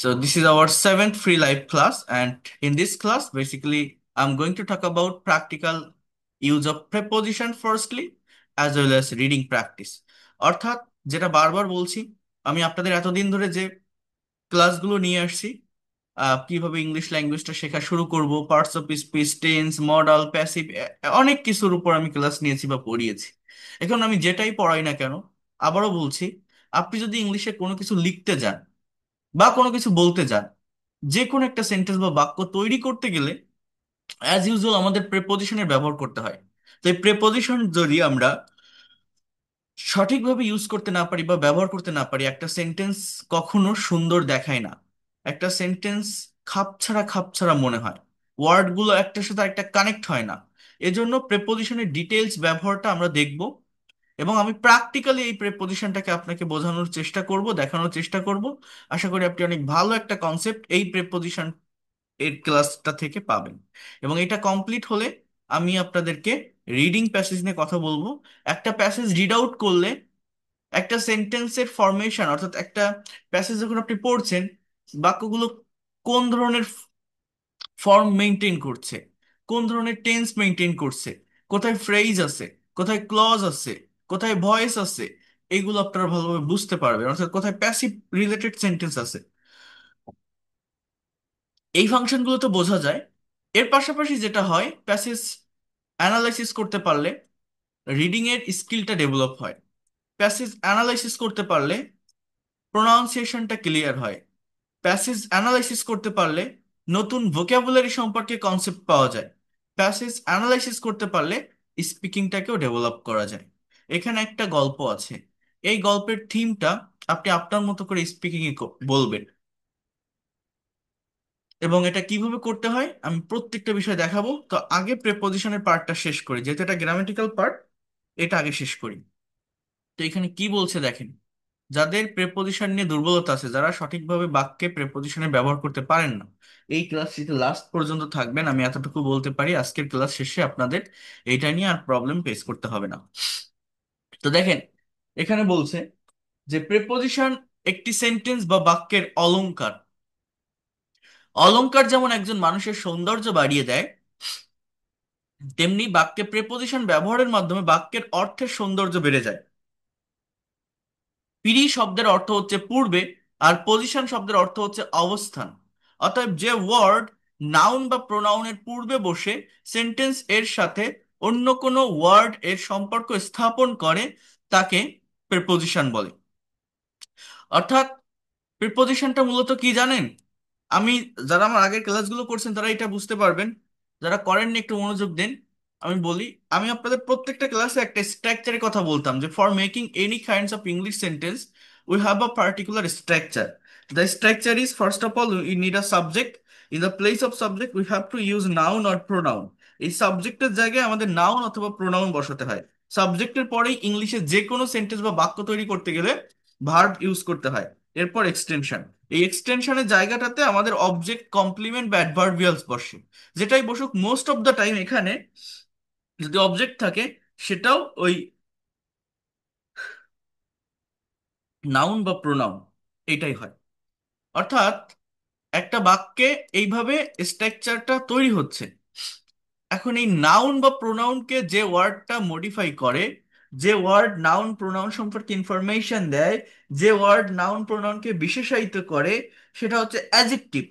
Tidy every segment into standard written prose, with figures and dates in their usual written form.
So this is our seventh free live class, and in this class, basically, I'm going to talk about practical use of preposition firstly, as well as reading practice. অর্থাৎ যেটা বারবার বলছি, আমি আপনাদের এতদিন ধরে যে ক্লাসগুলো নিয়ে আসছি, কিভাবে ইংলিশ ল্যাঙ্গুয়েজটা শেখা শুরু করব, parts of speech, tense, modal, passive, অনেক কিছুর উপর আমি ক্লাস নিয়েছি বা পড়িয়েছি। এখন আমি যেটাই পড়াই না কেন, আবারও বলছি, আপনি যদি ইংলিশে কোনো কিছু লিখতে যান বা কোনো কিছু বলতে যান, যে কোনো একটা সেন্টেন্স বা বাক্য তৈরি করতে গেলে অ্যাজ ইউজুয়াল আমাদের প্রেপোজিশনের ব্যবহার করতে হয়। তো এই প্রেপোজিশন যদি আমরা সঠিকভাবে ইউজ করতে না পারি বা ব্যবহার করতে না পারি, একটা সেন্টেন্স কখনো সুন্দর দেখায় না। একটা সেন্টেন্স খাপছাড়া খাপছাড়া মনে হয়, ওয়ার্ডগুলো একটার সাথে একটা কানেক্ট হয় না। এজন্য প্রেপোজিশনের ডিটেলস ব্যবহারটা আমরা দেখব, এবং আমি প্র্যাকটিক্যালি এই প্রেপোজিশনটাকে আপনাকে বোঝানোর চেষ্টা করব, দেখানোর চেষ্টা করব। আশা করি আপনি অনেক ভালো একটা কনসেপ্ট এই প্রেপোজিশন এর ক্লাসটা থেকে পাবেন। এবং এটা কমপ্লিট হলে আমি আপনাদেরকে রিডিং প্যাসেজ নিয়ে কথা বলবো। একটা প্যাসেজ রিড আউট করলে একটা সেন্টেন্সের ফরমেশন, অর্থাৎ একটা প্যাসেজ যখন আপনি পড়ছেন, বাক্যগুলো কোন ধরনের ফর্ম মেনটেন করছে, কোন ধরনের টেন্স মেনটেন করছে, কোথায় ফ্রেজ আছে, কোথায় ক্লজ আছে, কোথায় ভয়েস আছে, এগুলো আপনারা ভালোভাবে বুঝতে পারবেন। অর্থাৎ কোথায় প্যাসিভ রিলেটেড সেন্টেন্স আছে, এই ফাংশনগুলো তো বোঝা যায়। এর পাশাপাশি যেটা হয়, প্যাসেজ অ্যানালাইসিস করতে পারলে রিডিং এর স্কিলটা ডেভেলপ হয়। প্যাসেজ অ্যানালাইসিস করতে পারলে প্রোনাউন্সিয়েশনটা ক্লিয়ার হয়। প্যাসেজ অ্যানালাইসিস করতে পারলে নতুন ভোক্যাবুলারি সম্পর্কে কনসেপ্ট পাওয়া যায়। প্যাসেজ অ্যানালাইসিস করতে পারলে স্পিকিংটাকেও ডেভেলপ করা যায়। এখানে একটা গল্প আছে, এই গল্পের থিমটা আপনি আপনার মতো করে স্পিকিং এ বলবেন, এবং এটা কিভাবে করতে হয় আমি প্রত্যেকটা বিষয় দেখাবো। তো আগে প্রেপোজিশনের পার্টটা শেষ করি, যেহেতু এটা গ্রামেটিক্যাল পার্ট, এটা আগে শেষ করি। তো এখানে কি বলছে দেখেন, যাদের প্রেপোজিশন নিয়ে দুর্বলতা আছে, যারা সঠিকভাবে বাক্যে প্রেপোজিশনের ব্যবহার করতে পারেন না, এই ক্লাসটিতে লাস্ট পর্যন্ত থাকবেন। আমি এতটুকু বলতে পারি, আজকের ক্লাস শেষে আপনাদের এইটা নিয়ে আর প্রবলেম ফেস করতে হবে না। তো দেখেন, এখানে বলছে যে প্রেপোজিশন একটি সেন্টেন্স বা বাক্যের অলংকার। অলংকার যেমন একজন মানুষের সৌন্দর্য বাড়িয়ে দেয়, তেমনি বাক্যে প্রেপোজিশন ব্যবহারের মাধ্যমে বাক্যের অর্থের সৌন্দর্য বেড়ে যায়। পিরি শব্দের অর্থ হচ্ছে পূর্বে, আর পজিশন শব্দের অর্থ হচ্ছে অবস্থান। অতএব যে ওয়ার্ড নাউন বা প্রোনাউনের পূর্বে বসে সেন্টেন্স এর সাথে অন্য কোনো ওয়ার্ড এর সম্পর্ক স্থাপন করে, তাকে প্রেপোজিশন বলে। অর্থাৎ প্রিপোজিশনটা মূলত কি জানেন? আমি, যারা আমার আগের ক্লাসগুলো করছেন তারা এটা বুঝতে পারবেন, যারা করেননি একটু মনোযোগ দেন। আমি বলি, আমি আপনাদের প্রত্যেকটা ক্লাসে একটা স্ট্রাকচারের কথা বলতাম, যে for making any kinds of English sentence we have a particular structure. The structure is, first of all we need a subject. In the place of subject we have to use noun or pronoun. এই সাবজেক্টের জায়গায় আমাদের noun অথবা pronoun বসাতে হয়। সাবজেক্টের পরেই ইংলিশে যে কোনো সেন্টেন্স বা বাক্য তৈরি করতে গেলে ভার্ব ইউজ করতে হয়। এরপর এক্সটেনশন, এই এক্সটেনশনের জায়গাটাতে আমাদের অবজেক্ট, কমপ্লিমেন্ট বা অ্যাডভার্বিয়ালস বসে। যেটাই বসুক, মোস্ট অফ দ্য টাইম এখানে যদি অবজেক্ট থাকে, সেটাও ওই নাউন বা প্রোনাউন, এটাই হয়। অর্থাৎ একটা বাক্যে এইভাবে স্ট্রাকচারটা তৈরি হচ্ছে। এখন এই নাউন বা প্রোনাউনকে যে ওয়ার্ডটা মডিফাই করে, যে ওয়ার্ড নাউন প্রোনাউন সম্পর্কে ইনফরমেশন দেয়, যে ওয়ার্ড নাউন প্রোনাউনকে বিশেষায়িত করে, সেটা হচ্ছে অ্যাজেক্টিভ।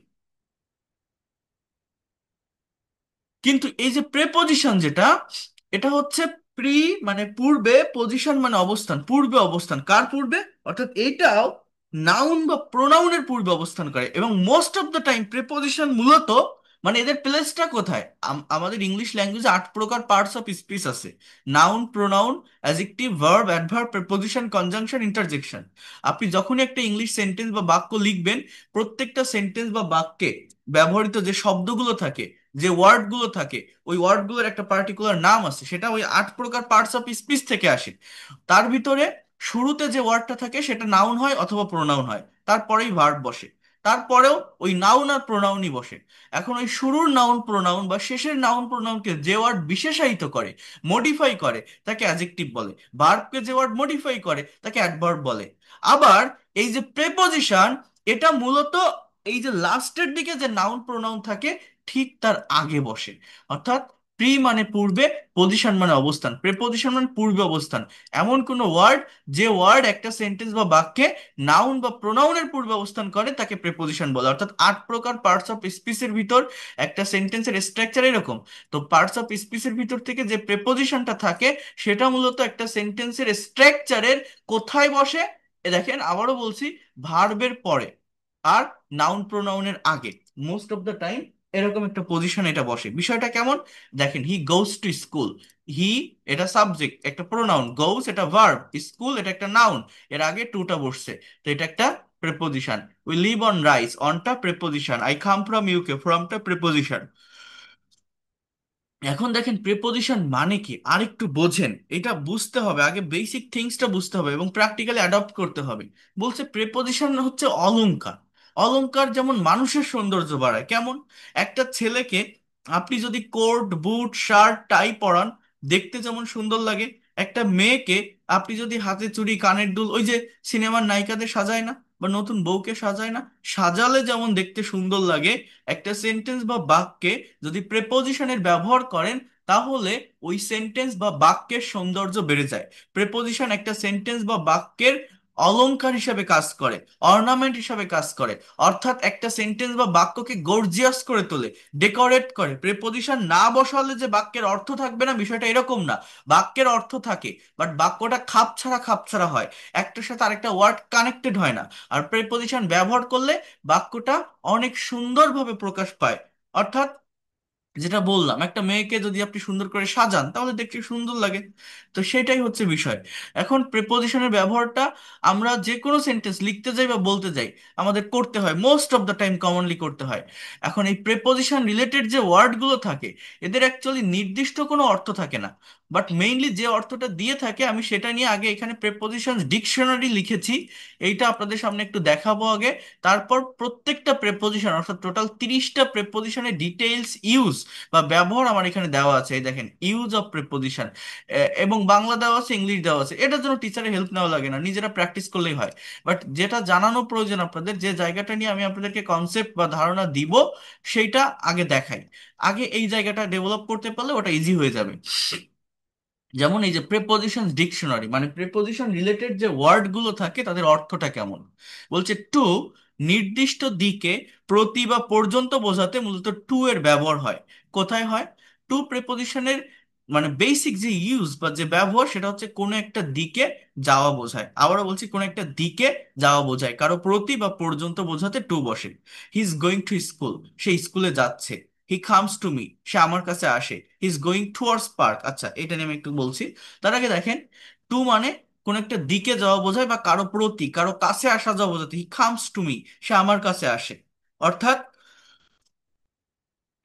কিন্তু এই যে প্রেপোজিশন যেটা, এটা হচ্ছে প্রি মানে পূর্বে, পজিশন মানে অবস্থান, পূর্বে অবস্থান, কার পূর্বে? অর্থাৎ এইটাও নাউন বা প্রোনাউনের পূর্বে অবস্থান করে। এবং most of the time preposition মূলত, মানে এদের প্লেসটা কোথায়? আমাদের ইংলিশ ল্যাঙ্গুয়েজে 8 প্রকার পার্টস অফ স্পিচ আছে: noun, pronoun, adjective, verb, adverb, preposition, conjunction, interjection. আপনি যখনই একটা ইংলিশ সেন্টেন্স বা বাক্য লিখবেন, প্রত্যেকটা সেন্টেন্স বা বাক্যে ব্যবহৃত যে শব্দগুলো থাকে, যে ওয়ার্ডগুলো থাকে, ওই ওয়ার্ডগুলোর একটা পার্টিকুলার নাম আছে, সেটা ওই 8 প্রকার পার্টস অফ স্পিচ থেকে আসে। তার ভিতরে শুরুতে যে ওয়ার্ডটা থাকে সেটা নাউন হয় অথবা প্রোনাউন হয়, তারপরেই ভার্ব বসে, তারপরেও ওই নাউন আর প্রোনাউনই বসে। এখন ওই শুরুর নাউন প্রোনাউন বা শেষের নাউন প্রোনাউনকে যে ওয়ার্ড বিশেষায়িত করে, মডিফাই করে, তাকে অ্যাডজেক্টিভ বলে। ভার্বকে যে ওয়ার্ড মডিফাই করে তাকে অ্যাডভার্ব বলে। আবার এই যে প্রেপোজিশন, এটা মূলত এই যে লাস্টের দিকে যে নাউন প্রোনাউন থাকে ঠিক তার আগে বসে। অর্থাৎ প্রি মানে পূর্বে, পজিশন মানে অবস্থান, প্রেপোজিশন মানে পূর্বে অবস্থান। এমন কোনো ওয়ার্ড যে ওয়ার্ড একটা সেন্টেন্স বা বাক্যে নাউন বা প্রোনাউনের পূর্বে অবস্থান করে তাকে প্রেপোজিশন বলে। অর্থাৎ 8 প্রকার পার্টস অফ স্পিচের ভিতর একটা সেন্টেন্সের স্ট্রাকচার এরকম। তো পার্টস অফ স্পিচের ভিতর থেকে যে প্রেপোজিশনটা থাকে সেটা মূলত একটা সেন্টেন্সের স্ট্রাকচারের কোথায় বসে, এ দেখেন আবারও বলছি, ভার্বের পরে আর নাউন প্রোনাউনের আগে মোস্ট অফ দ্য টাইম এরকম একটা পজিশন এটা বসে। বিষয়টা কেমন দেখেন, হি গোস টু স্কুল। হি এটা সাবজেক্ট, একটা প্রোনাউন, গোস এটা ভার্ব, স্কুল এটা একটা নাউন, এর আগে টুটা বসছে, তো এটা একটা preposition. We live on rice, অনটা preposition. I come from UK, ফ্রমটা প্রেপোজিশন। এখন দেখেন প্রিপোজিশন মানে কি আরেকটু বোঝেন, এটা বুঝতে হবে আগে, বেসিক থিংসটা বুঝতে হবে এবং প্র্যাকটিক্যালি অ্যাডপ্ট করতে হবে। বলছে প্রিপোজিশন হচ্ছে অলংকার। অলংকার যেমন মানুষের সৌন্দর্য বাড়ায়, কেমন? একটা ছেলেকে আপনি যদি কোট বুট শার্ট টাই পরান, দেখতে যেমন সুন্দর লাগে। একটা মেয়েকে আপনি যদি হাতে চুড়ি কানের দুল, ওই যে সিনেমার নায়িকাদের সাজায় না, বা নতুন বউকে সাজায় না, সাজালে যেমন দেখতে সুন্দর লাগে, একটা সেন্টেন্স বা বাক্যে যদি প্রেপোজিশনের ব্যবহার করেন তাহলে ওই সেন্টেন্স বা বাক্যের সৌন্দর্য বেড়ে যায়। প্রেপোজিশন একটা সেন্টেন্স বা বাক্যের অলংকার হিসাবে কাজ করে, অর্নামেন্ট হিসাবে কাজ করে। অর্থাৎ একটা সেন্টেন্স বা বাক্যকে গর্জিয়াস করে তোলে, ডেকোরেট করে। প্রেপোজিশন না বসালে যে বাক্যের অর্থ থাকবে না, বিষয়টা এরকম না। বাক্যের অর্থ থাকে, বাট বাক্যটা খাপছাড়া খাপছাড়া হয়, একটার সাথে আরেকটা ওয়ার্ড কানেক্টেড হয় না। আর প্রেপোজিশন ব্যবহার করলে বাক্যটা অনেক সুন্দরভাবে প্রকাশ পায়। অর্থাৎ যেটা বললাম, একটা মেয়েকে যদি আপনি সুন্দর করে সাজান তাহলে দেখতে সুন্দর লাগে। তো সেটাই হচ্ছে বিষয়। এখন প্রেপোজিশনের ব্যবহারটা আমরা যে কোনো সেন্টেন্স লিখতে যাই বা বলতে যাই আমাদের করতে হয়, most of the time commonly করতে হয়। এখন এই প্রেপোজিশন রিলেটেড যে ওয়ার্ডগুলো থাকে এদের অ্যাকচুয়ালি নির্দিষ্ট কোনো অর্থ থাকে না, বাট মেইনলি যে অর্থটা দিয়ে থাকে আমি সেটা নিয়ে আগে এখানে প্রেপোজিশন ডিকশনারি লিখেছি, এইটা আপনাদের সামনে একটু দেখাবো আগে। তারপর প্রত্যেকটা প্রেপোজিশন অর্থাৎ টোটাল 30টা প্রেপোজিশনের ডিটেইলস ইউজ বা ব্যবহার আমার এখানে দেওয়া আছে। এই দেখেন, ইউজ অফ প্রিপোজিশন, এবং বাংলা দেওয়া আছে, ইংলিশ দেওয়া আছে। এটার জন্য টিচারের হেল্প নেওয়া লাগে না, নিজেরা প্র্যাকটিস করলেই হয়। বাট যেটা জানানো প্রয়োজন আপনাদের, যে জায়গাটা নিয়ে আমি আপনাদেরকে কনসেপ্ট বা ধারণা দিব, সেইটা আগে দেখাই। আগে এই জায়গাটা ডেভেলপ করতে পারলে ওটা ইজি হয়ে যাবে। যেমন এই যে প্রেপোজিশন ডিকশনারি, মানে প্রেপোজিশন রিলেটেড যে ওয়ার্ড গুলো থাকে তাদের অর্থটা কেমন। বলছে টু নির্দিষ্ট দিকে, প্রতি বা পর্যন্ত বোঝাতে মূলত টু এর ব্যবহার হয়। কোথায় হয়? টু প্রেপোজিশনের মানে বেসিক যে ইউজ বা যে ব্যবহার সেটা হচ্ছে কোনো একটা দিকে যাওয়া বোঝায়। আবারও বলছি, কোনো একটা দিকে যাওয়া বোঝায়, কারো প্রতি বা পর্যন্ত বোঝাতে টু বসে। He is going to school, সে স্কুলে যাচ্ছে। হি কামস টু মি, সে আমার কাছে আসে। He is going towards park. আচ্ছা, এটা নিয়ে আমি একটু বলছি। তার আগে দেখেন, টু মানে কোন একটা দিকে যাওয়া বোঝায় বা কারো প্রতি, কারো কাছে আসা যাওয়া বোঝাতে। হি কামস টু মি, সে আমার কাছে আসে। অর্থাৎ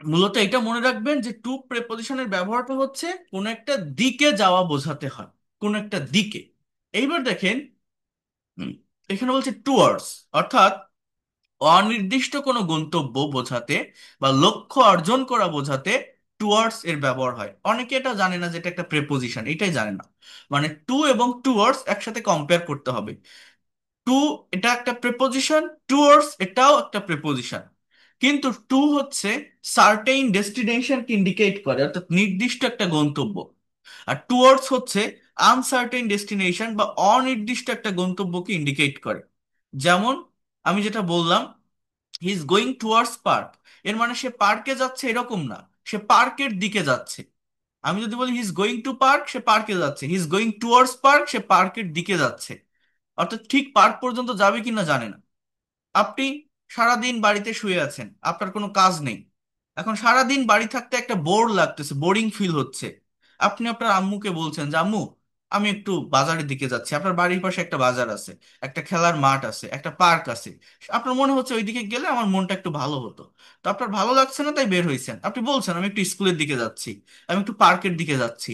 মূলত এটা মনে রাখবেন যে টু প্রেপোজিশনের ব্যবহারটা হচ্ছে কোন একটা দিকে যাওয়া বোঝাতে হয়, কোন একটা দিকে। এইবার দেখেন, হুম, এখানে বলছে টুয়ার্ডস, অর্থাৎ অনির্দিষ্ট কোনো গন্তব্য বোঝাতে বা লক্ষ্য অর্জন করা বোঝাতে টুয়ার্ডস এর ব্যবহার হয়। অনেকে এটা জানে না যে এটা একটা প্রেপোজিশন, এটাই জানে না। মানে টু এবং টুয়ার্ডস একসাথে কম্পেয়ার করতে হবে। টু এটা একটা প্রেপোজিশন, টুয়ার্ডস এটাও একটা প্রেপোজিশন। কিন্তু টু হচ্ছে সার্টেইন ডেস্টিনেশনকে ইন্ডিকেট করে, অর্থাৎ নির্দিষ্ট একটা গন্তব্য। আর টুয়ার্ডস হচ্ছে আনসার্টেইন ডেস্টিনেশন বা অনির্দিষ্ট একটা গন্তব্যকে ইন্ডিকেট করে। যেমন আমি যেটা বললাম, হি ইজ গোয়িং টুয়ার্ডস পার্ক, এর মানে সে পার্কে যাচ্ছে এরকম না, সে পার্কের দিকে যাচ্ছে। আমি যদি বলি he is going to park, সে পার্কে যাচ্ছে। He is going towards park, সে পার্কের দিকে যাচ্ছে। অর্থাৎ ঠিক পার্ক পর্যন্ত যাবে কিনা জানে না। আপনি সারাদিন বাড়িতে শুয়ে আছেন, আপনার কোনো কাজ নেই। এখন সারাদিন বাড়ি থাকতে একটা বোর লাগতেছে, বোরিং ফিল হচ্ছে। আপনি আপনার আম্মুকে বলছেন যে আম্মু, আমি একটু বাজারের দিকে যাচ্ছি। আপনার বাড়ির পাশে একটা বাজার আছে, একটা খেলার মাঠ আছে, একটা পার্ক আছে। আপনার মনে হচ্ছে ওইদিকে গেলে আমার মনটা একটু ভালো হতো। তো আপনার ভালো লাগছে না তাই বের হয়েছেন, আপনি বলছেন আমি একটু স্কুলের দিকে যাচ্ছি, আমি একটু পার্কের দিকে যাচ্ছি।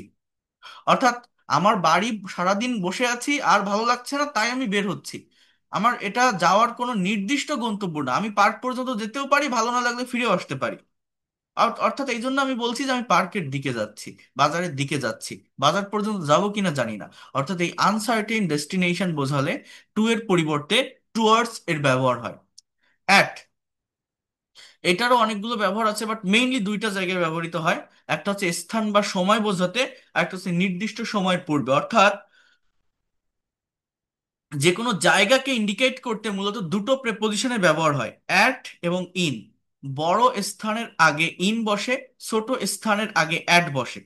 অর্থাৎ আমার বাড়ি সারাদিন বসে আছি আর ভালো লাগছে না তাই আমি বের হচ্ছি। আমার এটা যাওয়ার কোনো নির্দিষ্ট গন্তব্য না, আমি পার্ক পর্যন্ত যেতেও পারি, ভালো না লাগলে ফিরেও আসতে পারি। অর্থাৎ এই জন্য আমি বলছি যে আমি পার্কের দিকে যাচ্ছি, বাজারের দিকে যাচ্ছি। বাজার পর্যন্ত যাবো কিনা জানি না। অর্থাৎ এই আনসার্টেইন ডেস্টিনেশন বোঝালে টু এর পরিবর্তে টুয়ার্ডস এর ব্যবহার হয়। অ্যাট এটারও অনেকগুলো ব্যবহার আছে, বাট মেইনলি দুইটা জায়গায় ব্যবহৃত হয়। একটা হচ্ছে স্থান বা সময় বোঝাতে, আর একটা হচ্ছে নির্দিষ্ট সময়ের পূর্বে। অর্থাৎ যে কোনো জায়গাকে ইন্ডিকেট করতে মূলত দুটো প্রেপোজিশনের ব্যবহার হয়, অ্যাট এবং ইন। বড় স্থানের আগে ইন বসে, ছোট স্থানের আগে অ্যাট বসে,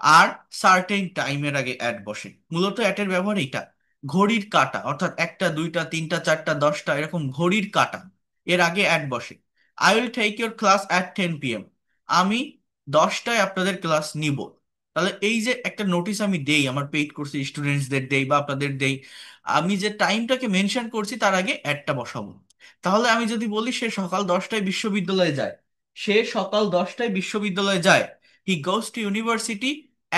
আর সার্টেন টাইমের আগে অ্যাট বসে। মূলত অ্যাটের ব্যবহার এটা। ঘড়ির কাঁটা, অর্থাৎ একটা, দুইটা, তিনটা, চারটা, 10টা, এরকম ঘড়ির কাঁটা, এর আগে অ্যাট বসে। I will take your class at 10 p.m. আমি 10টায় আপনাদের ক্লাস নিব। তাহলে এই যে একটা নোটিশ আমি দেই, আমার পেইড কোর্সে স্টুডেন্টসদের দেই বা আপনাদের দেই, আমি যে টাইমটাকে মেনশন করছি তার আগে অ্যাটটা বসাবো। তাহলে আমি যদি বলি সে সকাল 10টায় বিশ্ববিদ্যালয়ে যায়, সে সকাল 10টায় বিশ্ববিদ্যালয়ে যায়। He goes to university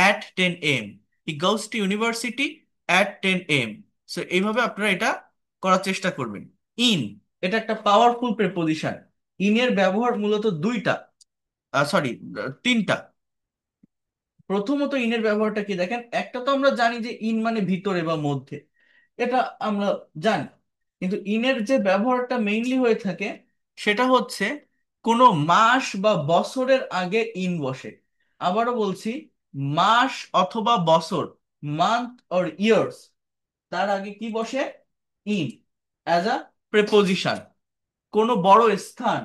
at 10 a.m. He goes to university at 10 a.m. So এইভাবে আপনারা এটা করার চেষ্টা করবেন। ইন, এটা একটা পাওয়ারফুল প্রেপোজিশন। ইনের ব্যবহার মূলত দুইটা, সরি, তিনটা। প্রথমত ইনের ব্যবহারটা কি দেখেন, একটা তো আমরা জানি যে ইন মানে ভিতরে বা মধ্যে, এটা আমরা জানি। কিন্তু ইনের যে ব্যবহারটা মেইনলি হয়ে থাকে সেটা হচ্ছে কোনো মাস বা বছরের আগে ইন বসে। আবারও বলছি, মাস অথবা বছর, মান্থ অর ইয়ার্স, তার আগে কি বসে? In, as a preposition. কোনো বড় স্থান,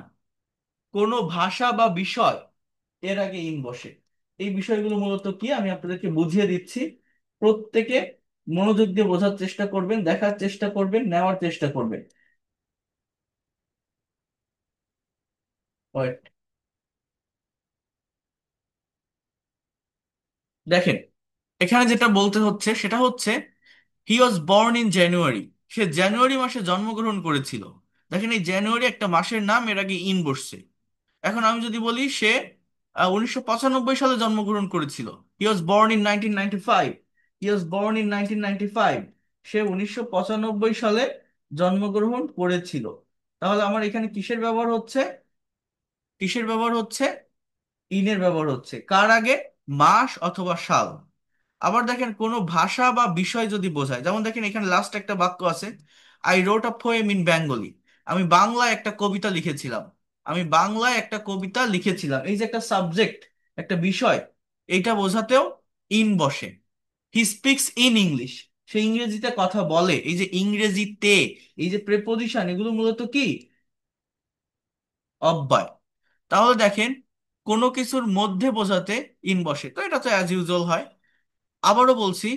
কোনো ভাষা বা বিষয়, এর আগে ইন বসে। এই বিষয়গুলো মূলত কি আমি আপনাদেরকে বুঝিয়ে দিচ্ছি। প্রত্যেকে মনোযোগ দিয়ে বোঝার চেষ্টা করবেন, দেখার চেষ্টা করবেন, নেওয়ার চেষ্টা করবেন। Wait, দেখেন, এখানে যেটা বলতে হচ্ছে সেটা হচ্ছে হি ওয়াজ বর্ন ইন জানুয়ারি। সে জানুয়ারি মাসে জন্মগ্রহণ করেছিল। দেখেন, এই জানুয়ারি একটা মাসের নাম, এর আগে ইন বসছে। এখন আমি যদি বলি সে 1995 সালে জন্মগ্রহণ করেছিল, he was born in 1995। He was born in 1995, সে 1995 সালে জন্মগ্রহণ করেছিল। তাহলে আমার এখানে কিসের ব্যবহার হচ্ছে? কিসের ব্যবহার হচ্ছে? ইনের ব্যবহার হচ্ছে কার আগে? মাস অথবা সাল। আবার দেখেন, কোনো ভাষা বা বিষয় যদি বোঝায়, যেমন দেখেন এখানে লাস্ট একটা বাক্য আছে, I রোট a poem in Bengali. আমি বাংলায় একটা কবিতা লিখেছিলাম। আমি বাংলায় একটা কবিতা লিখেছিলাম, এই যে একটা সাবজেক্ট, একটা বিষয়, এইটা বোঝাতেও ইন বসে। হি স্পিক্স ইন ইংলিশ, সে ইংরেজিতে কথা বলে। এই যে ইংরেজিতে, এই যে প্রেপোজিশন, এগুলো মূলত কি? অব্যয়। তাহলে দেখেন, কোনো কিছুর মধ্যে বোঝাতে ইন বসে, তো এটা তো অ্যাজ ইউজুয়াল হয়। আবারও বলছি,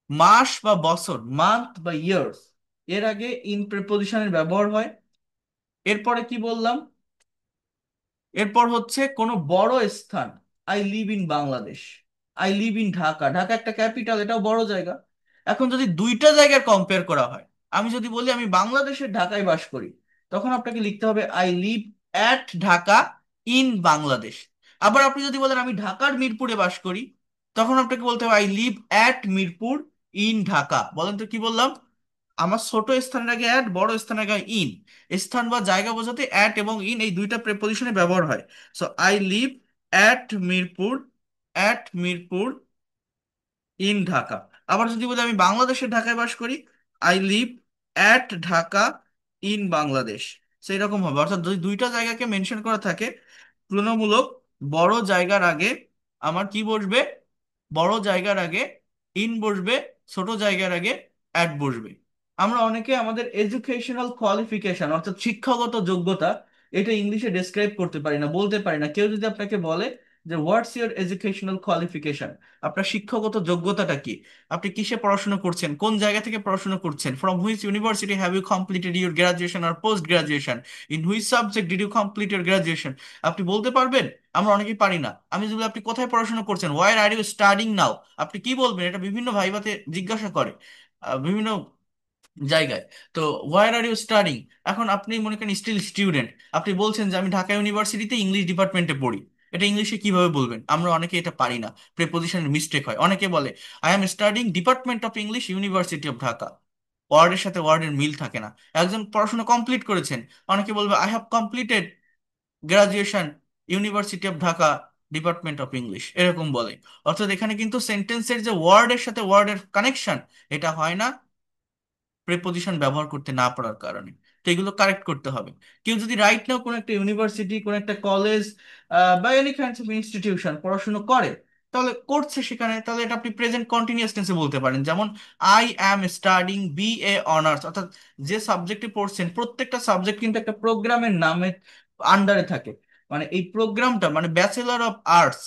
মাস বা বছর, মান্থ বা ইয়ার্স, এর আগে ইন প্রিপোজিশনের ব্যবহার হয়। এরপরে কি বললাম? এরপর হচ্ছে কোনো বড় স্থান, I live in Bangladesh, I live in Dhaka. Dhaka একটা ক্যাপিটাল, এটাও বড় জায়গা। এখন যদি দুইটা জায়গার কম্পেয়ার করা হয়, আমি যদি বলি আমি বাংলাদেশের ঢাকায় বাস করি, তখন আপনাকে লিখতে হবে I live at Dhaka in Bangladesh. আবার আপনি যদি বলেন আমি ঢাকার মিরপুরে বাস করি, তখন আপনাকে বলতে হবে I live at Mirpur in Dhaka. বলেন তো কি বললাম? আমার ছোট স্থানের আগে অ্যাট, বড় স্থানের আগে ইন। স্থান বা জায়গা বোঝাতে অ্যাট এবং ইন এই দুইটা প্রেপোজিশনে ব্যবহার হয়। So I live at Mirpur, at Mirpur in Dhaka. আবার যদি বলি আমি বাংলাদেশের ঢাকায় বাস করি, I live at Dhaka in Bangladesh. সেই রকম হবে। অর্থাৎ যদি দুইটা জায়গাকে মেনশন করা থাকে, তুলনামূলক বড় জায়গার আগে আমার কি বসবে? বড় জায়গার আগে ইন বসবে, ছোট জায়গার আগে অ্যাট বসবে। আমরা অনেকে আমাদের এডুকেশনাল কোয়ালিফিকেশন, অর্থাৎ শিক্ষাগত যোগ্যতা, এটা ইংলিশে ডেসক্রাইব করতে পারি না, বলতে পারি না। কেউ যদি আপনাকে বলে যে হোয়াটস ইউর এডুকেশনাল কোয়ালিফিকেশন, আপনার শিক্ষাগত যোগ্যতাটা কি, আপনি কিসে পড়াশোনা করছেন, কোন জায়গা থেকে পড়াশোনা করছেন, from which university have you completed your graduation আর post graduation, in which subject did you complete your graduation, আপনি বলতে পারবেন? আমরা অনেকেই পারি না। আমি যদি বলি, আপনি কোথায় পড়াশোনা করছেন, হোয়ার আর ইউ স্টাডিং নাও, আপনি কি বলবেন? এটা বিভিন্ন ভাইভাতে জিজ্ঞাসা করে, বিভিন্ন জায়গায়। তো হোয়ার আর ইউ স্টাডিং, এখন আপনি মনে করেন স্টিল স্টুডেন্ট, আপনি বলছেন যে আমি ঢাকা ইউনিভার্সিটিতে ইংলিশ ডিপার্টমেন্টে পড়ি, এটা ইংলিশে কিভাবে বলবেন? আমরা অনেকে এটা পারি না, প্রেপোজিশনের মিস্টেক হয়। অনেকে বলে I am studying department of English university of Dhaka, ওয়ার্ডের সাথে ওয়ার্ডের মিল থাকে না। একজন পড়াশোনা কমপ্লিট করেছেন, অনেকে বলবে I have completed graduation university of Dhaka department of English, এরকম বলে। অর্থাৎ এখানে কিন্তু সেন্টেন্সের যে ওয়ার্ডের সাথে ওয়ার্ডের কানেকশন, এটা হয় না প্রিপোজিশন ব্যবহার করতে না পারার কারণে। তো এগুলো কারেক্ট করতে হবে। কেউ যদি রাইট নাও কোনো একটা ইউনিভার্সিটি, কোনো একটা কলেজ বা এনি কাইন্ডস অফ ইনস্টিটিউশন পড়াশোনা করে, তাহলে করছে সেখানে, তাহলে এটা আপনি প্রেজেন্ট কন্টিনিউয়াস টেন্সে বলতে পারেন। যেমন I am studying BA honours, অর্থাৎ যে সাবজেক্টে পড়ছেন প্রত্যেকটা সাবজেক্ট কিন্তু একটা প্রোগ্রামের নামে আন্ডারে থাকে। মানে এই প্রোগ্রামটা মানে ব্যাচেলর অফ আর্টস,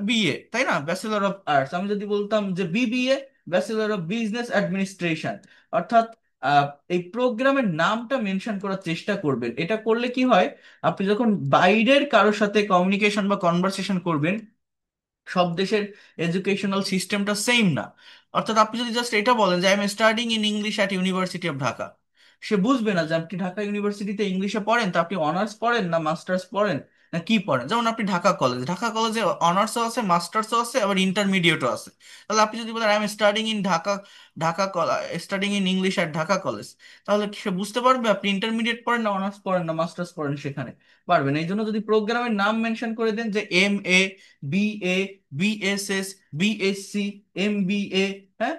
BA, তাই না? ব্যাচেলর অফ আর্টস আমি যদি বলতাম যে BBA, bachelor of business administration, অর্থাৎ আহ, এই প্রোগ্রামের নামটা মেনশন করার চেষ্টা করবেন। এটা করলে কি হয়, আপনি যখন বাইরের কারোর সাথে কমিউনিকেশন বা কনভারসেশন করবেন, সব দেশের এডুকেশনাল সিস্টেমটা সেম না। অর্থাৎ আপনি যদি জাস্ট এটা বলেন যে I am studying in English at university of Dhaka, সে বুঝবে না যে আপনি ঢাকা ইউনিভার্সিটিতে ইংলিশে পড়েন, তা আপনি অনার্স পড়েন না মাস্টার্স পড়েন না কি পড়েন। যেমন আপনি ঢাকা কলেজ, ঢাকা কলেজে অনার্সও আছে, মাস্টার্সও আছে, আবার ইন্টারমিডিয়েটও আছে। তাহলে আপনি যদি বলেন I am studying in Dhaka, Dhaka studying in English at Dhaka college, তাহলে কি সে বুঝতে পারবে আপনি ইন্টারমিডিয়েট পড়েন না অনার্স পড়েন না মাস্টার্স পড়েন সেখানে? পারবেন। এই জন্য যদি প্রোগ্রামের নাম মেনশন করে দেন যে MA, BA, BSS, BSC, MBA, হ্যাঁ,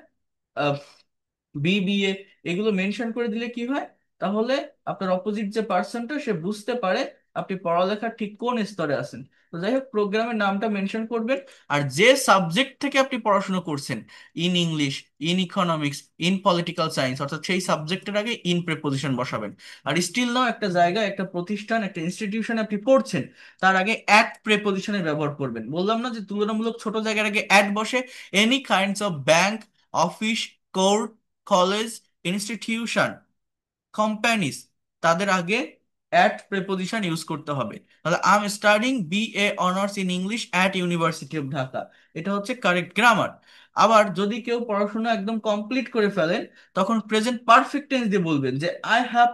BBA, এগুলো মেনশন করে দিলে কি হয়, তাহলে আপনার অপোজিট যে পার্সনটা সে বুঝতে পারে আপনি পড়ালেখার ঠিক কোন স্তরে আছেন। তো যাই হোক, প্রোগ্রামের নামটা মেনশন করবেন। আর যে সাবজেক্ট থেকে আপনি পড়াশোনা করছেন, in English, in economics, in political science, অর্থাৎ সেই সাবজেক্টের আগে ইন প্রেপোজিশন বসাবেন। আর স্টিল নাও একটা জায়গা, একটা প্রতিষ্ঠান, একটা ইনস্টিটিউশনে আপনি পড়ছেন, তার আগে অ্যাট প্রেপোজিশনের ব্যবহার করবেন। বললাম না যে তুলনামূলক ছোট জায়গার আগে অ্যাট বসে? Any kinds of bank, office, court, college, institution, companies, তাদের আগে অ্যাট প্রেপোজিশন ইউজ করতে হবে। তাহলে I am studying BA honours in English at university of Dhaka, এটা হচ্ছে কারেক্ট গ্রামার। আবার যদি কেউ পড়াশোনা একদম কমপ্লিট করে ফেলেন, তখন প্রেজেন্ট পারফেক্ট টেন্স দিয়ে বলবেন যে I have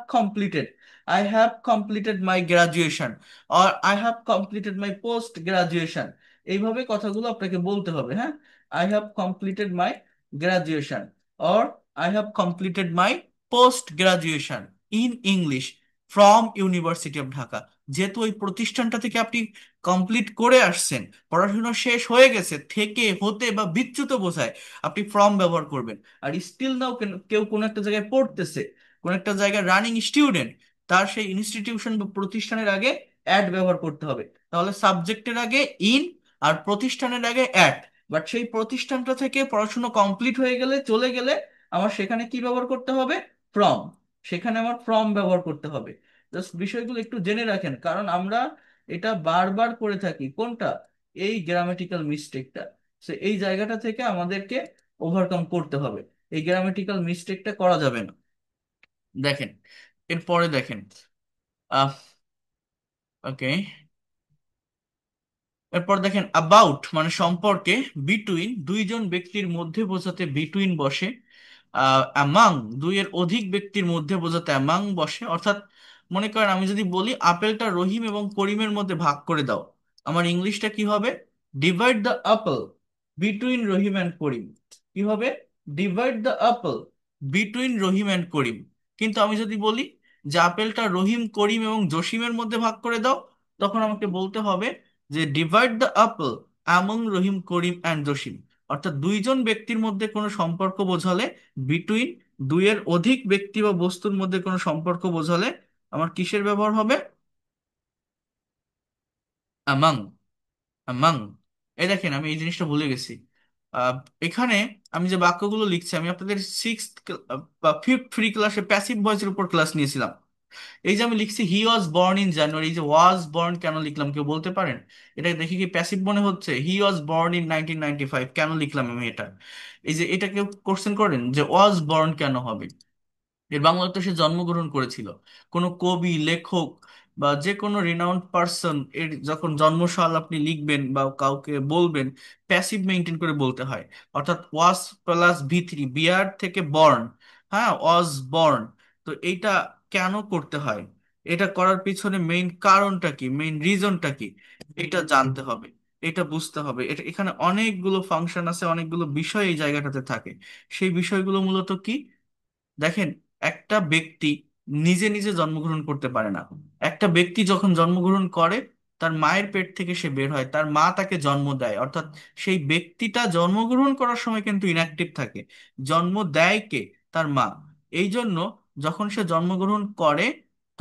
completed my graduation, or I have completed my post graduation. এইভাবে কথাগুলো আপনাকে বলতে হবে, হ্যাঁ। I have completed my graduation, or I have completed my post graduation in English from University of Dhaka। যেহেতু ওই প্রতিষ্ঠানটা থেকে আপনি কমপ্লিট করে আসছেন, পড়াশোনা শেষ হয়ে গেছে, থেকে, হতে বা বিচ্যুত বোঝায় আপনি ফ্রম ব্যবহার করবেন। আর স্টিল নাও কেউ কোনো একটা জায়গায় পড়তেছে, কোনো একটা জায়গায় রানিং স্টুডেন্ট, তার সেই ইনস্টিটিউশন বা প্রতিষ্ঠানের আগে অ্যাড ব্যবহার করতে হবে। তাহলে সাবজেক্টের আগে ইন আর প্রতিষ্ঠানের আগে অ্যাট। বাট সেই প্রতিষ্ঠানটা থেকে পড়াশোনা কমপ্লিট হয়ে গেলে, চলে গেলে, আমার সেখানে কি ব্যবহার করতে হবে? ফ্রম। সেখানে আমার ফ্রম ব্যবহার করতে হবে। জাস্ট বিষয়গুলো একটু জেনে রাখেন, কারণ আমরা এটা বারবার করে থাকি। কোনটা? এই গ্রামেটিক্যাল মিস্টেকটা। সো এই জায়গাটা থেকে আমাদেরকে ওভারকাম করতে হবে। এই গ্রামেটিক্যাল মিস্টেকটা করা যাবে না। দেখেন, এরপরে দেখেন, আহ ওকে, এরপর দেখেন অ্যাবাউট মানে সম্পর্কে, বিটুইন দুইজন ব্যক্তির মধ্যে বোঝাতে বিটুইন বসে, অ্যামাং দুইয়ের অধিক ব্যক্তির মধ্যে বোঝাতে অ্যামাং বসে। অর্থাৎ মনে করেন আমি যদি বলি আপেলটা রহিম এবং করিমের মধ্যে ভাগ করে দাও, আমার ইংলিশটা কি হবে? Divide the apple between Rahim and Karim. কি হবে? Divide the apple between Rahim and Karim. কিন্তু আমি যদি বলি যে আপেলটা রহিম, করিম এবং জসিমের মধ্যে ভাগ করে দাও, তখন আমাকে বলতে হবে যে divide the apple among Rahim, Karim and Jasim. অর্থাৎ দুইজন ব্যক্তির মধ্যে কোনো সম্পর্ক বোঝালে, বিটুইন দুইয়ের অধিক ব্যক্তি বা বস্তুর মধ্যে কোনো সম্পর্ক বোঝালে আমার কিসের ব্যবহার হবে? অ্যামাং। অ্যামাং। এই দেখেন, আমি এই জিনিসটা ভুলে গেছি। আহ, এখানে আমি যে বাক্যগুলো লিখছি, আমি আপনাদের সিক্স বা ফিফথ ফ্রি ক্লাসে প্যাসিভ ভয়েসের উপর ক্লাস নিয়েছিলাম। এই যে আমি লিখছি হি ওয়াজ বর্ন ইন জানুয়ারি, এই যে ওয়াজ বর্ন কেন লিখলাম কেউ বলতে পারেন? এটা দেখে কি প্যাসিভ মনে হচ্ছে? হি ওয়াজ বর্ন ইন 1995 কেন লিখলাম আমি এটা? এই যে এটা কেউ কোশ্চেন করেন যে ওয়াজ বর্ন কেন হবে? এর বাংলা অর্থ সে জন্মগ্রহণ করেছিল। কোনো কবি, লেখক বা যে কোনো রিনাউন্ড পার্সন এর যখন জন্মসাল আপনি লিখবেন বা কাউকে বলবেন, প্যাসিভ মেনটেন করে বলতে হয়। অর্থাৎ ওয়াজ প্লাস V3, বিয়ার থেকে বর্ন, হ্যাঁ, ওয়াজ বর্ন। তো এইটা কেন করতে হয়, এটা করার পিছনে মেইন কারণটা কি, মেইন রিজনটা কি, এটা জানতে হবে, এটা বুঝতে হবে। এটা এখানে অনেকগুলো ফাংশন আছে, অনেকগুলো বিষয় এই জায়গাটাতে থাকে। সেই বিষয়গুলো মূলত কি? দেখেন, একটা ব্যক্তি নিজে নিজে জন্মগ্রহণ করতে পারে না। একটা ব্যক্তি যখন জন্মগ্রহণ করে, তার মায়ের পেট থেকে সে বের হয়, তার মা তাকে জন্ম দেয়। অর্থাৎ সেই ব্যক্তিটা জন্মগ্রহণ করার সময় কিন্তু ইনঅ্যাক্টিভ থাকে। জন্ম দেয় কে? তার মা। এই জন্য যখন সে জন্মগ্রহণ করে,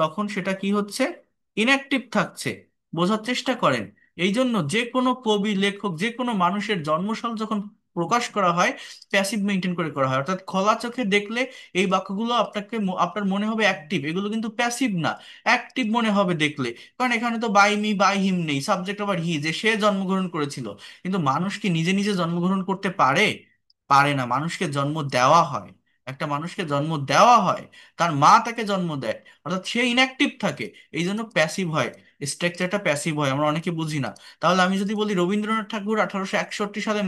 তখন সেটা কি হচ্ছে, ইনঅ্যাক্টিভ থাকছে। বোঝার চেষ্টা করেন। এই জন্য যে কোনো কবি লেখক যে কোনো মানুষের জন্মসাল যখন প্রকাশ করা হয়, প্যাসিভ মেনটেন করে করা হয়। অর্থাৎ খোলা চোখে দেখলে এই বাক্যগুলো আপনাকে আপনার মনে হবে অ্যাক্টিভ, এগুলো কিন্তু প্যাসিভ না, অ্যাক্টিভ মনে হবে দেখলে। কারণ এখানে তো বাই মি বাই হিম নেই, সাবজেক্ট আবার হি, যে সে জন্মগ্রহণ করেছিল। কিন্তু মানুষ কি নিজে নিজে জন্মগ্রহণ করতে পারে? পারে না। মানুষকে জন্ম দেওয়া হয়। একটা মানুষকে জন্ম দেওয়া হয়, তার মা তাকে জন্ম দেয়, অর্থাৎ সে ইনঅ্যাক্টিভ থাকে। এই জন্য প্যাসিভ হয়, স্ট্রাকচারটা প্যাসিভ হয়, আমরা অনেকে বুঝি না। তাহলে আমি যদি বলি রবীন্দ্রনাথ ঠাকুর 1861 সালে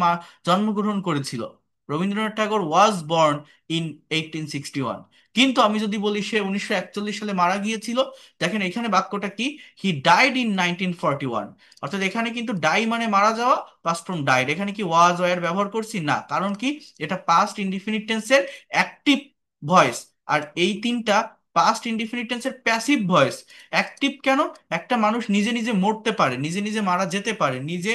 জন্মগ্রহণ করেছিল, রবীন্দ্রনাথ ঠাকুর ওয়াজ বর্ন ইন 1861। কিন্তু আমি যদি বলি সে 1941 সালে মারা গিয়েছিল, দেখেন এখানে বাক্যটা কি, হি ডাইড ইন 1941। অর্থাৎ এখানে কিন্তু ডাই মানে মারা যাওয়া, পাস্ট ফর্ম ডাইড। এখানে কি ওয়াজ ওয়ার ব্যবহার করছি না, কারণ কি, এটা পাস্ট ইনডিফিনিট টেন্সের অ্যাক্টিভ ভয়েস। আর এই তিনটা পাস্ট ইনডিফিনিট টেন্সের প্যাসিভ ভয়েস। অ্যাক্টিভ কেন? একটা মানুষ নিজে নিজে মরতে পারে, নিজে নিজে মারা যেতে পারে, নিজে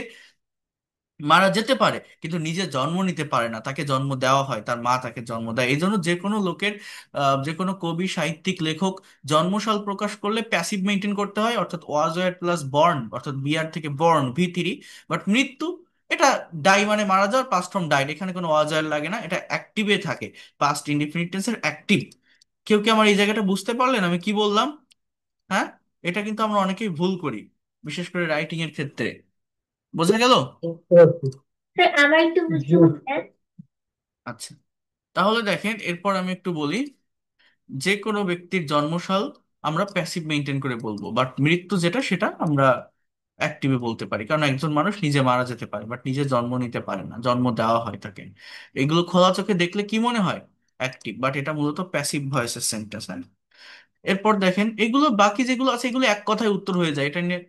মারা যেতে পারে, কিন্তু নিজে জন্ম নিতে পারে না, তাকে জন্ম দেওয়া হয়, তার মা তাকে জন্ম দেয়। এই জন্য যে কোনো লোকের, যে কোনো কবি সাহিত্যিক লেখক জন্মসাল প্রকাশ করলে প্যাসিভ মেনটেন করতে হয়, অর্থাৎ ওয়াজ ওয়ার প্লাস বর্ন, অর্থাৎ বিআর থেকে বর্ন ভি3। বাট মৃত্যু, এটা ডাই মানে মারা যাওয়ার, পাস্ট ফর্ম ডাইড, এখানে কোনো ওয়াজ ওয়ার লাগে না, এটা অ্যাক্টিভে থাকে, পাস্ট ইনডিফিনিট টেন্সের অ্যাক্টিভ। কেউ কি আমার এই জায়গাটা বুঝতে পারলেন আমি কি বললাম? হ্যাঁ, এটা কিন্তু আমরা অনেকেই ভুল করি, বিশেষ করে রাইটিং এর ক্ষেত্রে। বোঝা গেল? বুঝতে পারছি। স্যার আমার একটু বুঝতে বলতেন। আচ্ছা, তাহলে দেখেন এরপর আমি একটু বলি, যে কোনো ব্যক্তির জন্মসাল আমরা প্যাসিভ মেনটেন করে বলবো, বাট মৃত্যু যেটা সেটা আমরা অ্যাক্টিভে বলতে পারি। কারণ একজন মানুষ নিজে মারা যেতে পারে, বাট নিজে জন্ম নিতে পারে না, জন্ম দেওয়া হয় তাকে। এগুলো খোলা চোখে দেখলে কি মনে হয়, অ্যাক্টিভ, বাট এটা মূলত প্যাসিভ ভয়েসের সেন্টেন্স। এরপর দেখেন এগুলো বাকি যেগুলো আছে এগুলো এক কথায় উত্তর হয়ে যায়, এটা নিয়ে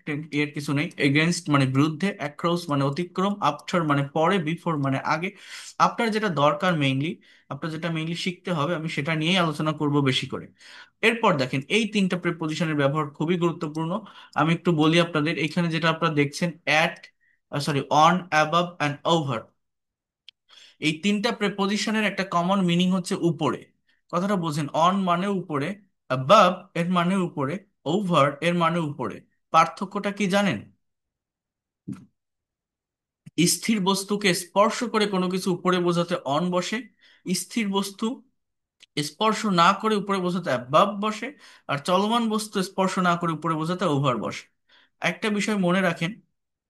এর কিছু নেই। এগেনস্ট মানে বিরুদ্ধে, অ্যাক্রস মানে অতিক্রম, আফটার মানে পরে, বিফোর মানে আগে। আপনার যেটা দরকার মেইনলি, আপনার যেটা মেইনলি শিখতে হবে, আমি সেটা নিয়েই আলোচনা করব বেশি করে। এরপর দেখেন এই তিনটা প্রিপোজিশনের ব্যবহার খুবই গুরুত্বপূর্ণ। আমি একটু বলি আপনাদের, এখানে যেটা আপনারা দেখছেন at, sorry, on, above and over, এই তিনটা প্রেপোজিশনের একটা কমন মিনিং হচ্ছে উপরে। কথাটা বোঝেন, অন মানে উপরে, অ্যাবাভ এর মানে উপরে, ওভার এর মানে উপরে। পার্থক্যটা কি জানেন? স্থির বস্তুকে স্পর্শ করে কোনো কিছু উপরে বোঝাতে অন বসে, স্থির বস্তু স্পর্শ না করে উপরে বোঝাতে অ্যাবাভ বসে, আর চলমান বস্তু স্পর্শ না করে উপরে বোঝাতে ওভার বসে। একটা বিষয় মনে রাখেন,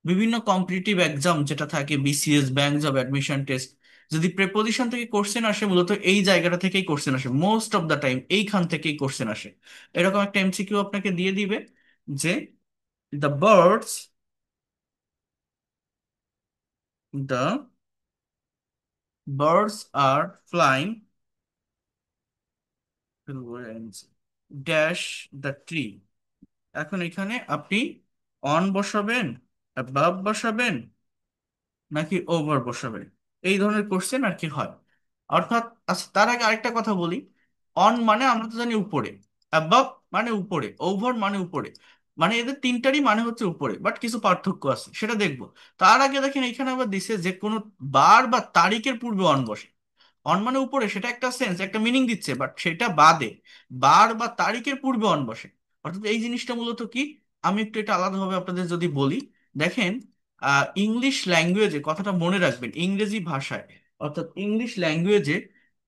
বিভিন্ন কম্পিটিটিভ এক্সাম যেটা থাকে, BCS, bank job, admission test, যদি প্রেপোজিশন থেকে কোশ্চেন আসে, মূলত এই জায়গাটা থেকেই কোশ্চেন আসে, মোস্ট অফ দ্য টাইম এইখান থেকেই কোশ্চেন আসে। এরকম একটা এমসিকিউ আপনাকে দিয়ে দিবে যে, the birds, the birds are flying dash the tree. এখন এখানে আপনি অন বসাবেন, অ্যাবাভ বসাবেন, নাকি ওভার বসাবেন, এই ধরনের কোশ্চেন আর কি হয়। অর্থাৎ, আচ্ছা তার আগে আরেকটা কথা বলি, অন মানে আমরা তো জানি উপরে, অ্যাবাভ মানে উপরে, ওভার মানে উপরে, মানে এদের তিনটারই মানে হচ্ছে উপরে, বাট কিছু পার্থক্য আছে সেটা দেখবো। তার আগে দেখেন এখানে আবার দিছে যে কোনো বার বা তারিখের পূর্বে অন বসে। অন মানে উপরে, সেটা একটা সেন্স, একটা মিনিং দিচ্ছে, বাট সেটা বাদে বার বা তারিখের পূর্বে অন বসে। অর্থাৎ এই জিনিসটা মূলত কি, আমি একটু এটা আলাদাভাবে আপনাদের যদি বলি, দেখেন ইংলিশ ল্যাঙ্গুয়েজে, কথাটা মনে রাখবেন, ইংরেজি ভাষায়, অর্থাৎ ইংলিশ ল্যাঙ্গুয়েজে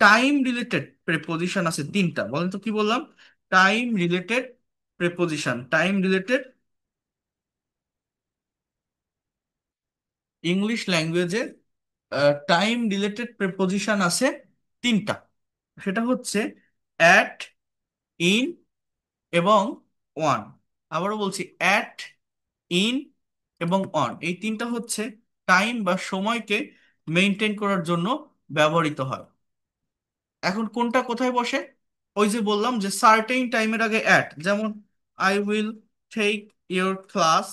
টাইম রিলেটেড প্রেপোজিশন আছে তিনটা। বলেন তো কি বললাম? Time related preposition, time related, English ল্যাঙ্গুয়েজে টাইম রিলেটেড প্রেপোজিশন আছে তিনটা। সেটা হচ্ছে অ্যাট, ইন এবং অন। আবারও বলছি, অ্যাট, ইন এবং অন, এই তিনটা হচ্ছে টাইম বা সময়কে মেনটেন করার জন্য ব্যবহৃত হয়। এখন কোনটা কোথায় বসে? ওই যে বললাম যে সার্টেইন টাইমের আগে অ্যাট, যেমন I will take your class,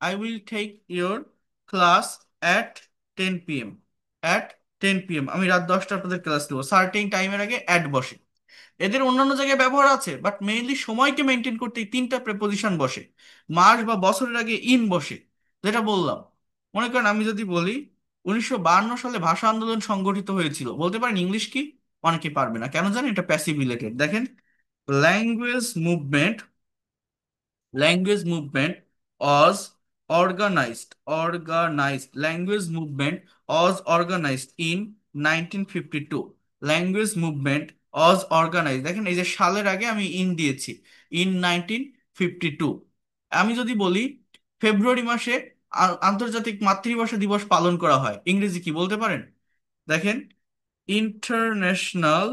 I will take your class at 10 p.m, at 10 p.m, আমি রাত 10টা আপনাদের ক্লাস দেবো, সার্টেইন টাইমের আগে অ্যাট বসে। এদের অন্যান্য জায়গায় ব্যবহার আছে, বাট মেইনলি সময়কে মেনটেন করতে এই তিনটা প্রেপোজিশন বসে। মাস বা বছরের আগে ইন বসে, যেটা বললাম। মনে করেন আমি যদি বলি 1952 সালে ভাষা আন্দোলন সংগঠিত হয়েছিল, বলতে পারেন ইংলিশ কি? অনেকে পারবে না, কেন জানেন? এটা প্যাসিভ রিলেটেড। দেখেন language movement language movement was organized language movement was organized in 1952 language movement was organized দেখেন এই যে সালের আগে আমি ইন দিয়েছি ইন 1952 আমি যদি বলি ফেব্রুয়ারি মাসে আন্তর্জাতিক মাতৃভাষা দিবস পালন করা হয় ইংরেজি কি বলতে পারেন দেখেন international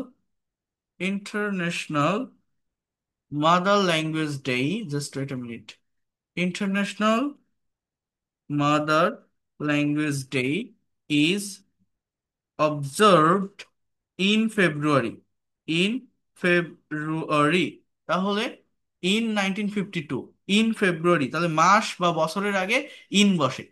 international mother language day just wait a minute International Mother Language Day is observed in February. In February. তাহলে in 1952 in February তাহলে মাস বা বছরের আগে ইন বসে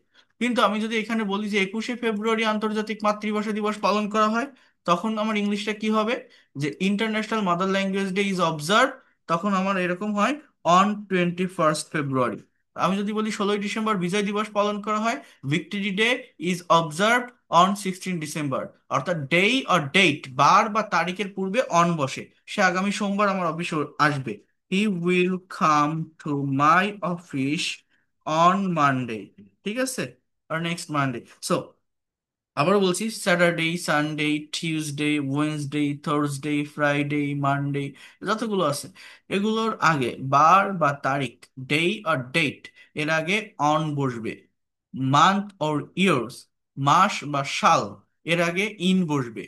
কিন্তু আমি যদি এখানে বলি যে 21শে ফেব্রুয়ারি আন্তর্জাতিক মাতৃভাষা দিবস পালন করা হয় তখন আমার ইংলিশটা কি হবে যে international mother language day is observe তখন আমার এরকম হয় অন 21 ফেব্রুয়ারি আমি যদি বলি 16ই ডিসেম্বর বিজয় দিবস পালন করা হয় victory day is observe on 16 December অর্থাৎ ডে অর ডেট বার বা তারিখের পূর্বে অন বসে সে আগামী সোমবার আমার অফিসে আসবে he will come to my office on Monday ঠিক আছে আর নেক্সট মানডে সো আবারও বলছি Saturday Sunday Tuesday Wednesday Thursday Friday Monday যতগুলো আছে এগুলোর আগে বার বা তারিখ ডে আর ডেট এর আগে অন বসবে মান্থ অর ইয়ার্স মাস বা সাল এর আগে ইন বসবে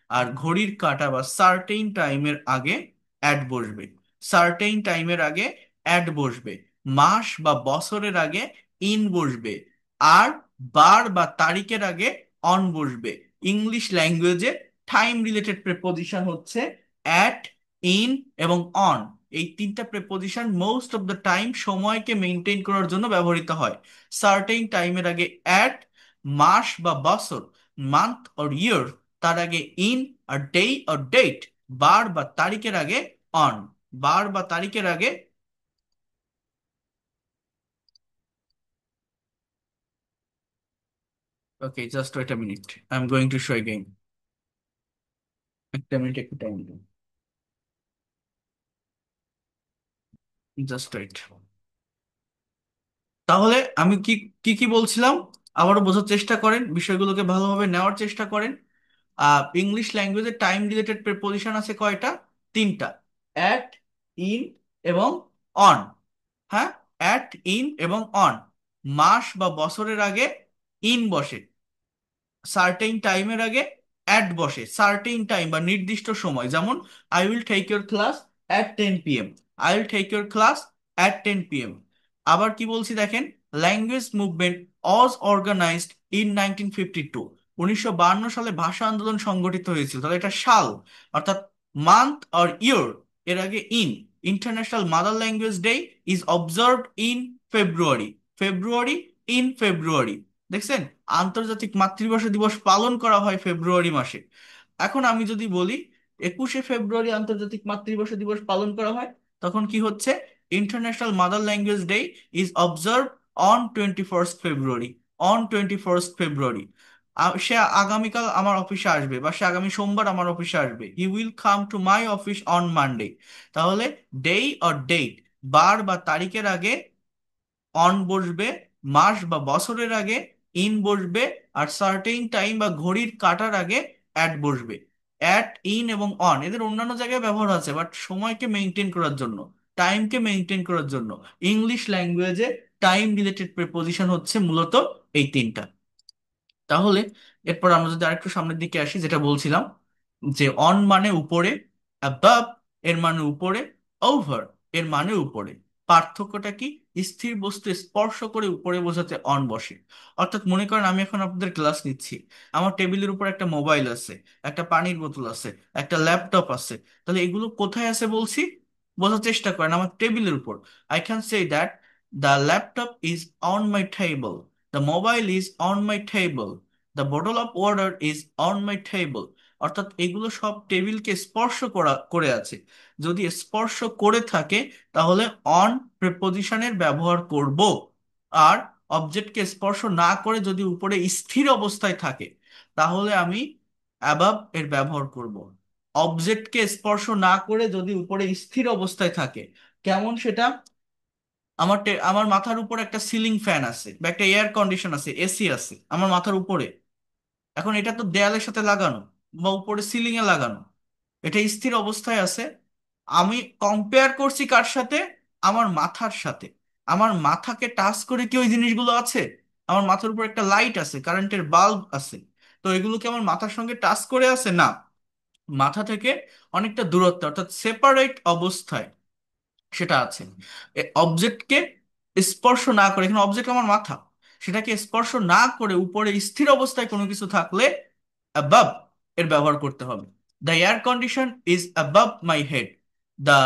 আর ঘড়ির কাঁটা বা সার্টেইন টাইমের আগে অ্যাড বসবে সার্টেইন টাইমের আগে অ্যাড বসবে মাস বা বছরের আগে ইন বসবে আর বার বা তারিখের আগে অন বসবে ইংলিশ ল্যাঙ্গুয়েজে টাইম রিলেটেড প্রেপোজিশন হচ্ছে অ্যাট ইন এবং অন এই তিনটা preposition most of the time সময়কে মেনটেন করার জন্য ব্যবহৃত হয় সার্টেইন টাইমের আগে অ্যাট মাস বা বছর মান্থ অর ইয়ার তার আগে ইন আর ডে অর ডেট বার বা তারিখের আগে অন বার বা তারিখের আগে okay just wait a minute I am going to show again একটা মিনিট একটু টাইম দিন জাস্ট ওয়েট তাহলে আমি কি কি কি বলছিলাম আবারও বোঝার চেষ্টা করেন বিষয়গুলোকে ভালোভাবে নেওয়ার চেষ্টা করেন ইংলিশ ল্যাঙ্গুয়েজে টাইম রিলেটেড প্রেপোজিশন আছে কয়টা তিনটা অ্যাট ইন এবং অন হ্যাঁ অ্যাট ইন এবং অন মাস বা বছরের আগে ইন বসে সার্টেইন টাইমের আগে অ্যাট বসে সার্টেইন টাইম বা নির্দিষ্ট সময় যেমন I will take your class at 10 p.m. I will take your class at 10 p.m. আবার কি বলছি দেখেন language movement was organised in 1952 1952 সালে ভাষা আন্দোলন সংগঠিত হয়েছিল তাহলে এটা সাল অর্থাৎ মান্থ আর ইয়ার এর আগে in international mother language day is observed in February February in February দেখছেন আন্তর্জাতিক মাতৃভাষা দিবস পালন করা হয় ফেব্রুয়ারি মাসে এখন আমি যদি বলি 21শে ফেব্রুয়ারি আন্তর্জাতিক মাতৃভাষা দিবস পালন করা হয় তখন কি হচ্ছে international mother language day is observe on 21 February on 21 ফেব্রুয়ারি সে আগামীকাল আমার অফিসে আসবে বা সে আগামী সোমবার আমার অফিসে আসবে he will come to my office on Monday তাহলে ডে অর ডেট বার বা তারিখের আগে অন বসবে মাস বা বছরের আগে ইন বসবে আর সার্টেইন টাইম বা ঘড়ির কাঁটার আগে অ্যাট বসবে অ্যাট ইন এবং অন এদের অন্যান্য জায়গায় ব্যবহার আছে বাট সময়কে মেনটেন করার জন্য টাইমকে মেনটেন করার জন্য ইংলিশ ল্যাঙ্গুয়েজে টাইম রিলেটেড প্রিপোজিশন হচ্ছে মূলত এই তিনটা তাহলে এরপর আমরা যদি আরেকটু সামনের দিকে আসি যেটা বলছিলাম যে অন মানে উপরে অ্যাবাভ এর মানে উপরে ওভার এর মানে উপরে পার্থক্যটা কি স্থির বস্তু স্পর্শ করে উপরে বোঝাতে অন বসে অর্থাৎ মনে করেন আমি এখন আপনাদের ক্লাস নিচ্ছি আমার টেবিলের উপর একটা মোবাইল আছে একটা পানির বোতল আছে একটা ল্যাপটপ আছে তাহলে এগুলো কোথায় আছে বলছি বোঝার চেষ্টা করেন আমার টেবিলের উপর I can say that the laptop is on my table the mobile is on my table the bottle of water is on my table অর্থাৎ এগুলো সব টেবিলকে স্পর্শ করে আছে যদি স্পর্শ করে থাকে তাহলে অন প্রিপোজিশনের ব্যবহার করব আর অবজেক্টকে স্পর্শ না করে যদি উপরে স্থির অবস্থায় থাকে তাহলে আমি অ্যাবাভ এর ব্যবহার করব অবজেক্টকে স্পর্শ না করে যদি উপরে স্থির অবস্থায় থাকে, কেমন সেটা? আমার মাথার উপর একটা সিলিং ফ্যান আছে বা একটা এয়ার কন্ডিশন আছে, এসি আছে আমার মাথার উপরে। এখন এটা তো দেয়ালের সাথে লাগানো বা উপরে সিলিং এ লাগানো, এটা স্থির অবস্থায় আছে। আমি কম্পেয়ার করছি কার সাথে? আমার মাথার সাথে। আমার মাথাকে টাচ করে কি ওই জিনিসগুলো আছে? আমার মাথার উপর একটা লাইট আছে, কারেন্টের বাল্ব আছে, তো এগুলো কি আমার মাথার সঙ্গে টাচ করে আছে? না, মাথা থেকে অনেকটা দূরত্ব অর্থাৎ সেপারেট অবস্থায় সেটা আছে। অবজেক্টকে স্পর্শ না করে, এখানে অবজেক্ট আমার মাথা, সেটাকে স্পর্শ না করে উপরে স্থির অবস্থায় কোনো কিছু থাকলে অ্যাবাভ এর ব্যবহার করতে হবে। The air condition is above my head, the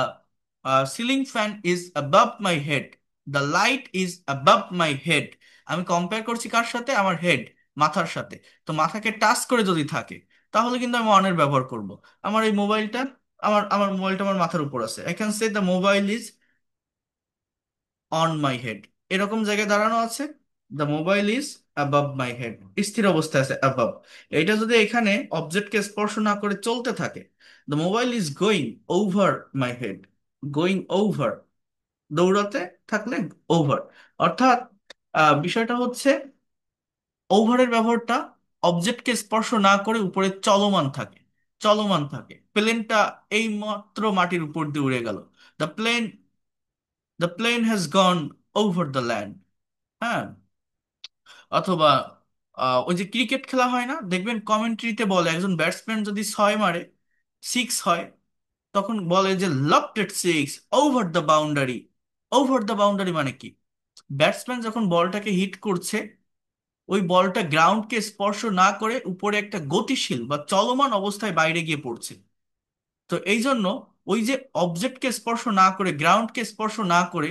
ceiling fan is above my head, the light is above my head. আমি কম্পেয়ার করছি কার সাথে? আমার হেড, মাথার সাথে। তো মাথাকে টাচ করে যদি থাকে তাহলে কিন্তু আমি অনের ব্যবহার করব। আমার এই মোবাইলটা, আমার মোবাইলটা আমার মাথার উপর আছে, I can say the mobile is on my head. এরকম জায়গায় দাঁড়ানো আছে, the mobile is above my head, স্থির অবস্থায় আছে অ্যাবাভ। এইটা যদি এখানে অবজেক্টকে স্পর্শ না করে চলতে থাকে, the mobile is going over my head, going over, দৌড়াতে থাকলে ওভার। অর্থাৎ বিষয়টা হচ্ছে ওভারের ব্যবহারটা অবজেক্টকে স্পর্শ না করে উপরে চলমান থাকে, চলমান থাকে। প্লেনটা এই মাত্র মাটির উপর দিয়ে উড়ে গেল, the plane, the plane has gone over the land. হ্যাঁ, অথবা ওই যে ক্রিকেট খেলা হয় না, দেখবেন কমেন্ট্রিতে বলে একজন ব্যাটসম্যান যদি ছয় মারে, সিক্স হয়, তখন বলে যে lofted six over the boundary. Over the boundary মানে কি? ব্যাটসম্যান যখন বলটাকে হিট করছে, ওই বলটা গ্রাউন্ডকে স্পর্শ না করে উপরে একটা গতিশীল বা চলমান অবস্থায় বাইরে গিয়ে পড়ছে। তো এই জন্য ওই যে অবজেক্টকে স্পর্শ না করে, গ্রাউন্ডকে স্পর্শ না করে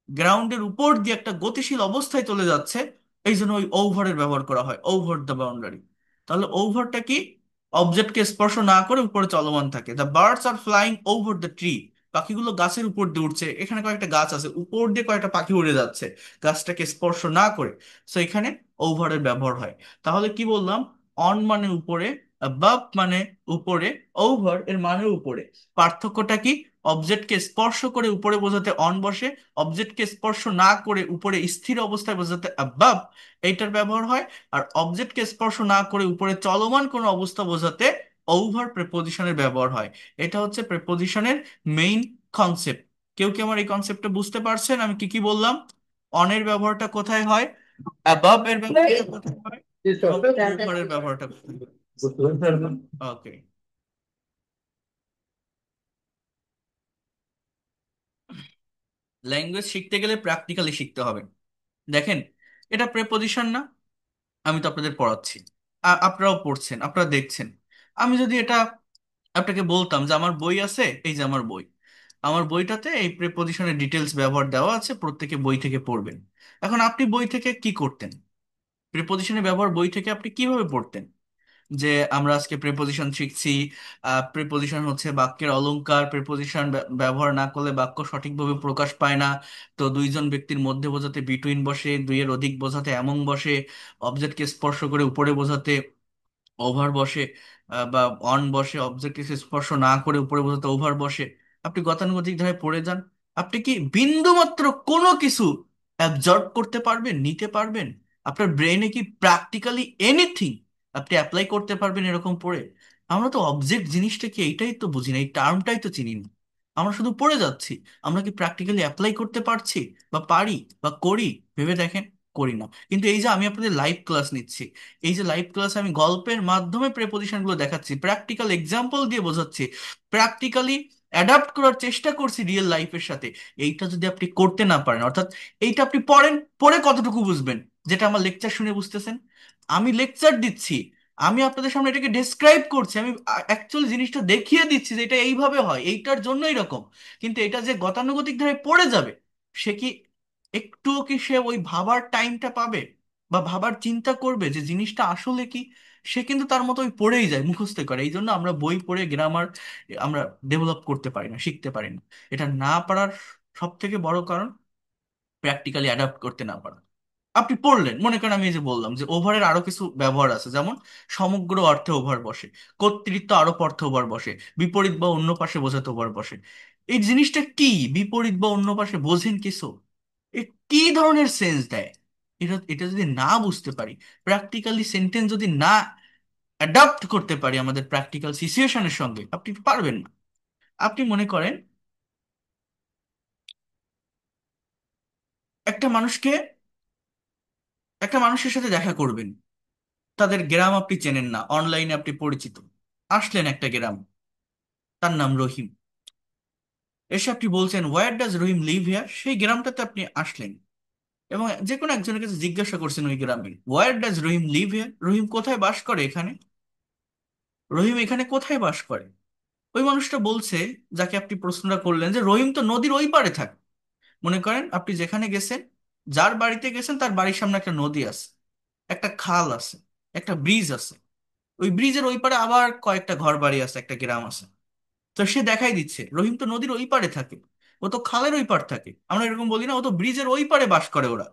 গ্রাউন্ডের উপর দিয়ে একটা গতিশীল অবস্থায় চলে যাচ্ছে, এই জন্য ওই ওভারের ব্যবহার করা হয়, ওভার দ্য বাউন্ডারি। তাহলে ওভারটা কি? অবজেক্টকে স্পর্শ না করে উপরে চলমান থাকে। The birds are flying over the tree, পাখিগুলো গাছের উপর দিয়ে উঠছে, এখানে কয়েকটা গাছ আছে, উপর দিয়ে কয়েকটা পাখি উড়ে যাচ্ছে গাছটাকে স্পর্শ না করে। সো এখানে ওভারের ব্যবহার হয়। তাহলে কি বললাম? অন মানে উপরে, অ্যাবাভ মানে উপরে, ওভার এর মানে উপরে। পার্থক্যটা কি? অবজেক্টকে স্পর্শ করে উপরে বোঝাতে অন বসে, অবজেক্টকে স্পর্শ না করে উপরে স্থির অবস্থায় বোঝাতে অ্যাবাভ এইটার ব্যবহার হয়। আর অবজেক্টকে স্পর্শ না করে উপরে চলমান কোনো অবস্থা বোঝাতে ওভার প্রেপোজিশনের ব্যবহার হয়। এটা হচ্ছে প্রেপোজিশনের মেইন কনসেপ্ট। কেউ কি আমার এই কনসেপ্টটা বুঝতে পারছেন? আমি কি কি বললাম? অনের ব্যবহারটা কোথায় হয়, অ্যাবাভ এর ব্যবহারটা কোথায় হয়, এবং ওভারের ব্যবহারটা কোথায় হয়। ওকে, ল্যাঙ্গুয়েজ শিখতে গেলে প্র্যাকটিক্যালি শিখতে হবে। দেখেন, এটা প্রেপোজিশন না? আমি তো আপনাদের পড়াচ্ছি, আপনারাও পড়ছেন, আপনারা দেখছেন। আমি যদি এটা আপনাকে বলতাম যে আমার বই আছে, এই যে আমার বই, আমার বইটাতে এই প্রেপোজিশনের ডিটেলস ব্যবহার দেওয়া আছে, প্রত্যেকে বই থেকে পড়বেন। এখন আপনি বই থেকে কি করতেন? প্রিপোজিশনের ব্যবহার বই থেকে আপনি কিভাবে পড়তেন? যে আমরা আজকে প্রিপোজিশন শিখছি, প্রিপোজিশন হচ্ছে বাক্যের অলংকার, প্রিপোজিশন ব্যবহার না করলে বাক্য সঠিকভাবে প্রকাশ পায় না। তো দুইজন ব্যক্তির মধ্যে বোঝাতে বিটুইন বসে, দুইয়ের অধিক বোঝাতে এমন বসে, অবজেক্টকে স্পর্শ করে উপরে বোঝাতে ওভার বসে, বা অন বসে, অবজেক্টকে স্পর্শ না করে উপরে বোঝাতে ওভার বসে। আপনি গতানুগতিক ধারায় পড়ে যান, আপনি কি বিন্দু মাত্র কোনো কিছু অ্যাবজর্ব করতে পারবেন, নিতে পারবেন? আপনার ব্রেনে কি প্র্যাকটিক্যালি এনিথিং আপনি অ্যাপ্লাই করতে পারবেন এরকম পড়ে? আমরা তো অবজেক্ট জিনিসটা কি এইটাই তো বুঝি না, এই টার্মটাই তো চিনি না। আমরা শুধু পড়ে যাচ্ছি, আমরা কি প্র্যাকটিক্যালি অ্যাপ্লাই করতে পারছি বা পারি বা করি? ভেবে দেখেন, করি না। কিন্তু এই যে আমি আপনাদের লাইভ ক্লাস নিচ্ছি, এই যে লাইভ ক্লাসে আমি গল্পের মাধ্যমে প্রেপোজিশন গুলো দেখাচ্ছি, প্র্যাকটিক্যাল এক্সাম্পল দিয়ে বোঝাচ্ছি, প্র্যাকটিক্যালি অ্যাডাপ্ট করার চেষ্টা করছি রিয়েল লাইফের সাথে। এইটা যদি আপনি করতে না পারেন, অর্থাৎ এইটা আপনি পড়েন, পড়ে কতটুকু বুঝবেন? যেটা আমার লেকচার শুনে বুঝতেছেন? আমি লেকচার দিচ্ছি, আমি আপনাদের সামনে এটাকে ডেসক্রাইব করছি, আমি অ্যাকচুয়ালি জিনিসটা দেখিয়ে দিচ্ছি যে এটা এইভাবে হয়, এইটার জন্য এরকম। কিন্তু এটা যে গতানুগতিক ধারায় পড়ে যাবে, সে কি একটুও কি সে ওই ভাবার টাইমটা পাবে বা ভাবার চিন্তা করবে যে জিনিসটা আসলে কি? সে কিন্তু তার মতো ওই পড়েই যায়, মুখস্থ করে। এই জন্য আমরা বই পড়ে গ্রামার আমরা ডেভেলপ করতে পারি না, শিখতে পারি না। এটা না পারার সব থেকে বড় কারণ প্র্যাকটিক্যালি অ্যাডাপ্ট করতে না পারা। আপনি পড়লেন, মনে করেন আমি এই যে বললাম যে ওভারের আরো কিছু ব্যবহার আছে, যেমন সমগ্র অর্থে ওভার বসে, কর্তৃত্ব আরোপ অর্থে ওভার বসে, বিপরীত বা অন্য পাশে বোঝাতে ওভার বসে। এই জিনিসটা কি, বিপরীত বা অন্য পাশে বোঝেন কিছু, এ কি ধরনের সেন্স দেয়? এটা এটা যদি না বুঝতে পারি, প্র্যাকটিক্যালি সেন্টেন্স যদি না অ্যাডাপ্ট করতে পারি আমাদের প্র্যাকটিক্যাল সিচুয়েশনের সঙ্গে, আপনি পারবেন না। আপনি মনে করেন একটা মানুষকে, একটা মানুষের সাথে দেখা করবেন, তাদের গ্রাম আপনি চেনেন না, অনলাইনে আপনি পরিচিত, আসলেন একটা গ্রাম, তার নাম রহিম। এসে আপনি বলছেন হোয়ার ডাজ রহিম লিভ হিয়ার, সেই গ্রামটাতে আপনি আসলেন এবং যে কোনো একজনের কাছে জিজ্ঞাসা করছেন ওই গ্রামে where does Rahim live here, রহিম কোথায় বাস করে এখানে, রহিম এখানে কোথায় বাস করে। ওই মানুষটা বলছে, যাকে আপনি প্রশ্নটা করলেন, যে রহিম তো নদীর ওই পারে থাকে। মনে করেন আপনি যেখানে গেছেন, যার বাড়িতে গেছেন তার বাড়ির সামনে একটা নদী আছে, একটা খাল আছে, একটা ব্রিজ আছে, ওই ব্রিজের ওই পারে আবার কয়েকটা ঘর বাড়ি আছে, একটা গ্রাম আছে। তো সে দেখাই দিচ্ছে রহিম তো নদীর ওই পারে থাকে, ও তো খালের ওই পার থাকে, আমরা এরকম বলি না ও তো ব্রিজের ওই পারে বাস করে, ওরা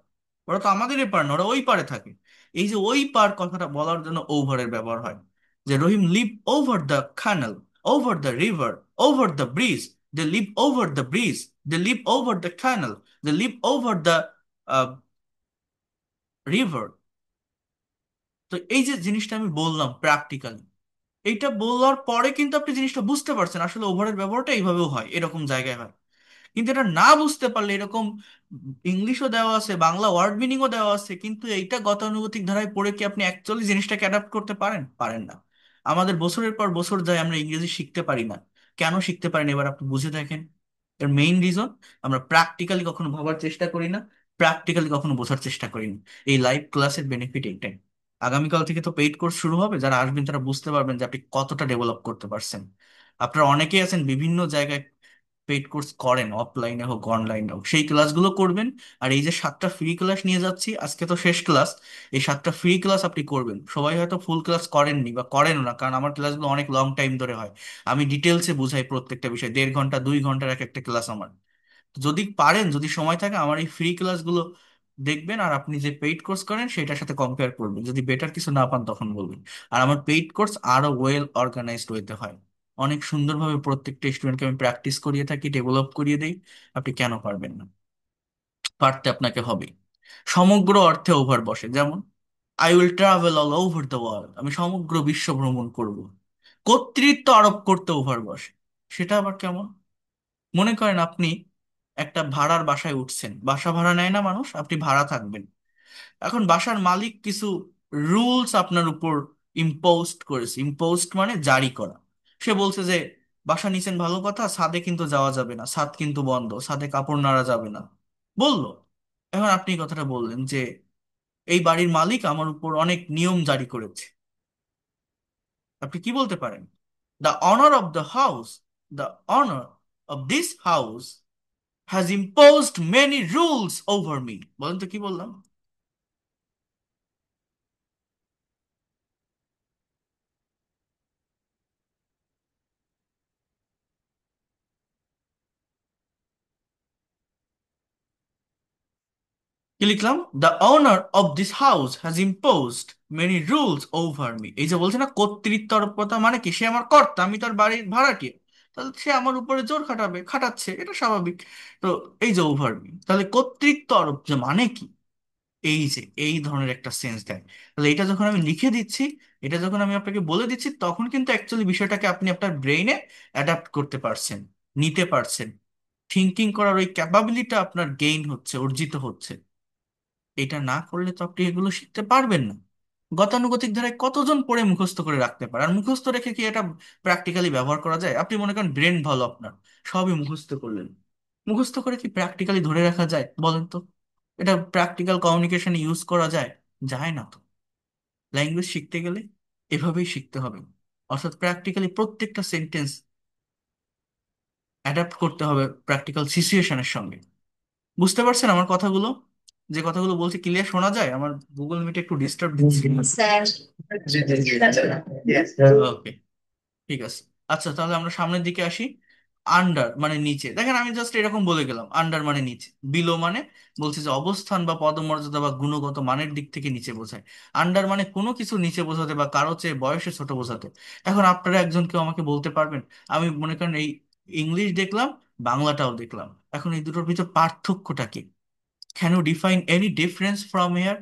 ওরা তো আমাদের এ পার না, ওরা ওই পারে থাকে। এই যে ওই পার কথাটা বলার জন্য ওভারের ব্যবহার হয়, যে Rahim live over the canal, over the river, over the bridge, they live over the bridge, they live over the canal, they live over the river. তো এই যে জিনিসটা আমি বললাম প্র্যাকটিক্যালি, এইটা বলার পরে কিন্তু আপনি জিনিসটা বুঝতে পারছেন আসলে ওভারের ব্যবহারটা এইভাবেও হয়, এরকম জায়গায় হয়। কিন্তু এটা না বুঝতে পারলে এরকম ইংলিশও দেওয়া আছে, বাংলা ওয়ার্ড মিনিংও দেওয়া আছে, কিন্তু এইটা গতানুগতিক ধারায় পড়ে কি আপনি অ্যাকচুয়ালি জিনিসটাকে অ্যাডাপ্ট করতে পারেন? পারেন না। আমাদের বছরের পর বছর যায় আমরা ইংরেজি শিখতে পারি না। কেন শিখতে পারি না এবার আপনি বুঝে দেখেন। এর মেইন রিজন, আমরা প্র্যাকটিক্যালি কখনো ভাবার চেষ্টা করি না, প্র্যাকটিক্যালি কখনো বোঝার চেষ্টা করি না। এই লাইভ ক্লাসের বেনিফিট এইটাই। আগামীকাল থেকে তো পেইড কোর্স শুরু হবে, যারা আসবেন তারা বুঝতে পারবেন যে আপনি কতটা ডেভেলপ করতে পারছেন। আপনারা অনেকেই আছেন বিভিন্ন জায়গায় পেইড কোর্স করেন, অফলাইনে হোক অনলাইনে হোক, সেই ক্লাসগুলো করবেন। আর এই যে 7টা ফ্রি ক্লাস নিয়ে যাচ্ছি, আজকে তো শেষ ক্লাস, এই 7টা ফ্রি ক্লাস আপনি করবেন। সবাই হয়তো ফুল ক্লাস করেননি বা করেন না, কারণ আমার ক্লাসগুলো অনেক লং টাইম ধরে হয়। আমি ডিটেলসে বুঝাই প্রত্যেকটা বিষয়, 1.5 ঘন্টা 2 ঘন্টার এক একটা ক্লাস আমার। যদি পারেন, যদি সময় থাকে, আমার এই ফ্রি ক্লাসগুলো দেখবেন, আর আপনি যে পেইড কোর্স করেন সেটার সাথে কম্পেয়ার করবেন, যদি বেটার কিছু না পান তখন বলবেন। আর আমার পেইড কোর্স আরো ওয়েল অর্গানাইজড হইতে হয়, অনেক সুন্দরভাবে প্রত্যেকটা স্টুডেন্টকে আমি প্র্যাকটিস করিয়ে থাকি, ডেভেলপ করিয়ে দেই। আপনি কেন পারবেন না? পারতে আপনাকে হবে। সমগ্র অর্থে ওভার বসে, যেমন I will travel all over the world, আমি সমগ্র বিশ্ব ভ্রমণ করব। কর্তৃত্ব আরোপ করতে ওভার বসে, সেটা আবার কেমন? মনে করেন আপনি একটা ভাড়ার বাসায় উঠছেন, বাসা ভাড়া নেয় না মানুষ, আপনি ভাড়া থাকবেন। এখন বাসার মালিক কিছু রুলস আপনার উপর ইম্পোজড করেছে, ইম্পোজড মানে জারি করা। সে বলছে যে বাসা নিছেন ভালো কথা, ছাদে কিন্তু যাওয়া যাবে না, ছাদ কিন্তু বন্ধ, ছাদে কাপড় নাড়া যাবে না, বললো। এখন আপনি এই কথাটা বললেন যে এই বাড়ির মালিক আমার উপর অনেক নিয়ম জারি করেছে। আপনি কি বলতে পারেন? The honour of the house, the honour of this house has imposed many rules over me। বলেন তো কি বললাম? কি লিখলাম? The owner of this house has imposed many rules over me. এই যে বলছে না কর্তৃত্বরতা, মানে কি, সে আমার কর্তা, আমি তার বাড়ির ভাড়াটিয়া, তাহলে সে আমার উপরে জোর খাটাবে, খাটাচ্ছে, এটা স্বাভাবিক। তো এই যে ওভার মি, তাহলে কর্তৃত্ব আরোপ যে মানে কি, এই যে এই ধরনের একটা সেন্স দেয়। তাহলে এটা যখন আমি লিখে দিচ্ছি, এটা যখন আমি আপনাকে বলে দিচ্ছি, তখন কিন্তু অ্যাকচুয়ালি বিষয়টাকে আপনি আপনার ব্রেইনে অ্যাডাপ্ট করতে পারছেন, নিতে পারছেন। থিঙ্কিং করার ওই ক্যাপাবিলিটি আপনার গেইন হচ্ছে, অর্জিত হচ্ছে। এটা না করলে তো আপনি এগুলো শিখতে পারবেন না। গতানুগতিক ধারায় কতজন পড়ে মুখস্থ করে রাখতে পারে, আর মুখস্থ রেখে কি এটা প্র্যাকটিক্যালি ব্যবহার করা যায়? আপনি মনে করেন ব্রেন ভালো আপনার, সবই মুখস্থ করলেন, মুখস্থ করে কি প্র্যাকটিক্যালি ধরে রাখা যায় বলেন তো? এটা প্র্যাকটিক্যাল কমিউনিকেশনে ইউজ করা যায়? যায় না তো। ল্যাঙ্গুয়েজ শিখতে গেলে এভাবেই শিখতে হবে, অর্থাৎ প্র্যাকটিক্যালি প্রত্যেকটা সেন্টেন্স অ্যাডাপ্ট করতে হবে প্র্যাকটিক্যাল সিচুয়েশনের সঙ্গে। বুঝতে পারছেন আমার কথাগুলো? যে কথাগুলো বলছি ক্লিয়ার শোনা যায়? আমার গুগল মিটে একটু ডিস্টার্ব দিচ্ছি। স্যার, জি জি জি, ওকে, ঠিক আছে। আচ্ছা তাহলে আমরা সামনের দিকে আসি। আন্ডার মানে নিচে, দেখেন আমি জাস্ট এরকম বলে গেলাম, আন্ডার মানে নিচে, বিলো মানে বলছে যে অবস্থান বা পদমর্যাদা বা গুণগত মানের দিক থেকে নিচে বোঝায়। আন্ডার মানে কোনো কিছু নিচে বোঝাতে বা কারো চেয়ে বয়সে ছোট বোঝাতে। এখন আপনারা একজন কেউ আমাকে বলতে পারবেন, আমি মনে করেন এই ইংলিশ দেখলাম, বাংলাটাও দেখলাম, এখন এই দুটোর ভিতর পার্থক্যটা কি? Can you define any difference from here?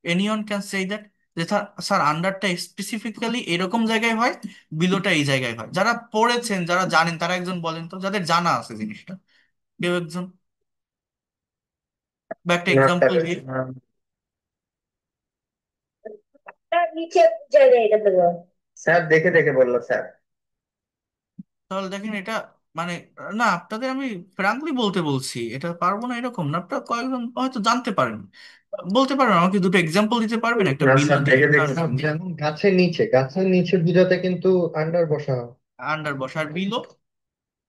Anyone can say that, যে স্যার আন্ডারটা স্পেসিফিক্যালি এরকম জায়গায় হয়, বিলোটা এই জায়গায় হয়? যারা পড়েছেন, যারা জানেন, তারা একজন বলেন তো, যাদের জানা আছে জিনিসটা, কেউ একজন, বা একটা না স্যার। এক্সাম্পল দিয়ে। তার নিচে জায়গায় এটা দেবো। স্যার দেখে দেখে বললো স্যার। তাহলে দেখেন এটা মানে, না আপনাদের আমি ফ্রাঙ্কলি বলতে বলছি, এটা পারবো না এরকম না, আপনারা কয়েকজন হয়তো জানতে পারেন, বলতে পারবেন আমাকে দুটো এক্সাম্পল দিতে পারবেন একটা না বিলো স্যার দিয়ে দেখে একটা দেখে স্যার, যেমন গাছের নিচে বুঝাতে কিন্তু আন্ডার বসা হয়। আন্ডার বসার বিলো।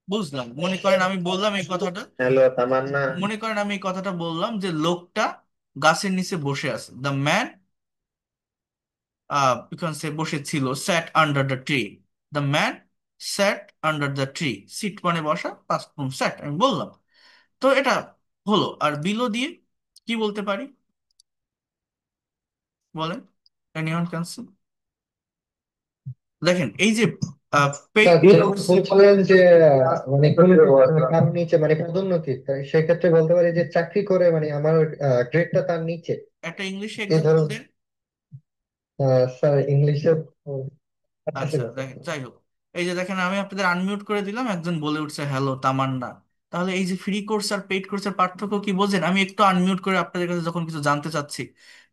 বুঝলাম, মনে করেন আমি বললাম এই কথাটা, হ্যালো তামান্না। মনে করেন আমি এই কথাটা বললাম যে লোকটা গাছের নিচে বসে আছে, দ্য ম্যান সে বসে ছিল, sat under the tree, the man sat under the tree, sit মানে বসা, পাস্ট ফর্ম স্যাট, আমি বললাম। তো এটা হলো, আর বিলো দিয়ে কি বলতে পারি বলেন? এনিওয়ান ক্যান সে? দেখেন এই যে পেইড স্যার যেমন কোর্স, বলছিলেন যে মানে কারোর নিচে মানে পদোন্নতি, তাই সেক্ষেত্রে বলতে পারি যে চাকরি করে মানে আমার গ্রেডটা তার নিচে। একটা ইংলিশে এই এক্সাম্পল ধরুন দেন। স্যার ইংলিশে আচ্ছা আসতেছিল। দেখেন, যাই হোক, এই যে দেখেন আমি আপনাদের আনমিউট করে দিলাম, একজন বলে উঠছে হ্যালো তামান্না। তাহলে এই যে ফ্রি কোর্স আর পেইড কোর্সের পার্থক্য কি বোঝেন? আমি একটু আনমিউট করে আপনাদের কাছে যখন কিছু জানতে চাচ্ছি,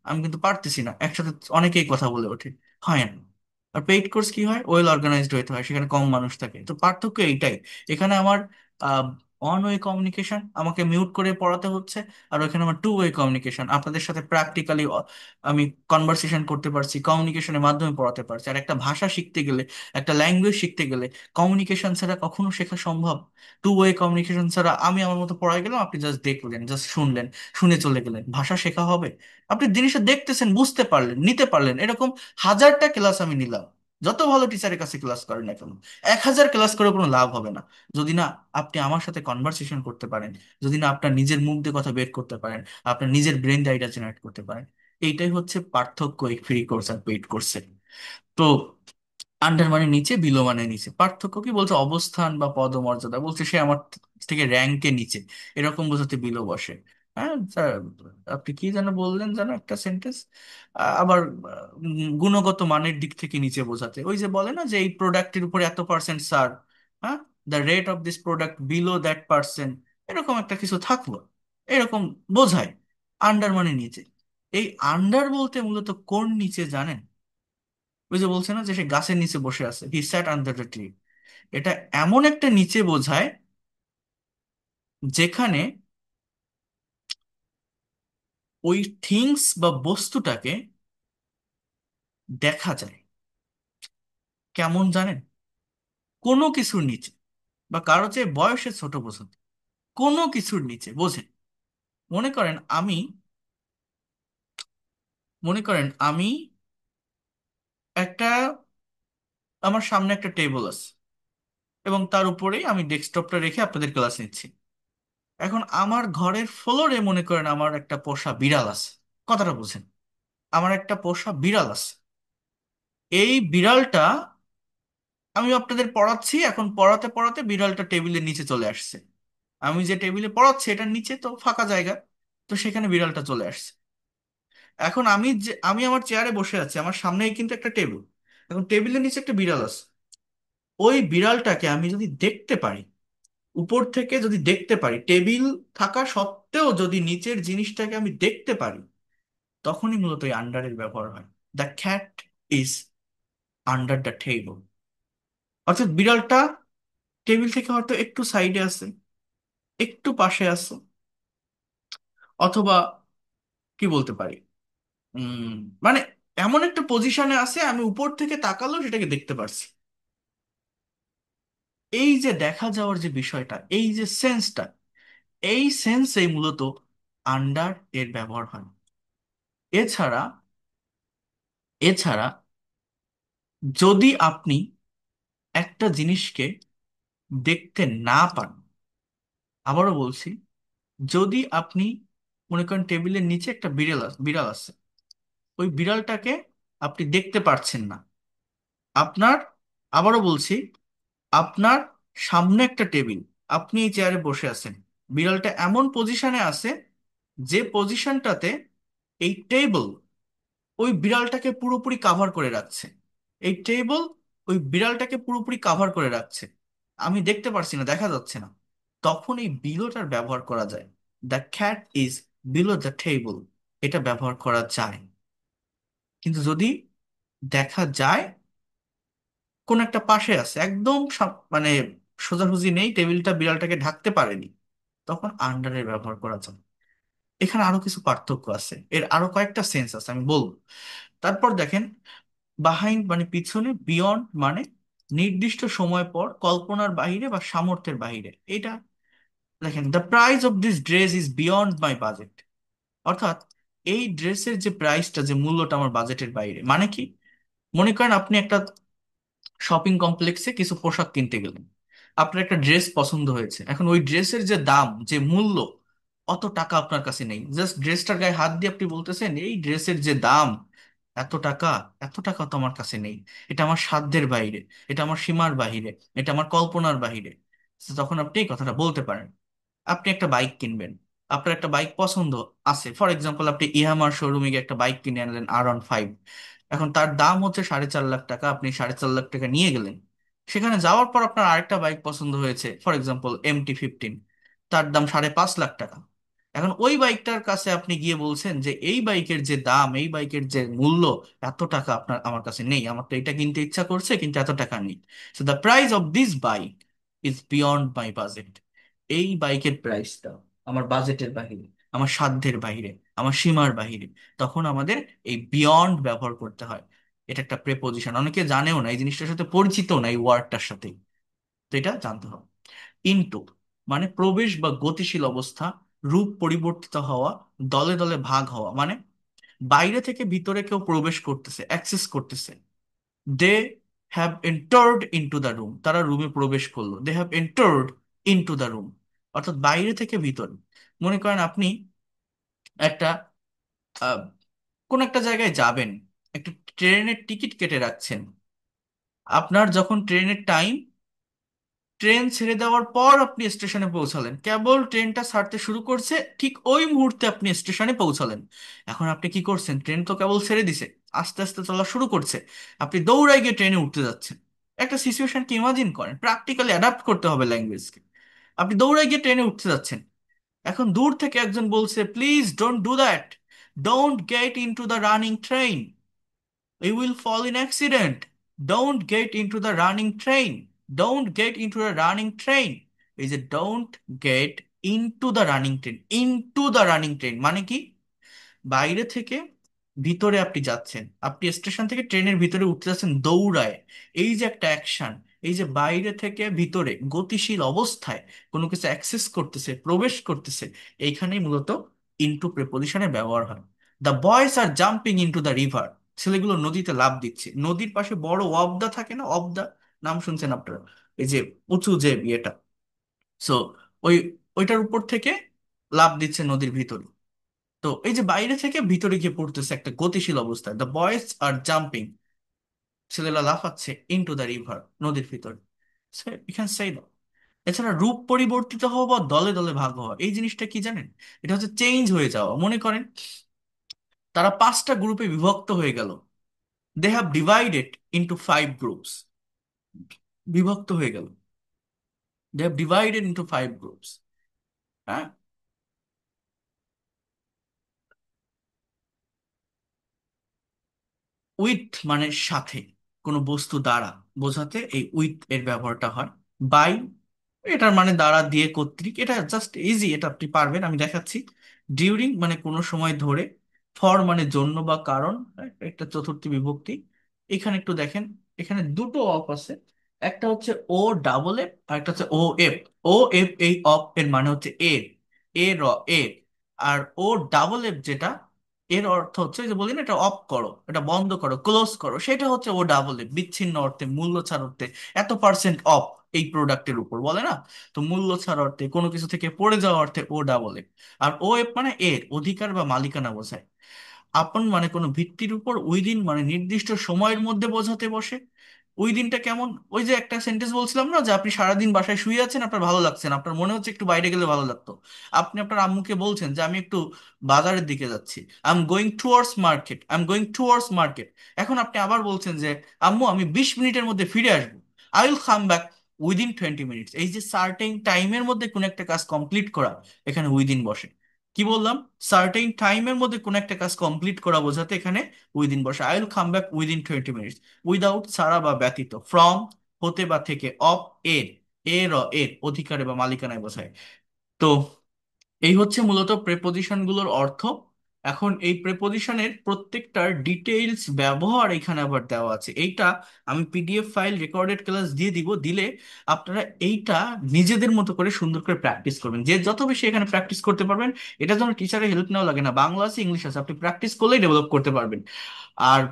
আমি কিন্তু পারতেছি না, একসাথে অনেকেই কথা বলে ওঠে, হয় না। আর পেইড কোর্স কি হয়? ওয়েল অর্গানাইজড হইতে হয়, সেখানে কম মানুষ থাকে, তো পার্থক্য এইটাই। এখানে আমার ওয়ান ওয়ে কমিউনিকেশন, আমাকে মিউট করে পড়াতে হচ্ছে, আর ওইখানে আমার টু ওয়ে কমিউনিকেশন, আপনাদের সাথে প্র্যাকটিক্যালি আমি কনভারসেশন করতে পারছি, কমিউনিকেশনের মাধ্যমে পড়াতে পারছি। আর একটা ভাষা শিখতে গেলে, একটা ল্যাঙ্গুয়েজ শিখতে গেলে কমিউনিকেশন ছাড়া কখনো শেখা সম্ভব? টু ওয়ে কমিউনিকেশন ছাড়া আমি আমার মতো পড়াই গেলাম, আপনি জাস্ট দেখলেন, জাস্ট শুনলেন, শুনে চলে গেলেন, ভাষা শেখা হবে? আপনি জিনিসটা দেখতেছেন, বুঝতে পারলেন, নিতে পারলেন, এরকম হাজারটা ক্লাস আমি নিলাম, যত ভালো টিচারের কাছে ক্লাস করেন না কেন, 1,000 ক্লাস করে কোনো লাভ হবে না যদি না আপনি আমার সাথে কনভারসেশন করতে পারেন, যদি না আপনার নিজের মুখ দিয়ে কথা বের করতে পারেন, আপনার নিজের ব্রেন দিয়ে আইডিয়া জেনারেট করতে পারেন। এইটাই হচ্ছে পার্থক্য এই ফ্রি কোর্স আর পেইড কোর্সের। তো আন্ডার মানে নিচে, বিলো মানে নিচে, পার্থক্য কি বলছে? অবস্থান বা পদমর্যাদা, বলছে সে আমার থেকে র্যাঙ্কে নিচে, এরকম বোঝাতে বিলো বসে। হ্যাঁ স্যার, আপনি কি যেন বললেন যেন একটা সেন্টেন্স, আবার গুণগত মানের দিক থেকে নিচে বোঝাতে, ওই যে বলে না যে এই প্রোডাক্টের উপর এত পার্সেন্ট স্যার, হ্যাঁ, the rate of this product below that percent, এরকম একটা কিছু থাকলো, এরকম বোঝায়। আন্ডার মানে নিচে। এই আন্ডার বলতে মূলত কোন নিচে জানেন? ওই যে বলছে না যে সে গাছের নিচে বসে আছে, হি স্যাট আন্ডার দ্য ট্রি, এটা এমন একটা নিচে বোঝায় যেখানে ওই থিংস বা বস্তুটাকে দেখা যায়। কেমন জানেন? কোনো কিছুর নিচে, বা কারো চেয়ে বয়সে ছোট বোঝাতে, কোনো কিছুর নিচে বোঝেন। মনে করেন আমি, মনে করেন আমি একটা, আমার সামনে একটা টেবিল আছে, এবং তার উপরেই আমি ডেস্কটপটা রেখে আপনাদের ক্লাস নিচ্ছি। এখন আমার ঘরের ফ্লোরে মনে করেন আমার একটা পোষা বিড়াল আছে, কথাটা বুঝেন, আমার একটা পোষা বিড়াল আছে। এই বিড়ালটা, আমি আপনাদের পড়াচ্ছি, এখন পড়াতে পড়াতে বিড়ালটা টেবিলের নিচে চলে আসছে, আমি যে টেবিলে পড়াচ্ছি এটার নিচে তো ফাঁকা জায়গা, তো সেখানে বিড়ালটা চলে আসছে। এখন আমি আমার চেয়ারে বসে আছি, আমার সামনেই কিন্তু একটা টেবিল, এখন টেবিলের নিচে একটা বিড়াল আছে। ওই বিড়ালটাকে আমি যদি দেখতে পারি, উপর থেকে যদি দেখতে পারি, টেবিল থাকা সত্ত্বেও যদি নিচের জিনিসটাকে আমি দেখতে পারি, তখনই মূলত এই আন্ডারের ব্যবহার হয়। The cat is under the table, অর্থাৎ বিড়ালটা টেবিল থেকে হয়তো একটু সাইডে আছে, একটু পাশে আছে, অথবা কি বলতে পারি, উম মানে এমন একটা পজিশনে আছে, আমি উপর থেকে তাকালেও সেটাকে দেখতে পারছি। এই যে দেখা যাওয়ার যে বিষয়টা, এই যে সেন্সটা, এই সেন্সেই মূলত আন্ডার এর ব্যবহার হয়। এছাড়া, এছাড়া যদি আপনি একটা জিনিসকে দেখতে না পান, আবারও বলছি, যদি আপনি মনে করেন টেবিলের নিচে একটা বিড়াল আছে, ওই বিড়ালটাকে আপনি দেখতে পারছেন না, আপনার, আবারও বলছি, আপনার সামনে একটা টেবিল, আপনি এই চেয়ারে বসে আছেন, বিড়ালটা এমন পজিশনে আছে যে পজিশনটাতে এই টেবিল ওই বিড়ালটাকে পুরোপুরি কাভার করে রাখছে, এই টেবিল ওই বিড়ালটাকে পুরোপুরি কাভার করে রাখছে, আমি দেখতে পারছি না, দেখা যাচ্ছে না, তখন এই বিলোটার ব্যবহার করা যায়। The cat is below the table, এটা ব্যবহার করা যায়। কিন্তু যদি দেখা যায় কোন একটা পাশে আছে, একদম মানে সোজাসুজি নেই, টেবিলটা বিড়ালটাকে ঢাকতে পারেনি, তখন আন্ডারের ব্যবহার করা যায়। এখানে আরো কিছু পার্থক্য আছে, এর আরো কয়েকটা সেন্স আছে, আমি বলবো। তারপর দেখেন, বাহাইন্ড মানে পিছনে, বিয়ন্ড মানে নির্দিষ্ট সময় পর, কল্পনার বাইরে বা সামর্থ্যের বাইরে। এটা দেখেন, the price of this dress is beyond my budget, অর্থাৎ এই ড্রেসের যে প্রাইসটা, যে মূল্যটা আমার বাজেটের বাইরে। মানে কি, মনে করেন আপনি একটা শপিং কমপ্লেক্সে কিছু পোশাক কিনতে গেলেন, আপনার একটা ড্রেস পছন্দ হয়েছে, এখন ওই ড্রেসের যে দাম, যে মূল্য, অত টাকা আপনার কাছে নেই, জাস্ট ড্রেসটার গায়ে হাত দিয়ে আপনি বলতেছেন এই ড্রেসের যে দাম এত টাকা, এত টাকা তো আমার কাছে নেই, এটা আমার সাধ্যের বাইরে, এটা আমার সীমার বাইরে, এটা আমার কল্পনার বাইরে। তো তখন আপনি এই কথাটা বলতে পারেন। আপনি একটা বাইক কিনবেন, আপনার একটা বাইক পছন্দ আছে, ফর এক্সাম্পল আপনি ইয়ামার শোরুমে গিয়ে একটা বাইক কিনে আনলেন R15, এখন তার দাম হচ্ছে 4.5 লাখ টাকা, আপনি 4.5 লাখ টাকা নিয়ে গেলেন, সেখানে যাওয়ার পর আপনার আরেকটা বাইক পছন্দ হয়েছে, ফর এক্সাম্পল MT15, তার দাম 5.5 লাখ টাকা। এখন ওই বাইকটার কাছে আপনি গিয়ে বলছেন যে এই বাইকের যে দাম, এই বাইকের যে মূল্য, এত টাকা আপনার আমার কাছে নেই, আমার তো এটা কিনতে ইচ্ছা করছে কিন্তু এত টাকা নেই, so the price of this bike is beyond my budget, এই বাইকের প্রাইসটা আমার বাজেটের বাইরে, আমার সাধ্যের বাইরে, আমার সীমার বাইরে। তখন আমাদের এই বিয়ন্ড ব্যবহার করতে হয়। এটা একটা প্রেপোজিশন, অনেকে জানেও না, এই জিনিসটার সাথে পরিচিত না, এই ওয়ার্ডটার সাথে, তো এটা জানতে হবে। ইনটু মানে প্রবেশ বা গতিশীল অবস্থা, রূপ পরিবর্তিত হওয়া, দলে দলে ভাগ হওয়া, মানে বাইরে থেকে ভিতরে কেউ প্রবেশ করতেছে, অ্যাক্সেস করতেছে। They have entered into the room, তারা রুমে প্রবেশ করলো, they have entered into the room, অর্থাৎ বাইরে থেকে ভিতরে। মনে করেন আপনি একটা আহ, কোন একটা জায়গায় যাবেন, একটা ট্রেনের টিকিট কেটে রাখছেন, আপনার যখন ট্রেনের টাইম, ট্রেন ছেড়ে দেওয়ার পর আপনি স্টেশনে পৌঁছালেন, কেবল ট্রেনটা ছাড়তে শুরু করছে, ঠিক ওই মুহূর্তে আপনি স্টেশনে পৌঁছালেন। এখন আপনি কি করছেন, ট্রেন তো কেবল ছেড়ে দিছে, আস্তে আস্তে চলা শুরু করছে, আপনি দৌড়াই গিয়ে ট্রেনে উঠতে যাচ্ছেন। একটা সিচুয়েশনকে ইমাজিন করেন, প্র্যাকটিক্যালি অ্যাডাপ্ট করতে হবে ল্যাঙ্গুয়েজকে। আপনি দৌড়াই গিয়ে ট্রেনে উঠতে যাচ্ছেন, এখন দূর থেকে একজন বলছে, please don't do that, don't get into the running train, you will fall in accident, don't get into the running train, don't get into the running train, is a don't get into the running train, into the running train মানে কি, বাইরে থেকে ভিতরে আপনি যাচ্ছেন, আপনি station থেকে ট্রেনের ভিতরে উঠতে যাচ্ছেন দৌড়ায়, এই যে একটা অ্যাকশন, এই যে বাইরে থেকে ভিতরে গতিশীল অবস্থায় কোনো কিছু অ্যাক্সেস করতেছে, প্রবেশ করতেছে, এইখানেই মূলত ইনটু প্রেপোজিশনের ব্যবহার হয়। The boys are jumping into the river, ছেলেগুলো নদীতে লাফ দিচ্ছে, নদীর পাশে বড় অবদা থাকে না, অবদা, নাম শুনছেন আপনারা, এই যে উঁচু যে ইয়েটা, সো ওই ওইটার উপর থেকে লাফ দিচ্ছে নদীর ভিতরে। তো এই যে বাইরে থেকে ভিতরে গিয়ে পড়তেছে একটা গতিশীল অবস্থায়, দ্য বয়েজ আর জাম্পিং, ছেলেরা লাফাচ্ছে ইনটু দ্য রিভার, নদীর ভিতরে। এখানে সেই দাও। এছাড়া রূপ পরিবর্তিত হওয়া বা দলে দলে ভাগ হওয়া, এই জিনিসটা কি জানেন, এটা হচ্ছে চেঞ্জ হয়ে যাওয়া। মনে করেন তারা 5টা গ্রুপে বিভক্ত হয়ে গেল, they have divided into 5 groups, বিভক্ত হয়ে গেল, they have divided into 5 groups. হ্যাঁ, উইথ মানে সাথে, কোনো বস্তু দ্বারা বোঝাতে এই উইথ এর ব্যবহারটা হয়। বাই এটার মানে দ্বারা, দিয়ে, কর্তৃক, এটা জাস্ট ইজি, এটা আপনি পারবেন, আমি দেখাচ্ছি। ডিউরিং মানে কোনো সময় ধরে, ফর মানে জন্য বা কারণ, একটা চতুর্থী বিভক্তি। এখানে একটু দেখেন, এখানে দুটো অফ আছে, একটা হচ্ছে ও ডাবল এফ আর একটা হচ্ছে ও এফ। ও এফ, এই অফ এর মানে হচ্ছে এর, এর। আর ও ডাবল এফ যেটা, এর অর্থ হচ্ছে যে বলি না, এটা অফ করো, এটা বন্ধ করো, ক্লোজ করো, সেটা হচ্ছে ও ডাবল এফ, বিচ্ছিন্ন অর্থে, মূল্য ছাড় অর্থে, এত পার্সেন্ট অফ, এই প্রোডাক্টের উপর, বলে না? তো মূল্য ছাড় অর্থে, কোনো কিছু থেকে পড়ে যাওয়া অর্থে ওটা বলে। আর ও এফ মানে এর অধিকার বা মালিকানা বোঝায়। আপন মানে কোনো ভিত্তির উপর, উইদিন মানে নির্দিষ্ট সময়ের মধ্যে বোঝাতে বসে। উইদিনটা কেমন? ওই যে একটা সেন্টেন্স বলছিলাম না, যে আপনি সারাদিন বাসায় শুয়ে আছেন, আপনার ভালো লাগছে না, আপনার মনে হচ্ছে একটু বাইরে গেলে ভালো লাগতো। আপনি আপনার আম্মুকে বলছেন যে আমি একটু বাজারের দিকে যাচ্ছি, I am going towards market, I am going towards market. এখন আপনি আবার বলছেন যে আম্মু আমি 20 মিনিটের মধ্যে ফিরে আসবো, I will come back within 20 minutes. এই যে সার্টেন টাইমের মধ্যে কোন একটা কাজ কমপ্লিট করা, এখানে উইদিন বসে। কি বললাম? সার্টেন টাইমের মধ্যে কোন একটা কাজ কমপ্লিট করা বোঝাতে এখানে উইদিন বসে। I will come back within 20 minutes. Without ছাড়া বা ব্যতীত, ফ্রম হতে বা থেকে, অফ এর, এর অধিকারে বা মালিকানায় বোঝায়। তো এই হচ্ছে মূলত প্রেপোজিশন গুলোর অর্থ। এখন এই প্রেপোজিশনের প্রত্যেকটার ডিটেইলস ব্যবহার এখানে আবার দেওয়া আছে। এইটা আমি পিডিএফ ফাইল রেকর্ডেড ক্লাস দিয়ে দিব, দিলে আপনারা এইটা নিজেদের মতো করে সুন্দর করে প্র্যাকটিস করবেন। যে যত বেশি এখানে প্র্যাকটিস করতে পারবেন, এটা যেন টিচারের হেল্প নেওয়া লাগে না, বাংলা আছে ইংলিশ আছে, আপনি প্র্যাকটিস করলেই ডেভেলপ করতে পারবেন। আর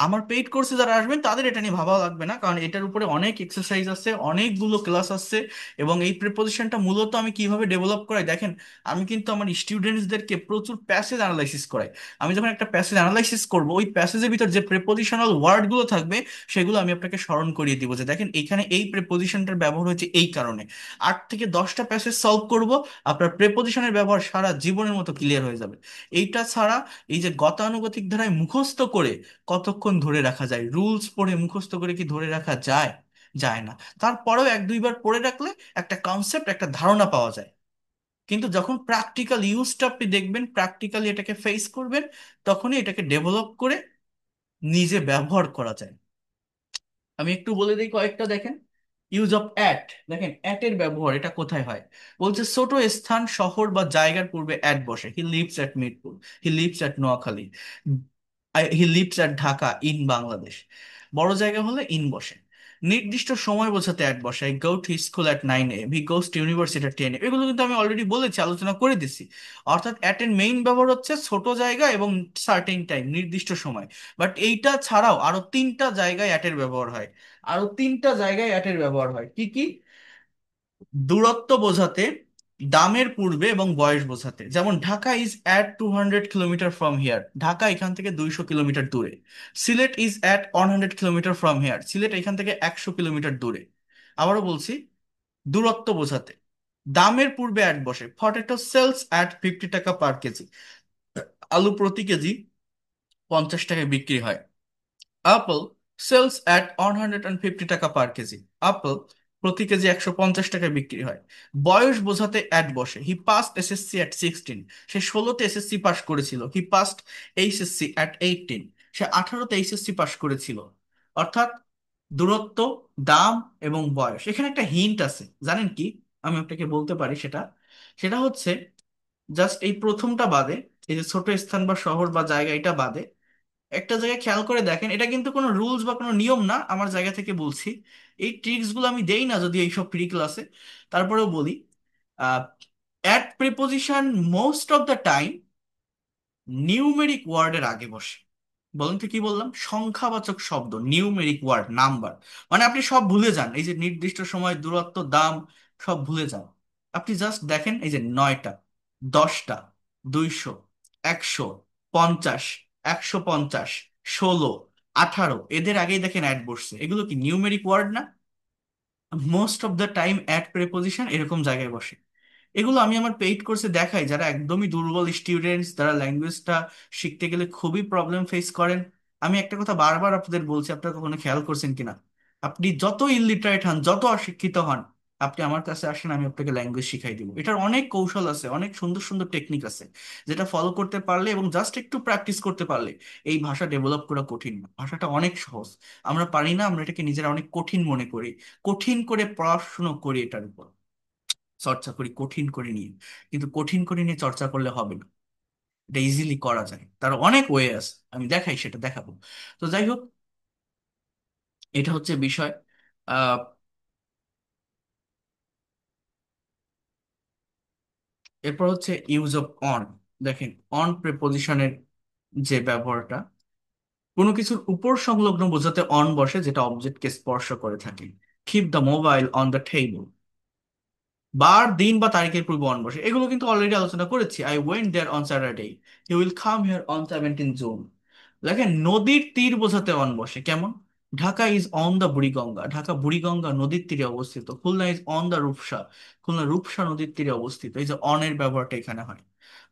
আমার পেইড কোর্সে যারা আসবেন তাদের এটা নিয়ে ভাবা লাগবে না, কারণ এটার উপরে অনেক এক্সারসাইজ আছে, অনেকগুলো ক্লাস আছে। এবং এই প্রিপোজিশনটা মূলত আমি কিভাবে ডেভেলপ করাই দেখেন, আমি কিন্তু আমার স্টুডেন্টসদেরকে প্রচুর প্যাসেজ অ্যানালাইসিস করাই। আমি যখন একটা প্যাসেজ অ্যানালাইসিস করব, ওই প্যাসেজের ভিতর যে প্রিপোজিশনাল ওয়ার্ডগুলো থাকবে, সেগুলো আমি আপনাকে স্মরণ করিয়ে দিব, যে দেখেন এখানে এই প্রিপোজিশনটার ব্যবহার হয়েছে এই কারণে। 8 থেকে 10টা প্যাসেজ সলভ করব, আপনার প্রিপোজিশনের ব্যবহার সারা জীবনের মতো ক্লিয়ার হয়ে যাবে। এইটা ছাড়া এই যে গতানুগতিক ধারায় মুখস্থ করে কতক্ষণ ধরে রাখা যায়? রুলস পড়ে মুখস্থ করে কি ধরে রাখা যায়? যায় না। তারপরেও 1-2 বার পড়ে রাখলে একটা কনসেপ্ট, একটা ধারণা পাওয়া যায়। কিন্তু যখন প্র্যাকটিক্যাল ইউজটা আপনি দেখবেন, প্র্যাকটিক্যালি এটাকে ফেস করবেন, তখনই এটাকে ডেভেলপ করে নিজে ব্যবহার করা যায়। আমি একটু বলে দিই কয়েকটা, দেখেন। ইউজ অফ অ্যাট, দেখেন অ্যাট এর ব্যবহার এটা কোথায় হয়। বলছে ছোট স্থান, শহর বা জায়গার পূর্বে অ্যাট বসে। He lives at Mirpur, he lives at Noakhali, he lives at Dhaka in Bangladesh. বড় জায়গা হলে ইন বসে। নির্দিষ্ট সময় বোঝাতে অ্যাট বসে। I go to school at 9 AM, he goes to university at 10 AM। এগুলো কিন্তু আমি অলরেডি বলেছি, আলোচনা করে দিছি। অর্থাৎ অ্যাট এর মেইন ব্যবহার হচ্ছে ছোট জায়গা এবং সার্টেন টাইম, নির্দিষ্ট সময়। বাট এইটা ছাড়াও আরো 3টা জায়গায় অ্যাটের ব্যবহার হয়। আরো 3টা জায়গায় অ্যাটের ব্যবহার হয়, কি কি? দূরত্ব বোঝাতে, দামের পূর্বে এবং বয়স বোঝাতে। যেমন Dhaka is at 200 kilometre from here, Dhaka এখান থেকে 200 কিলোমিটার দূরে। Sylhet is at 100 kilometre from here, Sylhet এখান থেকে 100 কিলোমিটার দূরে। আবারও বলছি, দূরত্ব বোঝাতে দামের পূর্বে অ্যাট বসে। পটেটো সেলস অ্যাট 50 টাকা পার কেজি, আলু প্রতি কেজি 50 টাকায় বিক্রি হয়। Apple sales at 150 taka per kg, আপেল প্রতি কেজি 150 টাকায় বিক্রি হয়। বয়স বোঝাতে অ্যাট বসে। হি পাস্ট এসএসসি অ্যাট 16, সে 16তে এসএসসি পাস করেছিল। হি পাস্ট এইচএসসি অ্যাট 18, সে 18তে এইচএসসি পাস করেছিল। অর্থাৎ দূরত্ব, দাম এবং বয়স। এখানে একটা হিন্ট আছে, জানেন কি? আমি আপনাকে বলতে পারি সেটা। সেটা হচ্ছে জাস্ট এই প্রথমটা বাদে, এই যে ছোট স্থান বা শহর বা জায়গা, এটা বাদে একটা জায়গায় খেয়াল করে দেখেন। এটা কিন্তু কোনো রুলস বা কোনো নিয়ম না, আমার জায়গা থেকে বলছি। এই ট্রিক্স গুলো আমি দেই না যদি এইসব ফ্রি ক্লাসে, তারপরেও বলি। At preposition most of the time numeric ওয়ার্ডের আগে বসে। বলুন তো কি বললাম? সংখ্যাবাচক শব্দ, নিউমেরিক ওয়ার্ড, নাম্বার। মানে আপনি সব ভুলে যান, এই যে নির্দিষ্ট সময়, দূরত্ব, দাম, সব ভুলে যান। আপনি জাস্ট দেখেন, এই যে 9টা, 10টা, 200, 100, 50, 150, 16, 18, এদের আগেই দেখেন অ্যাড বসছে। এগুলো কি নিউমেরিক ওয়ার্ড না? Most of the time at preposition এরকম জায়গায় বসে। এগুলো আমি আমার পেইড কোর্সে দেখাই, যারা একদমই দুর্বল স্টুডেন্টস, যারা ল্যাঙ্গুয়েজটা শিখতে গেলে খুবই প্রবলেম ফেস করেন। আমি একটা কথা বারবার আপনাদের বলছি, আপনারা কখনো খেয়াল করছেন কিনা, আপনি যত ইলিটারেট হন, যত অশিক্ষিত হন, আপনি আমার কাছে আসেন, আমি আপনাকে ল্যাঙ্গুয়েজ শিখাই দিব। এটার অনেক কৌশল আছে, অনেক সুন্দর সুন্দর টেকনিক আছে, যেটা ফলো করতে পারলে এবং জাস্ট একটু প্র্যাকটিস করতে পারলে এই ভাষা ডেভেলপ করা কঠিন না, ভাষাটা অনেক সহজ। আমরা পারি না, আমরা এটাকে নিজেরা অনেক কঠিন মনে করি, কঠিন করে পড়াশুনো করি, এটার উপর চর্চা করি কঠিন করে নিয়ে। কিন্তু কঠিন করে নিয়ে চর্চা করলে হবে না, এটা ইজিলি করা যায়, তার অনেক ওয়ে আছে, আমি দেখাই, সেটা দেখাবো। তো যাই হোক, এটা হচ্ছে বিষয়। আহ এরপর হচ্ছে ইউজ অফ অন। দেখেন, অন প্রিপোজিশনের যে ব্যবহারটা, কোনো কিছুর উপর সংলগ্ন বোঝাতে অন বসে, যেটা অবজেক্টকে স্পর্শ করে থাকে। Keep the mobile on the table, বার, দিন বা তারিখের পূর্বে অন বসে, এগুলো কিন্তু অলরেডি আলোচনা করেছি। I went there on Saturday, he will come here on 17 June. দেখেন নদীর তীর বোঝাতে অন বসে, কেমন? Dhaka is on the Buriganga, Dhaka Buriganga নদীর তীরে অবস্থিত। Khulna is on the Rupsa, Khulna Rupsa নদীর তীরে অবস্থিত। এই যে অনের ব্যবহারটা এখানে হয়।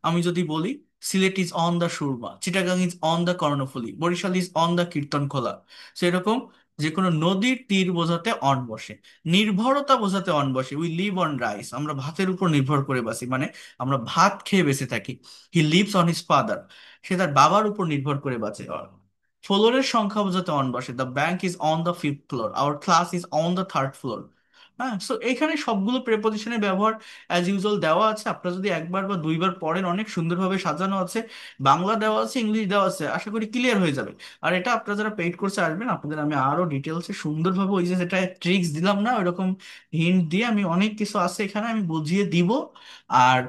আমি যদি বলি Sylhet is on the Surma, Chittagong is on the Karnaphuli, Barisal is on the Kirtankhola, সেরকম যে কোনো নদীর তীর বোঝাতে অন বসে। নির্ভরতা বোঝাতে অন বসে, উই লিভ অন রাইস, আমরা ভাতের উপর নির্ভর করে বাঁচি, মানে আমরা ভাত খেয়ে বেঁচে থাকি। He lives on his father, সে তার বাবার উপর নির্ভর করে বাঁচে। ফ্লোরের সংখ্যা বোঝাতে অন বসে, the bank is on the 5th floor, our class is on the 3rd floor. হ্যাঁ, সো এখানে সবগুলো প্রেপোজিশনের ব্যবহার অ্যাজ ইউজুয়াল দেওয়া আছে। আপনারা যদি একবার বা দুইবার পড়েন, অনেক সুন্দরভাবে সাজানো আছে, বাংলা দেওয়া আছে, ইংলিশ দেওয়া আছে, আশা করি ক্লিয়ার হয়ে যাবে। আর এটা আপনারা যারা পেইড কোর্সে আসবেন, আপনাদের আমি আরো ডিটেলসে সুন্দরভাবে, ওই যে যেটা ট্রিক্স দিলাম না, ওইরকম হিন্ট দিয়ে আমি অনেক কিছু আছে এখানে আমি বুঝিয়ে দিব। আর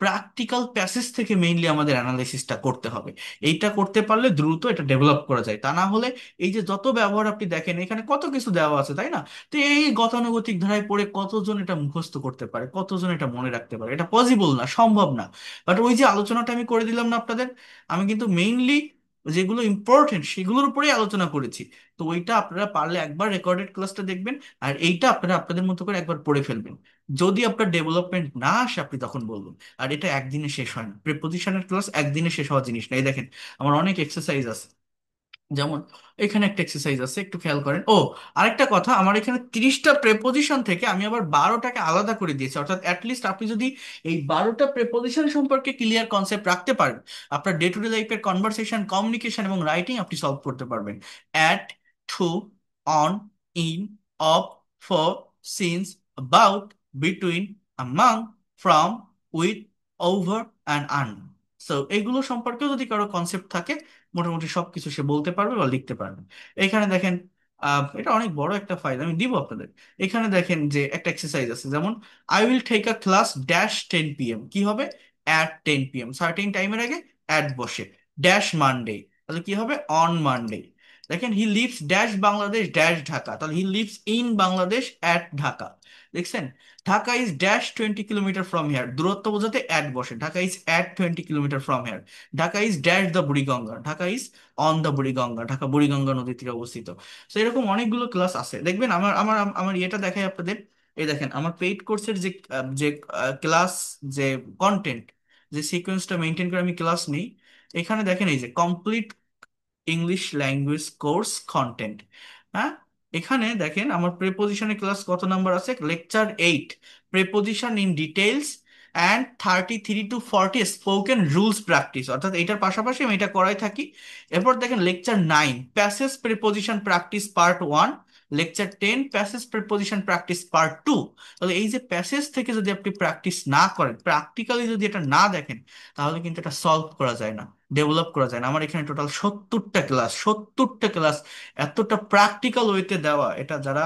প্র্যাকটিক্যাল প্যাসেজ থেকে মেইনলি আমাদের অ্যানালাইসিসটা করতে হবে। এইটা করতে পারলে দ্রুত এটা ডেভেলপ করা যায়, তা না হলে এই যে যত ব্যবহার আপনি দেখেন এখানে কত কিছু দেওয়া আছে, তাই না? তো এই গতানুগতিক ধারায় পড়ে কতজন এটা মুখস্থ করতে পারে, কতজন এটা মনে রাখতে পারে? এটা পসিবল না, সম্ভব না। বাট ওই যে আলোচনাটা আমি করে দিলাম না আপনাদের, আমি কিন্তু মেইনলি যেগুলো ইম্পর্টেন্ট সেগুলোর উপরেই আলোচনা করেছি। তো ওইটা আপনারা পারলে একবার রেকর্ডেড ক্লাসটা দেখবেন, আর এইটা আপনারা আপনাদের মতো করে একবার পড়ে ফেলবেন। যদি আপনার ডেভেলপমেন্ট না আসে আপনি তখন বলবেন। আর এটা একদিনে শেষ হয় না, প্রিপোজিশনের ক্লাস একদিনে শেষ হওয়া জিনিস না। এই দেখেন আমার অনেক এক্সারসাইজ আছে, যেমন এখানে একটা এক্সারসাইজ আছে, একটু খেয়াল করেন। ও, আরেকটা কথা, আমার এখানে 30টা প্রেপোজিশন থেকে আমি আবার 12টাকে আলাদা করে দিয়েছি, অর্থাৎ অ্যাটলিস্ট আপনি যদি এই 12টা প্রেপোজিশন সম্পর্কে ক্লিয়ার কনসেপ্ট রাখতে পারেন, আপনার ডে টু ডে লাইফের কনভারসেশন, কমিউনিকেশন এবং রাইটিং আপনি সলভ করতে পারবেন। At, to, on, in, of, for, since, about, between, among, from, with, over and আন। সো এগুলো সম্পর্কেও যদি কারো কনসেপ্ট থাকে, মোটামুটি সবকিছু সে বলতে পারবে বা লিখতে পারবে। এখানে দেখেন, এটা অনেক বড় একটা ফাইল, আমি দিব আপনাদের। এখানে দেখেন যে একটা এক্সারসাইজ আছে, যেমন I will take a class dash 10 p.m, কি হবে? অ্যাট 10 p.m, সার্টেন টাইমের আগে অ্যাট বসে। ড্যাশ মানডে, তাহলে কি হবে? On Monday. দেখেন he lives dash Bangladesh dash Dhaka, তাহলে he lives in Bangladesh at Dhaka. দেখছেন? Dhaka is dash 20 kilometre from here, দূরত্ব বোঝাতে অ্যাট বসে, Dhaka is at 20 kilometre from here. Dhaka is dash the Buriganga, Dhaka is on the Buriganga, Dhaka Buriganga নদীর তীরে অবস্থিত। তো এরকম অনেকগুলো ক্লাস আছে, দেখবেন। আমার আমার আমার ইয়েটা দেখাই আপনাদের। এই দেখেন আমার পেইড কোর্সের যে যে ক্লাস, যে কন্টেন্ট, যে সিকোয়েন্সটা মেনটেন করে আমি ক্লাস নিই, এখানে দেখেন এই যে complete English language course content. হ্যাঁ, এখানে দেখেন আমার প্রেপোজিশনের ক্লাস কত নাম্বার আছে, lecture 8, preposition in details, and 33 to 40 spoken rules practice, অর্থাৎ এটার পাশাপাশি আমি এটা করাই থাকি। এরপর দেখেন lecture 9, passage preposition practice part 1, lecture 10, passage preposition practice part 2। তাহলে এই যে প্যাসেজ থেকে যদি আপনি প্র্যাকটিস না করেন, প্র্যাকটিক্যালি যদি এটা না দেখেন, তাহলে কিন্তু এটা সলভ করা যায় না, ডেভেলপ করা যায় না। আমার এখানে টোটাল 70টা ক্লাস, 70টা ক্লাস এতটা প্র্যাকটিক্যাল ওয়েতে দেওয়া, এটা যারা,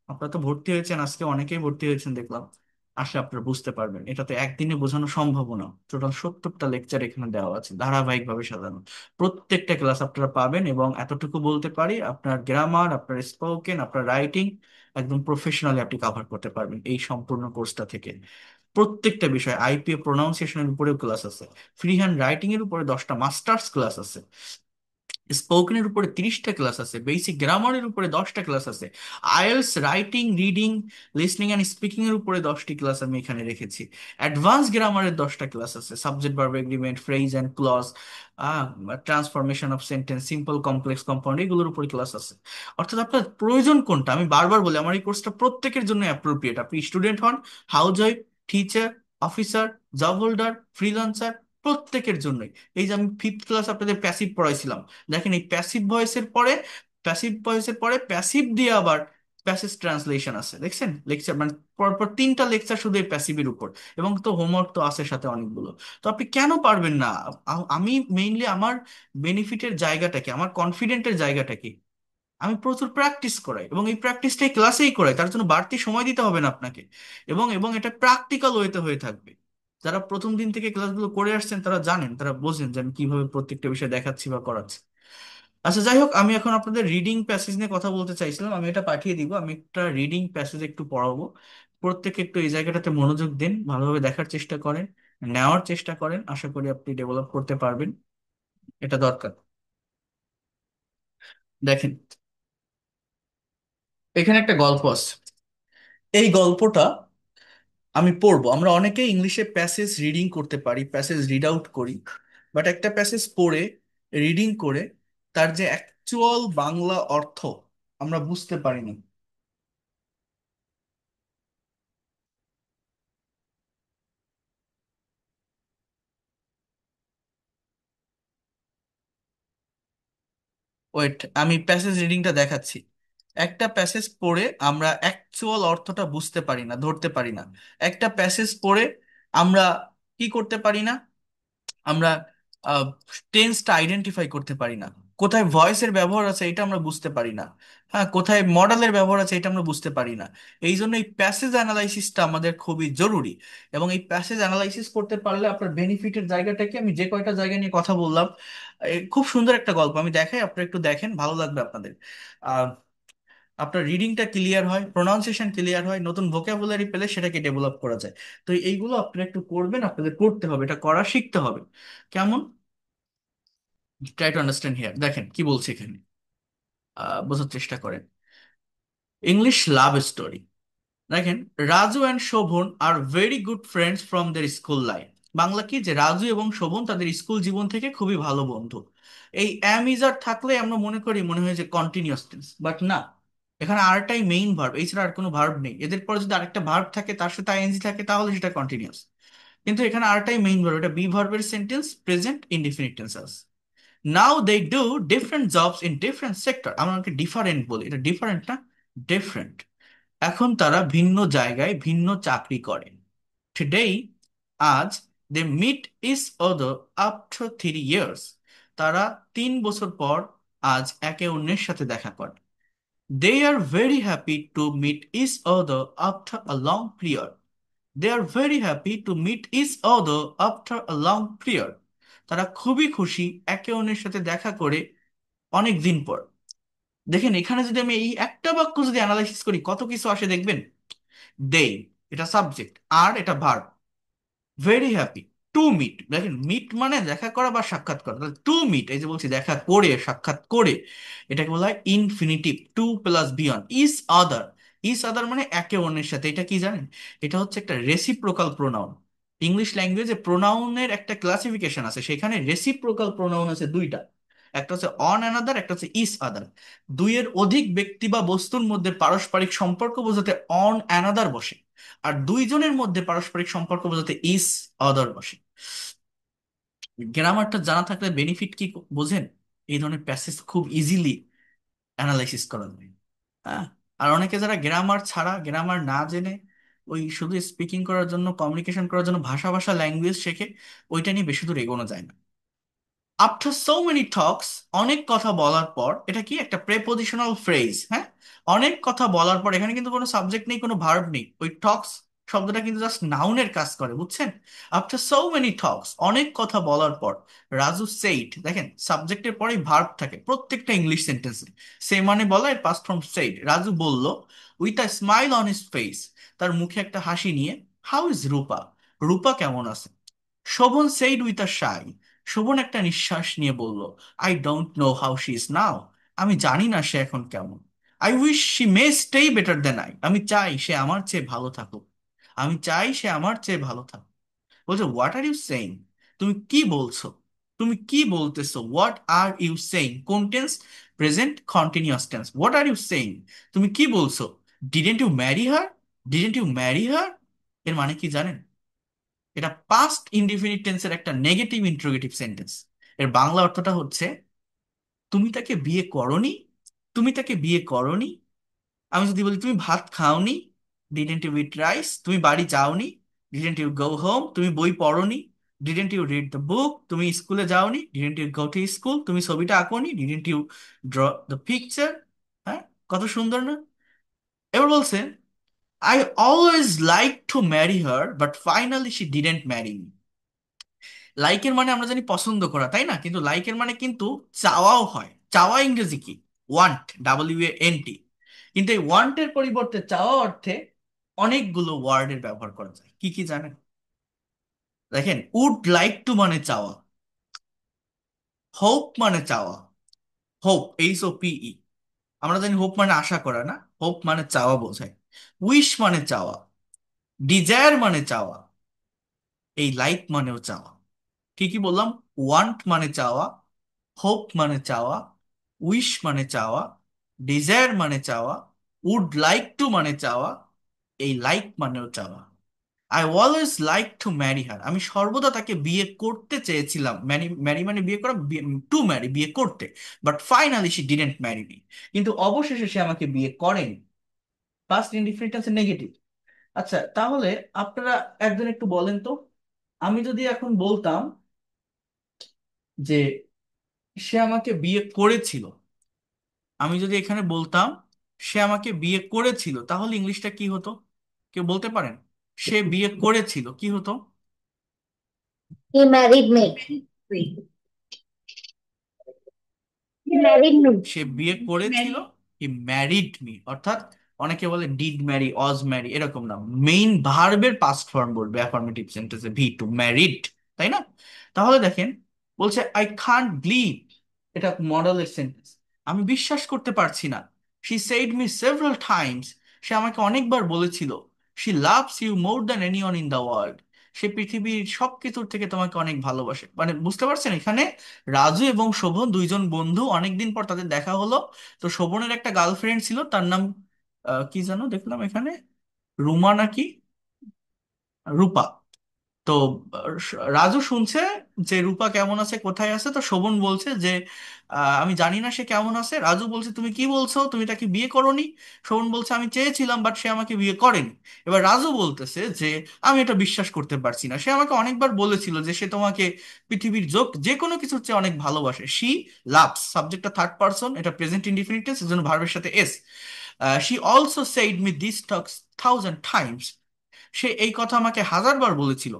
আপনারা তো ভর্তি হয়েছেন আজকে, অনেকেই ভর্তি হয়েছেন দেখলাম, আসলে আপনারা বুঝতে পারবেন এটা তো একদিনে বোঝানো সম্ভব না। টোটাল 70টা লেকচার এখানে দেওয়া আছে, ধারাবাহিক ভাবে সাজানো। প্রত্যেকটা ক্লাস আপনারা পাবেন, এবং এতটুকু বলতে পারি, আপনার গ্রামার, আপনার স্পোকেন, আপনার রাইটিং একদম প্রফেশনালি আপনি কভার করতে পারবেন এই সম্পূর্ণ কোর্সটা থেকে। প্রত্যেকটা বিষয়, আইপিএ প্রোনাউন্সিয়েশনের উপরেও ক্লাস আছে, ফ্রি হ্যান্ড রাইটিং এর উপরে 10টা মাস্টার্স ক্লাস আছে, স্পোকেনের উপরে 30টা ক্লাস আছে, বেসিক গ্রামারের উপরে 10টা ক্লাস আছে, IELTS writing, reading, listening and speaking এর উপরে 10টি ক্লাস আমি এখানে রেখেছি। অ্যাডভান্স গ্রামারের 10টা ক্লাস আছে, subject verb agreement, phrase and clause, transformation of sentence, simple complex compound, এগুলোর উপরে ক্লাস আছে। অর্থাৎ আপনার প্রয়োজন কোনটা, আমি বারবার বলি আমার এই কোর্সটা প্রত্যেকের জন্য অ্যাপ্রোপ্রিয়েট, আপনি স্টুডেন্ট হন, house wife, teacher, officer, job holder, freelancer, প্রত্যেকের জন্যই। এই যে আমি 5th ক্লাস আপনাদের প্যাসিভ পড়াইছিলাম, দেখেন এই প্যাসিভ ভয়েসের পরে প্যাসিভ দিয়ে আবার প্যাসেজ ট্রান্সলেশন আছে, দেখছেন? লেকচার মানে পরপর 3টা লেকচার শুধু এই প্যাসিভের উপর, এবং তো হোমওয়ার্ক তো আছে সাথে অনেকগুলো। তো আপনি কেন পারবেন না? আমি মেইনলি আমার বেনিফিটের জায়গাটা কি, আমার কনফিডেন্টের জায়গাটা কি, আমি প্রচুর প্র্যাকটিস করাই, এবং এই প্র্যাকটিসটাই ক্লাসেই করাই, তার জন্য বাড়তি সময় দিতে হবে না আপনাকে। এবং এবং এটা প্র্যাকটিক্যাল ওয়েতে হয়ে থাকবে। যারা প্রথম দিন থেকে ক্লাসগুলো করে আসছেন তারা জানেন, তারা বোঝেন যে আমি কিভাবে প্রত্যেকটা বিষয় দেখাচ্ছি বা করাচ্ছি। আচ্ছা, যাই হোক, আমি এখন আপনাদের রিডিং প্যাসেজ নিয়ে কথা বলতে চাইছিলাম। আমি এটা পাঠিয়ে দিব, আমি একটা রিডিং প্যাসেজ একটু পড়াবো। প্রত্যেকে একটু এই জায়গাটাতে মনোযোগ দিন, ভালোভাবে দেখার চেষ্টা করেন, নেওয়ার চেষ্টা করেন। আশা করি আপনি ডেভেলপ করতে পারবেন, এটা দরকার। দেখেন, এখানে একটা গল্প আছে। এই গল্পটা আমি পড়বো। আমরা অনেকেই ইংলিশে প্যাসেজ রিডিং করতে পারি, প্যাসেজ রিড আউট করি, বাট একটা প্যাসেজ পড়ে, রিডিং করে, তার যে অ্যাকচুয়াল বাংলা অর্থ আমরা বুঝতে পারি না। ওয়েট, আমি প্যাসেজ রিডিংটা দেখাচ্ছি। একটা প্যাসেজ পড়ে আমরা অ্যাকচুয়াল অর্থটা বুঝতে পারি না, ধরতে পারি না। একটা প্যাসেজ পড়ে আমরা কি করতে পারি না, আমরা টেন্সটা আইডেন্টিফাই করতে পারি না। কোথায় ভয়েসের ব্যবহার আছে এটা আমরা বুঝতে পারি না। হ্যাঁ, কোথায় মডেলের ব্যবহার আছে এটা আমরা বুঝতে পারি না। এই জন্য এই প্যাসেজ অ্যানালাইসিসটা আমাদের খুবই জরুরি। এবং এই প্যাসেজ অ্যানালাইসিস করতে পারলে আপনার বেনিফিটের জায়গাটাকে আমি যে কয়টা জায়গা নিয়ে কথা বললাম, খুব সুন্দর একটা গল্প আমি দেখাই, আপনারা একটু দেখেন, ভালো লাগবে আপনাদের। আহ আপনার রিডিংটা ক্লিয়ার হয়, প্রোনাউন্সিয়েশন ক্লিয়ার হয়, নতুন ভোকাবুলারি পেলে সেটাকে ডেভেলপ করা যায়। তো এইগুলো আপনারা একটু করবেন, আপনাদের করতে হবে, এটা করা শিখতে হবে। কেমন? Try to understand here. দেখেন কি বলছে এখানে, বোঝার চেষ্টা করেন। English love story. দেখেন, Raju and Shovon are very good friends from their school life. Bangla কি, যে রাজু এবং শোভন তাদের স্কুল জীবন থেকে খুবই ভালো বন্ধু। এই অ্যাম ইজ আর থাকলে আমরা মনে করি, মনে হয় যে কন্টিনিউয়াস টেন্স, বাট না। এখানে আরটাই মেইন ভার্ব, এছাড়া আর কোনো ভার্ব নেই। এদের পরে যদি আরেকটা ভার্ব থাকে, তার সাথে আইএনজি থাকে, তাহলে সেটা কন্টিনিউয়াস। কিন্তু এখানে আরটাই মেইন ভার্ব, এটা বি ভার্বের সেন্টেন্স, প্রেজেন্ট ইনডিফিনিট টেন্স আছে। Now they do different jobs in different sector. আমরা ওকে ডিফারেন্ট বলি, এটা ডিফারেন্ট না, ডিফারেন্ট। এখন তারা ভিন্ন জায়গায় ভিন্ন চাকরি করে। টুডে, আজ, they meet each other after 3 years. তারা 3 বছর পর আজ একে অন্যের সাথে দেখা করে। They are very happy to meet each other after a long period. They are very happy to meet each other after a long period. তারা খুবই খুশি একে অন্যের সাথে দেখা করে অনেক দিন পর। দেখেন, এখানে যদি আমি এই একটা বাক্য যদি অ্যানালাইসিস করি, কত কিছু আসে দেখবেন। দে, এটা সাবজেক্ট, আর এটা verb. Very happy, to meet, দেখেন মিট মানে দেখা করা বা সাক্ষাৎ করা, টু মিট এই যে বলছি দেখা করে, সাক্ষাৎ করে, এটাকে বলা হয় infinitive, to plus be on. Each other, each other মানে একে অন্যের সাথে। এটা কি জানেন? এটা হচ্ছে একটা রেসিপ্রোকাল প্রোনাউন। ইংলিশ ল্যাঙ্গুয়েজে প্রোনাউনের একটা ক্লাসিফিকেশন আছে, সেখানে রেসিপ্রোকাল প্রোনাউন আছে দুইটা। একটা হচ্ছে অন অ্যানাদার, একটা হচ্ছে ইজ আদার। দুইয়ের অধিক ব্যক্তি বা বস্তুর মধ্যে পারস্পরিক সম্পর্ক বোঝাতে অন অ্যানাদার বসে, আর দুইজনের মধ্যে পারস্পরিক সম্পর্ক বোঝাতে ইজ অদার বসে। গ্রামারটা জানা থাকলে বেনিফিট কি বোঝেন? এই ধরনের প্যাসেজ খুব ইজিলি অ্যানালাইসিস করা যায়। হ্যাঁ। আর অনেকে যারা গ্রামার ছাড়া, গ্রামার না জেনে ওই শুধু স্পিকিং করার জন্য, কমিউনিকেশন করার জন্য ভাষা ভাষা ল্যাঙ্গুয়েজ শেখে, ওইটা নিয়ে বেশি দূর এগোনো যায় না। আফটার সো মেনি টক্স, অনেক কথা বলার পর, এটা কি একটা প্রেপোজিশনাল ফ্রেজ। হ্যাঁ, অনেক কথা বলার পর, এখানে কিন্তু কোনো সাবজেক্ট নেই, কোনো ভার্ব নেই। ওই টক্স শব্দটা কিন্তু জাস্ট নাউনের কাজ করে, বুঝছেন? আফটার সো মেনি টক্স, অনেক কথা বলার পর, রাজু সেইড, দেখেন সাবজেক্টের পরেই ভার্ব থাকে প্রত্যেকটা ইংলিশ সেন্টেন্সে। সে মানে বলা, এর পাস্ট ফর্ম সেইড। রাজু বলল, with a smile on his face, তার মুখে একটা হাসি নিয়ে, হাউ ইজ রূপা, রূপা কেমন আছে। Shovon said with a shy, Shovon একটা নিঃশ্বাস নিয়ে বলল, I don't know how she is now, আমি জানি না সে এখন কেমন। I wish she may stay better than I, আমি চাই সে আমার চেয়ে ভালো থাকুক, আমি চাই সে আমার চেয়ে ভালো থাকুক। বলছে, হোয়াট আর ইউ সেইং, তুমি কি বলছো, তুমি কি বলতেছো। হোয়াট আর ইউ সেইং, কোন tense? Present continuous tense. What are you saying, তুমি কি বলছো। Didn't you marry her, didn't you marry her, এর মানে কি জানেন? এটা পাস্ট ইনডিফিনিট টেন্সের একটা নেগেটিভ ইন্ট্রোগেটিভ সেন্টেন্স। এর বাংলা অর্থটা হচ্ছে, তুমি তাকে বিয়ে করনি, তুমি তাকে বিয়ে করনি। আমি যদি বলি, তুমি ভাত খাওনি, ডিডেন্ট ইউ ইট রাইস, তুমি বাড়ি যাওনি, ডিডেন্ট ইউ গো হোম, তুমি বই পড়োনি, didn't you read the book, তুমি স্কুলে যাওনি, didn't you go to school, তুমি ছবিটা আঁকোনি, didn't you draw the picture. হ্যাঁ, কত সুন্দর না? এবার বলছে, I always like to marry her but finally she didn't marry me. লাইকের মানে আমরা জানি পছন্দ করা, তাই না? কিন্তু লাইকের মানে কিন্তু চাওয়াও হয়। চাওয়া ইংরেজি কি? Want, WANT। কিন্তু এই ওয়ান্টের পরিবর্তে চাওয়া অর্থে অনেকগুলো ওয়ার্ডের ব্যবহার করা যায়। কি কি জানেন? দেখেন, উড লাইক টু মানে চাওয়া, হোপ মানে চাওয়া, হোপ, HOPE। আমরা জানি হোপ মানে আশা করা না, হোপ মানে চাওয়া বোঝায়। উইশ মানে চাওয়া, ডিজায়ার মানে চাওয়া, এই লাইক মানেও চাওয়া। কি কি বললাম? ওয়ান্ট মানে চাওয়া, হোপ মানে চাওয়া, উইশ মানে চাওয়া, ডিজায়ার মানে চাওয়া, উড লাইক টু মানে চাওয়া, এই লাইক মানেও চাওয়া। I always like to marry হার, আমি সর্বদা তাকে বিয়ে করতে চেয়েছিলাম। ম্যারি, ম্যারি মানে বিয়ে করা, টু ম্যারি বিয়ে করতে। But finally she didn't marry me, কিন্তু অবশেষে সে আমাকে বিয়ে করেনি। পাস্ট ইনডিফিনিট টেন্সে নেগেটিভ। আচ্ছা, তাহলে আপনারা একজন একটু বলেন তো, আমি যদি এখন বলতাম যে সে আমাকে বিয়ে করেছিল, আমি যদি এখানে বলতাম সে আমাকে বিয়ে করেছিল, তাহলে ইংলিশটা কি হতো? কেউ বলতে পারেন? সে বিয়ে করেছিল কি হতো? He married me. He married me. সে বিয়ে করেছিল, হি ম্যারিড মি, অর্থাৎ অনেকে বলে ডিড ম্যারি, অজ ম্যারি, এরকম না, মেইন ভার্বের পাস্ট ফর্ম বলবে অ্যাফার্মেটিভ সেন্টেন্সে, ভি টু, ম্যারিড, তাই না? তাহলে দেখেন, বলছে আই কান্ট বিলিভ, এটা মডেলের সেন্টেন্স, আমি বিশ্বাস করতে পারছি না। She said me several times, সে আমাকে অনেকবার বলেছিল। She loves you more than anyone in the world, সে পৃথিবীর সবকিছুর থেকে তোমাকে অনেক ভালোবাসে। মানে বুঝতে পারছেন, এখানে রাজু এবং শোভন দুইজন বন্ধু, অনেকদিন পর তাদের দেখা হলো। তো শোভনের একটা গার্লফ্রেন্ড ছিল, তার নাম কি জানো দেখলাম এখানে, রুমা নাকি রূপা। তো রাজু শুনছে যে রূপা কেমন আছে, কোথায় আছে। তো শোভন বলছে যে আমি জানি না সে কেমন আছে। রাজু বলছে তুমি কি বলছো, তুমি তাকে বিয়ে করোনি? শোভন বলছে আমি চেয়েছিলাম, বাট সে আমাকে বিয়ে করেনি। এবার রাজু বলতেছে যে আমি এটা বিশ্বাস করতে পারছি না, সে আমাকে অনেকবার বলেছিল যে সে তোমাকে পৃথিবীর যে কোনো কিছুর চেয়ে অনেক ভালোবাসে। শি লাভস, সাবজেক্টটা থার্ড পারসন, এটা প্রেজেন্ট ইনডিফিনিট টেন্স, এজন্য ভার্বের সাথে S. She also said me this talks 1000 times, সে এই কথা আমাকে হাজারবার বলেছিল।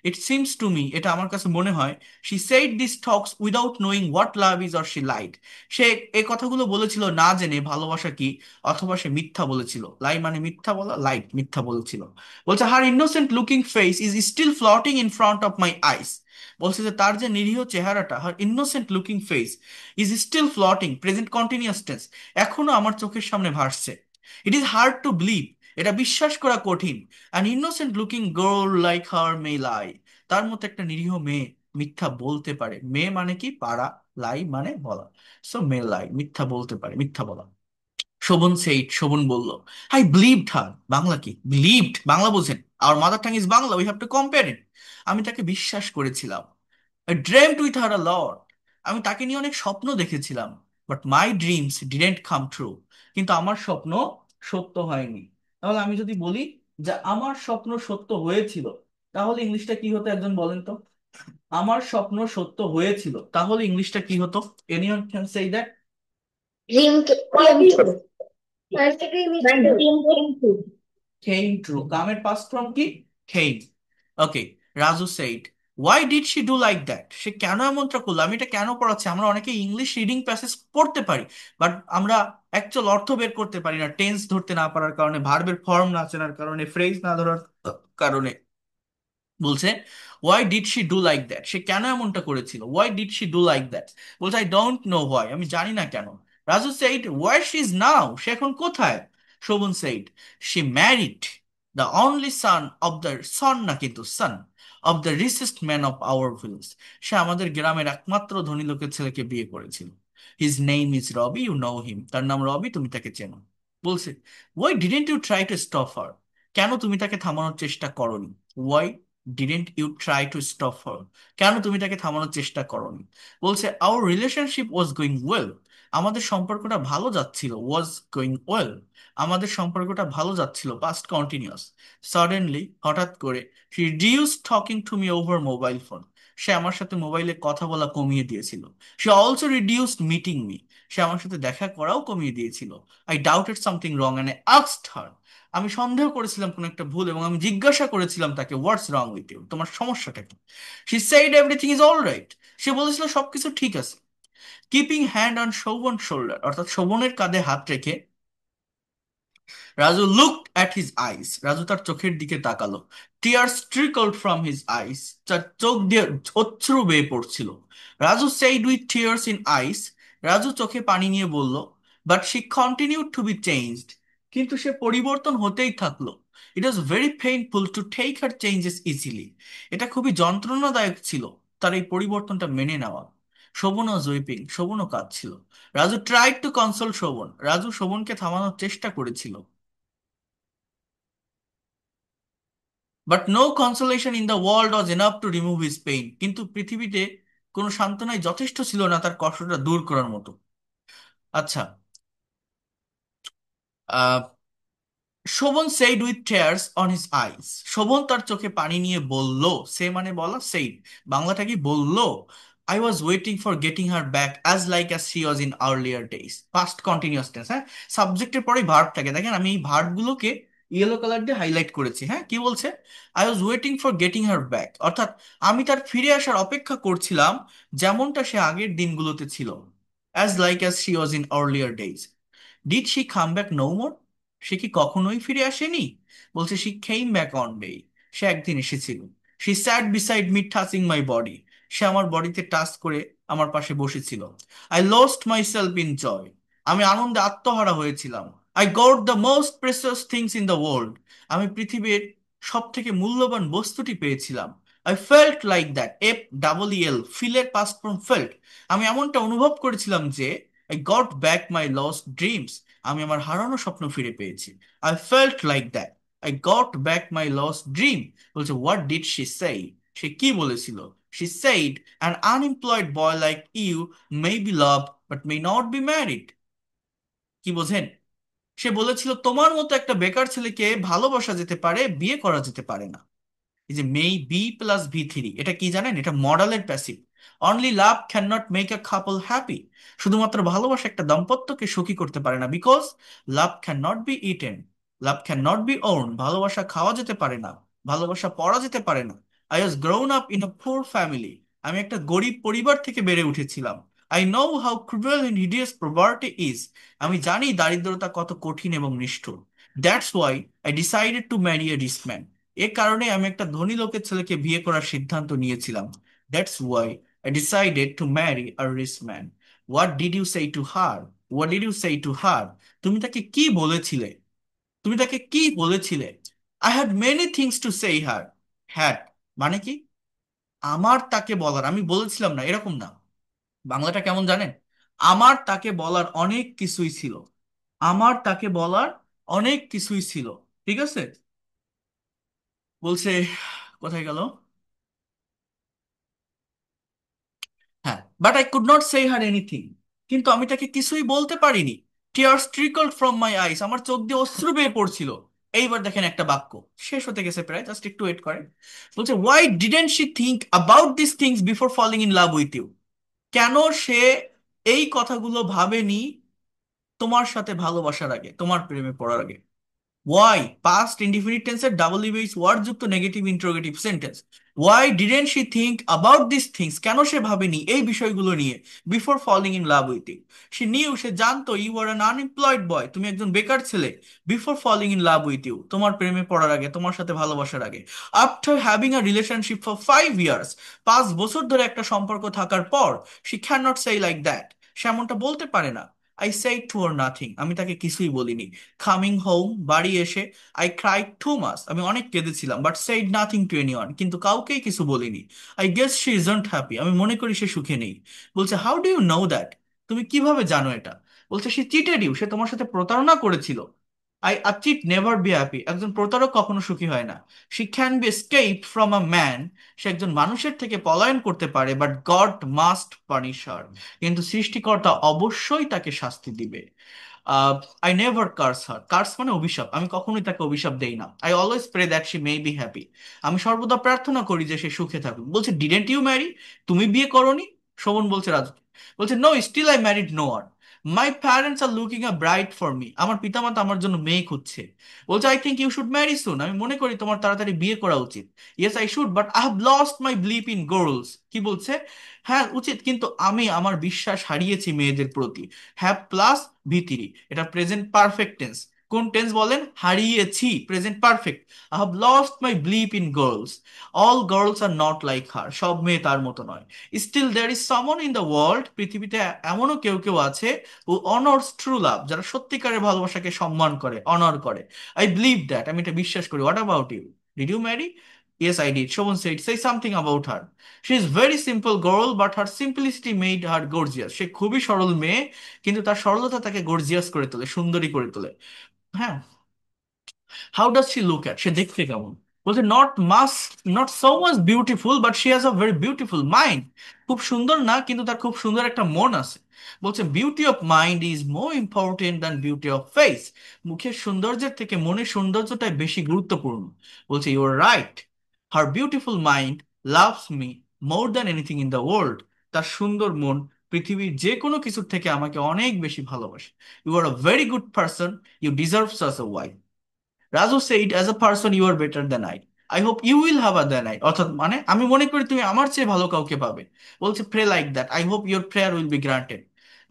ইট সিমস টু মি, এটা আমার কাছে মনে হয়, she said this talks without knowing what love is, or she lied, সে এই কথাগুলো বলেছিল না জেনে ভালোবাসা কি, অথবা সে মিথ্যা বলেছিল। লাই মানে মিথ্যা বলা, লাইট মিথ্যা বলেছিল। বলছে her innocent looking face is still floating in front of my eyes, বলছে যে তার যে নিরীহ চেহারাটা, her innocent looking face is still floating, present continuous tense, এখনো আমার চোখের সামনে ভাসছে। It is hard to believe, এটা বিশ্বাস করা কঠিন। An innocent looking girl like her may lie, তার মতো একটা নিরীহ মেয়ে মিথ্যা বলতে পারে। মেয়ে মানে কি? পারা, লাই মানে বলা। সো মে লাই, মিথ্যা বলতে পারে, মিথ্যা বলা। শোভন সেইড, শোভন বলল। আই বিলিভড হার, বাংলা কি? বিলিভড, বাংলা বোঝেন, our mother tongue is Bangla, we have to compare it. আমি তাকে বিশ্বাস করেছিলাম। I dreamed with her a lot, আমি তাকে নিয়ে অনেক স্বপ্ন দেখেছিলাম। But my dreams didn't come true, কিন্তু আমার স্বপ্ন সত্য হয়নি। তাহলে আমি যদি বলি যে আমার স্বপ্ন সত্য হয়েছিল, তাহলে ইংলিশটা কি হতো? একজন বলেন তো, আমার স্বপ্ন সত্য হয়েছিল, তাহলে ইংলিশটা কি হতো? Anyone can say that? Dream came true. My dream is true. Dream came true. Came true, কামের পাস্ট ফর্ম কি? came। Okay, Raju said, why did she do like that, সে কেন এমনটা করলো? আমি এটা কেন পড়াচ্ছি? আমরা অনেকে ইংলিশ রিডিং প্যাসেজ পড়তে পারি, বাট আমরা অ্যাকচুয়াল অর্থ বের করতে পারি না, টেন্স ধরতে না পারার কারণে, ভার্বের ফর্ম না চেনার কারণে, ফ্রেজ না ধরার কারণে। বলছে why did she do like that, সে কেন এমনটা করেছিল? Why did she do like that, বলছে আই ডোন্ট নো হোয়াই, আমি জানি না কেন। Raju said where she is now, সে এখন কোথায়? Shovon said she married the only son of the, son না কিন্তু son, of the richest man of our village, সে আমাদের গ্রামের একমাত্র ধনী লোকের ছেলেকে বিয়ে করেছিল। His name is Rabi, you know him, তার নাম রবি, তুমি তাকে চেনো। বলছে why didn't you try to stop her, কেন তুমি তাকে থামানোর চেষ্টা করনি? Why didn't you try to stop her, কেন তুমি তাকে থামানোর চেষ্টা করনি? বলছে our relationship was going well, আমাদের সম্পর্কটা ভালো যাচ্ছিল। ওয়াজ গোয়িং ওয়েল, আমাদের সম্পর্কটা ভালো যাচ্ছিল, পাস্ট কন্টিনিউয়াস। সাডেনলি, হঠাৎ করে, he reduce talking to me over mobile phone, সে আমার সাথে মোবাইলে কথা বলা কমিয়ে দিয়েছিল। সে অলসো রিডিউসড মিটিং মি, সে আমার সাথে দেখা করাও কমিয়ে দিয়েছিল। I doubted something wrong and I asked her, আমি সন্দেহ করেছিলাম কোনো একটা ভুল, এবং আমি জিজ্ঞাসা করেছিলাম তাকে হোয়াটস রং উইথ ইউ, তোমার সমস্যাটা কি? She said everything is all right, সে বলেছিল সবকিছু ঠিক আছে। Keeping hand on Shovon shoulder, অর্থাৎ শোভনের কাঁধে হাত রেখে Raju looked at his eyes, Raju তার চোখের দিকে তাকালো। Tears trickled from his eyes, তার চোখ দিয়ে অশ্রু বেয়ে পড়ছিল। Raju said with tears in eyes, Raju চোখে পানি নিয়ে বলল, but she continued to be changed, কিন্তু সে পরিবর্তন হতেই থাকলো। It was very painful to take her changes easily, এটা খুবই যন্ত্রণাদায়ক ছিল তার এই পরিবর্তনটা মেনে নেওয়া। শোভন ওয়াজ উইপিং, শোভনও কাঁদছিল। Raju tried to console Shovon, Raju শোভনকে থামানোর চেষ্টা করেছিল। But no consolation in the world was enough to remove his pain, কিন্তু পৃথিবীতে কোনো সান্ত্বনাই যথেষ্ট ছিল না তার কষ্টটা দূর করার মতো। আচ্ছা, Shovon said with tears on his eyes, Shovon তার চোখে পানি নিয়ে বলল, সে মানে বলা, সেইড বাংলাটা কি বলল, I was waiting for getting her back as like as she was in earlier days. Past continuous tense, হ্যাঁ, সাবজেক্টের পরেই ভার্ব থাকে, দেখেন আমি এই ভার্বগুলোকে ইয়েলো কালার দিয়ে হাইলাইট করেছি। হ্যাঁ, কি বলছে, I was waiting for getting her back, অর্থাৎ আমি তার ফিরে আসার অপেক্ষা করছিলাম যেমনটা সে আগের দিনগুলোতে ছিল। As like as she was in earlier days. Did she come back no more, সে কি কখনোই ফিরে আসেনি? বলছে she came back on day, সে একদিন এসেছিল। She sat beside me touching my body, সে আমার বডিতে টাচ করে আমার পাশে বসেছিল। I lost myself in joy, আমি আনন্দে আত্মহারা হয়েছিলাম। I got the most precious things in the world, আমি পৃথিবীর সব থেকে মূল্যবান বস্তুটি পেয়েছিলাম। I felt like that, F double L, ফিলের পাস্ট ফ্রম ফেল্ট, আমি এমনটা অনুভব করেছিলাম যে I got back my lost dreams, আমি আমার হারানো স্বপ্ন ফিরে পেয়েছি। I felt like that, I got back my lost dream. বলছে হোয়াট ডিড শি সে, সে কি বলেছিল? She said an unemployed boy like you may be love but may not be married. কি বোঝেন? সে বলেছিল তোমার মতো একটা বেকার ছেলেকে ভালোবাসা যেতে পারে, বিয়ে করা যেতে পারে না। এই যে may be plus V three, এটা কি জানেন? এটা মডালের passive. Only love can not make a couple happy, শুধুমাত্র ভালোবাসা একটা দাম্পত্যকে সুখী করতে পারে না। Because love can not be eaten, love can not be worn, ভালোবাসা খাওয়া যেতে পারে না, ভালোবাসা পড়া যেতে পারে না। I was grown up in a poor family, আমি একটা গরিব পরিবার থেকে বেড়ে উঠেছিলাম। I know how cruel and hideous poverty is, আমি জানি দারিদ্রতা কত কঠিন এবং নিষ্ঠুর। That's why I decided to marry a rich man, এ কারণে আমি একটা ধনী লোকের ছেলেকে বিয়ে করার সিদ্ধান্ত নিয়েছিলাম। That's why I decided to marry a rich man. What did you say to her, what did you say to her, তুমি তাকে কি বলেছিলে? তুমি তাকে কি বলেছিলে? I had many things to say her, had মানে কি, আমার তাকে বলার, আমি বলেছিলাম না এরকম না। বাংলাটা কেমন জানেন? আমার তাকে বলার অনেক কিছুই ছিল, আমার তাকে বলার অনেক কিছুই ছিল। ঠিক আছে, বলছে, কোথায় গেল, হ্যাঁ, but I could not say her anything, কিন্তু আমি তাকে কিছুই বলতে পারিনি। টিয়ার্স ট্রিকলড ফ্রম মাই আইস, আমার চোখ দিয়ে অশ্রু বেয়ে পড়ছিল। এইবার দেখেন একটা বাক্য শেষ হতে গেছে প্রায়, জাস্ট একটু ওয়েট করেন। বলছে why didn't she think about this things before falling in love with you, কেন সে এই কথাগুলো ভাবেনি তোমার সাথে ভালোবাসার আগে, তোমার প্রেমে পড়ার আগে? ওয়াই, পাস্ট ইনডিফিনিট টেন্সের ডাবল ইউএইচ ওয়ার্ড যুক্ত negative interrogative sentence. Why didn't she think about this things, কেন সে ভাবেনি এই বিষয়গুলো নিয়ে before falling in love with you, সে নিউ, সে জানতো you are an unemployed boy, তুমি একজন বেকার ছেলে। Before falling in love with you, তোমার প্রেমে পড়ার আগে, তোমার সাথে ভালোবাসার আগে। After having a relationship for 5 years, 5 বছর ধরে একটা সম্পর্ক থাকার পর, she can not say like that, সে এমনটা বলতে পারে না। I said to her nothing, আমি তাকে কিছুই বলিনি। কামিং হোম, বাড়ি এসে, আই ক্রাইড টু মাস, আমি অনেক কেঁদেছিলাম। But said nothing to anyone, কিন্তু কাউকেই কিছু বলিনি। I guess she isn't happy, আমি মনে করি সে সুখে নেই। বলছে how do you know that, তুমি কিভাবে জানো এটা? বলছে সে চিটেড ইউ, সে তোমার সাথে প্রতারণা করেছিল। I a cheat never be happy, একজন প্রতারক কখনো সুখী হয় না। She can be escape from a man, সে একজন মানুষের থেকে পলায়ন করতে পারে, but God must punish her, কিন্তু সৃষ্টিকর্তা অবশ্যই তাকে শাস্তি দিবে। I never curse her, curse মানে অভিশাপ, আমি কখনোই তাকে অভিশাপ দেই না। I always pray that she may be happy, আমি সর্বদা প্রার্থনা করি যে সে সুখে থাকুক। বলছে ডিডেন্ট ইউ ম্যারি, তুমি বিয়ে করনি? শোভন বলছে রাজু, বলছে no, still I married no one, my parents are looking a bride for me, আমার পিতামাতা আমার জন্য মেয়ে খুঁজছে। বলছে I think you should marry soon, আমি মনে করি তোমার তাড়াতাড়ি বিয়ে করা উচিত। Yes I should, but I have lost my believe in girls. কি বলছে? হ্যাঁ উচিত, কিন্তু আমি আমার বিশ্বাস হারিয়েছি মেয়েদের প্রতি। হ্যাভ প্লাস ভিতিরি, এটা প্রেজেন্ট পারফেক্ট টেন্স। কোন টেন্স বলেন? হারিয়েছি, present perfect. I have lost my believe in girls. All girls are not like her, সব মেয়ে তার মতো নয়। স্টিল দেয়ার ইজ সামন ইন দ্য ওয়ার্ল্ড, পৃথিবীতে এমনও কেউ কেউ আছে হু অনার্স ট্রু লাভ, যারা সত্যিকারের ভালোবাসাকে সম্মান করে, অনার করে। আই বিলিভ দ্যাট, আমি এটা বিশ্বাস করি। What about you? Did you marry? Yes I did. Shovon said, say something about her. She is very simple girl but her simplicity made her gorgeous. সে খুবই সরল মেয়ে, কিন্তু তার সরলতা তাকে গর্জিয়াস করে তোলে, সুন্দরী করে তোলে। হ্যাঁ। How does she look at, সে দেখতে কেমন? বলছে not much, not so much beautiful but she has a very beautiful mind. খুব সুন্দর না, কিন্তু তার খুব সুন্দর একটা মন আছে। বলছে beauty of mind is more important than beauty of face. মুখের সৌন্দর্যের থেকে মনের সৌন্দর্যটাই বেশি গুরুত্বপূর্ণ। বলছে you are right, her beautiful mind loves me more than anything in the world. তার সুন্দর মন পৃথিবীর যে কোনো কিছুর থেকে আমাকে অনেক বেশি ভালোবাসে। You are a very good person, you deserve such a wife. Raju said, as a person you are better than I hope you will have a than I, অর্থাৎ মানে আমি মনে করি তুমি আমার চেয়ে ভালো কাউকে পাবে। বলছে pray like that, I hope your prayer will be granted.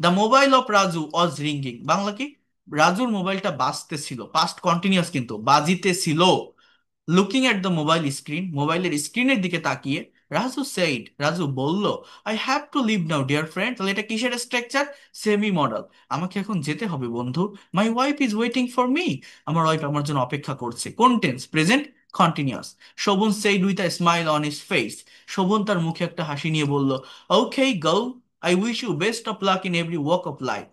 The mobile of Raju was ringing, Bangla কি? রাজুর মোবাইলটা বাজতেছিল, পাস্ট কন্টিনিউয়াস কিন্তু, বাজিতেছিল। Looking at the mobile screen, মোবাইলের স্ক্রিনের দিকে তাকিয়ে রাজু সেইড, রাজু বলল, I have to leave now dear friend. তাহলে এটা কিসের স্ট্রাকচার? Semi model. আমাকে এখন যেতে হবে বন্ধু। My wife is waiting for me, আমার ওয়াইফ আমার জন্য অপেক্ষা করছে। কোন tense? Present continuous. Shovan said with a smile on his face, Shovan তার মুখে একটা হাসি নিয়ে বলল, okay go, I wish you best of luck in every walk of life.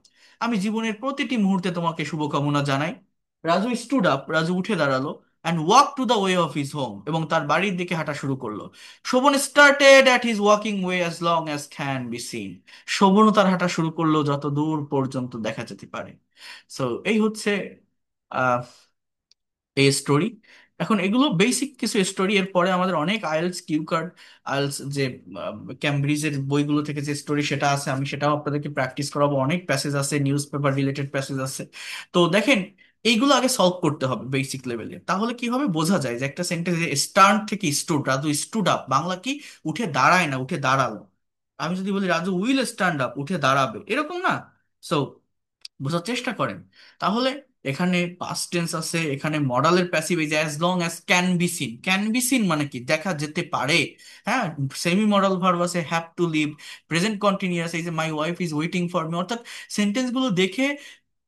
আমি জীবনের প্রতিটি মুহূর্তে তোমাকে শুভকামনা জানাই। রাজু স্টুড আপ, রাজু উঠে দাঁড়ালো, and walk to the way of his home, এবং তার বাড়ির দিকে হাঁটা শুরু করলো। Shovan started at his walking way as long as can be seen. শোভনও তার হাঁটা শুরু করলো যত দূর পর্যন্ত দেখা যেতে পারে। সো এই হচ্ছে আহ এই স্টোরি। এখন এগুলো বেসিক কিছু স্টোরি, এর পরে আমাদের অনেক আইএলস কিউ কার্ড, আইএলস যে ক্যামব্রিজের বইগুলো থেকে যে স্টোরি সেটা আছে, আমি সেটাও আপনাদেরকে প্র্যাকটিস করাবো। অনেক প্যাসেজ আছে, নিউজ পেপার রিলেটেড প্যাসেজ আছে। তো দেখেন, এইগুলো আগে সলভ করতে হবে বেসিক লেভেলে, তাহলে কি হবে বোঝা যায় যে একটা সেন্টেন্স স্টার্ট থেকে stood, Raju stood up, Bangla কি? উঠে দাঁড়ায় না, উঠে দাঁড়ালো। আমি যদি বলি রাজু উইল স্ট্যান্ড আপ, উঠে দাঁড়াবে, এরকম না। সো বোঝার চেষ্টা করেন। তাহলে এখানে পাস্ট টেন্স আছে, এখানে মডালের প্যাসিভ, এই যে as long as can be seen, can be seen মানে কি? দেখা যেতে পারে। হ্যাঁ। সেমি মডাল ভার্ব আছে have to live. Present continuous, এই যে my wife is waiting for me, অর্থাৎ সেন্টেন্স গুলো দেখে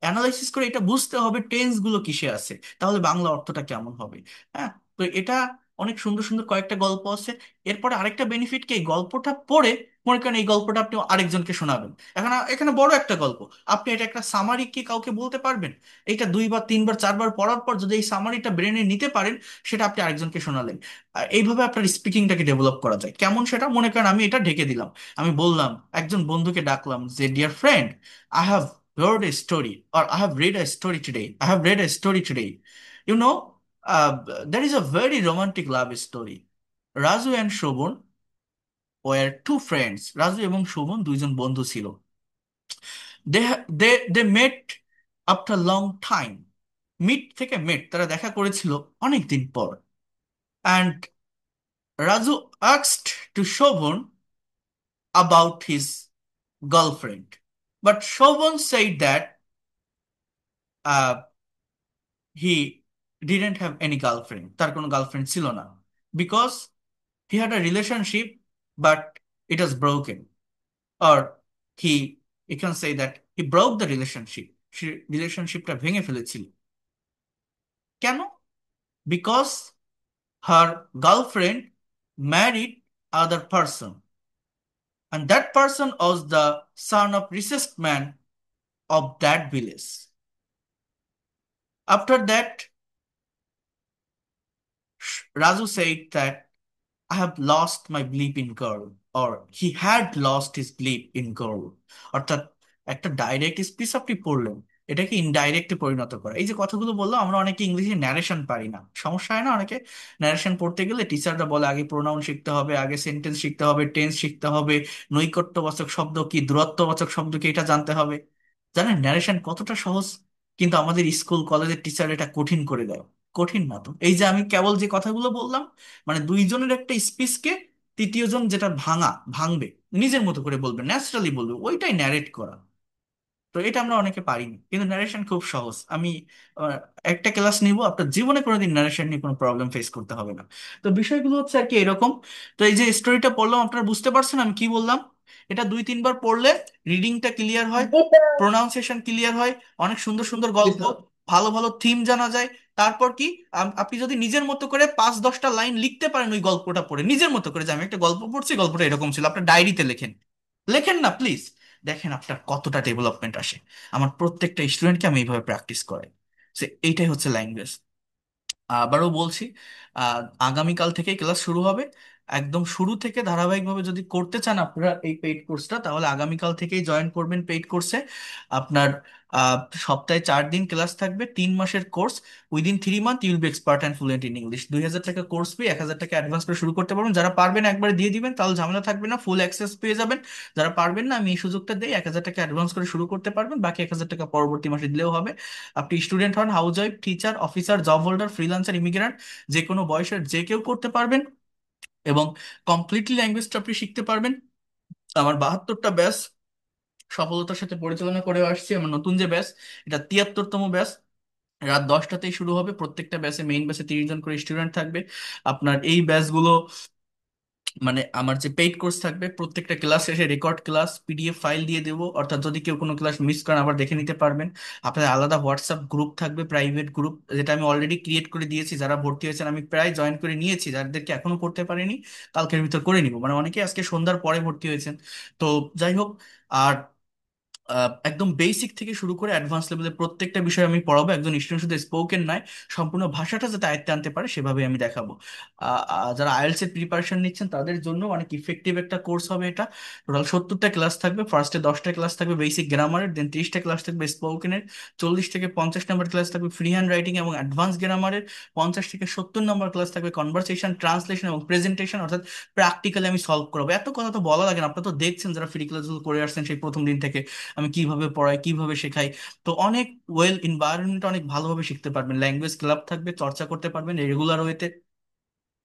অ্যানালাইসিস করে এটা বুঝতে হবে টেন্স গুলো কিসে আছে, তাহলে বাংলা অর্থটা কেমন হবে। হ্যাঁ। তো এটা অনেক সুন্দর সুন্দর কয়েকটা গল্প আছে। এরপরে আরেকটা বেনিফিট কি, এই গল্পটা পড়ে মনে করেন এই গল্পটা আপনি আরেকজনকে শোনাবেন। এখন এখানে বড় একটা গল্প, আপনি এটা একটা সামারি কি কাউকে বলতে পারবেন? এইটা দুইবার তিনবার চারবার পড়ার পর যদি এই সামারিটা ব্রেনে নিতে পারেন, সেটা আপনি আরেকজনকে শোনালেন। আর এইভাবে আপনার স্পিকিংটাকে ডেভেলপ করা যায়। কেমন সেটা? মনে করেন আমি এটা ঢেকে দিলাম, আমি বললাম, একজন বন্ধুকে ডাকলাম যে dear friend, I have heard a story, or I have read a story today. I have read a story today. You know, there is a very romantic love story. Raju and Shobon were two friends. Raju এবং শোভন দুইজন বন্ধু ছিল। They met after long time. Meet থেকে met, তারা দেখা করেছিল অনেক দিন পর। And Raju asked to Shobon about his girlfriend. But Shobon said that uh, he didn't have any girlfriend, তার কোনো গার্লফ্রেন্ড ছিল না, because he had a relationship but it was broken, or he you can say that he broke the relationship, সে রিলেশনশিপটা ভেঙে ফেলেছিল। কেন? because her girlfriend married other person, and that person was the son of richest man of that village. After that, Raju said that I have lost my belief in girl, or he had lost his belief in girl. অর্থাৎ একটা direct speech আপনি পড়লেন, এটাকে ইনডাইরেক্টে পরিণত করা। এই যে কথাগুলো বললাম, আমরা অনেকে ইংলিশে ন্যারেশন পারি না, সমস্যা হয় না অনেকে? ন্যারেশন পড়তে গেলে টিচাররা বলে আগে প্রোনাউন শিখতে হবে, আগে সেন্টেন্স শিখতে হবে, টেন্স শিখতে হবে, নৈকট্যবাচক শব্দ কি, দূরত্ববাচক শব্দ কি, এটা জানতে হবে। জানেন ন্যারেশন কতটা সহজ, কিন্তু আমাদের স্কুল কলেজের টিচার এটা কঠিন করে দেয়। কঠিন না তো, এই যে আমি কেবল যে কথাগুলো বললাম, মানে দুইজনের একটা স্পিচকে তৃতীয় জন যেটা ভাঙবে, নিজের মতো করে বলবে, ন্যাচারালি বলবে, ওইটাই ন্যারেট করা। তো এটা আমরা অনেকে পারিনি, কিন্তু ন্যারেশন খুব সহজ। আমি আহ, একটা ক্লাস নিব, আপনার জীবনে কোনোদিন ন্যারেশন নিয়ে কোনো প্রবলেম ফেস করতে হবে না। তো বিষয়গুলো হচ্ছে আর কি এরকম। তো এই যে স্টোরিটা পড়লাম, আপনারা বুঝতে পারছেন আমি কি বললাম? এটা 2-3 বার পড়লে রিডিংটা ক্লিয়ার হয়, জি স্যার। প্রোনাউন্সিয়েশন ক্লিয়ার হয়, অনেক সুন্দর সুন্দর গল্প, ভালো ভালো থিম জানা যায়। তারপর কি, আপনি যদি নিজের মতো করে 5-10টা লাইন লিখতে পারেন ওই গল্পটা পড়ে, নিজের মতো করে, যে আমি একটা গল্প পড়ছি, গল্পটা এরকম ছিল, আপনার ডায়েরিতে লেখেন। লেখেন না প্লিজ, দেখেন আপনার কতটা ডেভেলপমেন্ট আসে। আমার প্রত্যেকটা স্টুডেন্টকে আমি এইভাবে প্র্যাকটিস করাই। সে এইটাই হচ্ছে ল্যাঙ্গুয়েজ। আবারও বলছি, আহ, আগামীকাল থেকেই ক্লাস শুরু হবে। একদম শুরু থেকে ধারাবাহিকভাবে যদি করতে চান আপনারা এই পেইড কোর্সটা, তাহলে আগামীকাল থেকেই জয়েন করবেন পেইড কোর্সে। আপনার আহ, সপ্তাহে 4 দিন ক্লাস থাকবে, 3 মাসের course. Within 3 month you'll be expert and fluent in English. 2,000 টাকা কোর্স ফি, 1,000 টাকা অ্যাডভান্স করে শুরু করতে পারবেন। যারা পারবেন একবারে দিয়ে দিবেন, তাহলে ঝামেলা থাকবে না, ফুল অ্যাক্সেস পেয়ে যাবেন। যারা পারবেন না, আমি এই সুযোগটা দিই, 1,000 টাকা অ্যাডভান্স করে শুরু করতে পারবেন, বাকি 1,000 টাকা পরবর্তী মাসে দিলেও হবে। আপনি স্টুডেন্ট হন, house wife, teacher, officer, job holder, freelancer, immigrant, যে কোনো বয়সের যে কেউ করতে পারবেন, এবং কমপ্লিটলি ল্যাঙ্গুয়েজটা আপনি শিখতে পারবেন। আমার 72টা ব্যাচ সফলতার সাথে পরিচালনা করে আসছি। আমার নতুন যে ব্যাচ, এটা 73তম ব্যাচ। রাত 10টাতেই শুরু হবে। প্রত্যেকটা ব্যাচে, মেইন ব্যাচে 30 জন করে স্টুডেন্ট থাকবে। আপনার এই ব্যাচগুলো, মানে আমার যে পেইড কোর্স থাকবে, প্রত্যেকটা ক্লাস শেষে রেকর্ড ক্লাস পিডিএফ ফাইল দিয়ে দেবো, অর্থাৎ যদি কেউ কোনো ক্লাস মিস করেন আবার দেখে নিতে পারবেন। আপনার আলাদা হোয়াটসঅ্যাপ গ্রুপ থাকবে, প্রাইভেট গ্রুপ, যেটা আমি অলরেডি ক্রিয়েট করে দিয়েছি। যারা ভর্তি হয়েছেন আমি প্রায় জয়েন করে নিয়েছি, যাদেরকে এখনো করতে পারিনি কালকের ভিতর করে নিব, মানে অনেকে আজকে সন্ধ্যার পরে ভর্তি হয়েছেন। তো যাই হোক, আর একদম বেসিক থেকে শুরু করে অ্যাডভান্স লেভেলের প্রত্যেকটা বিষয় আমি পড়াবো। একজন স্টুডেন্ট শুধু স্পোকেন নয়, সম্পূর্ণ ভাষাটা যাতে আয়ত্তে আনতে পারে সেভাবে আমি দেখাবো। যারা আইএলটিএস এর প্রিপারেশন নিচ্ছেন তাদের জন্য অনেক ইফেক্টিভ একটা কোর্স হবে এটা। টোটাল 70টা ক্লাস থাকবে। ফার্স্টে 10টা ক্লাস থাকবে বেসিক গ্রামারের, দেন 30টা ক্লাস থাকবে স্পোকেনের, 40 থেকে 50 নম্বর ক্লাস থাকবে ফ্রি হ্যান্ড রাইটিং এবং অ্যাডভান্স গ্রামারের, 50 থেকে 70 নম্বর ক্লাস থাকবে কনভারসেশন, ট্রান্সলেশন এবং প্রেজেন্টেশন, অর্থাৎ প্র্যাকটিক্যালি আমি সলভ করবো। এত কথা তো বলা লাগে না, আপনারা তো দেখছেন যারা ফ্রি ক্লাসগুলো করে আসছেন সেই প্রথম দিন থেকে, আমি কিভাবে পড়াই, কিভাবে শেখাই। তো অনেক ওয়েল এনভায়রনমেন্ট, অনেক ভালোভাবে শিখতে পারবেন। ল্যাঙ্গুয়েজ ক্লাব থাকবে, চর্চা করতে পারবেন রেগুলার ওয়েতে।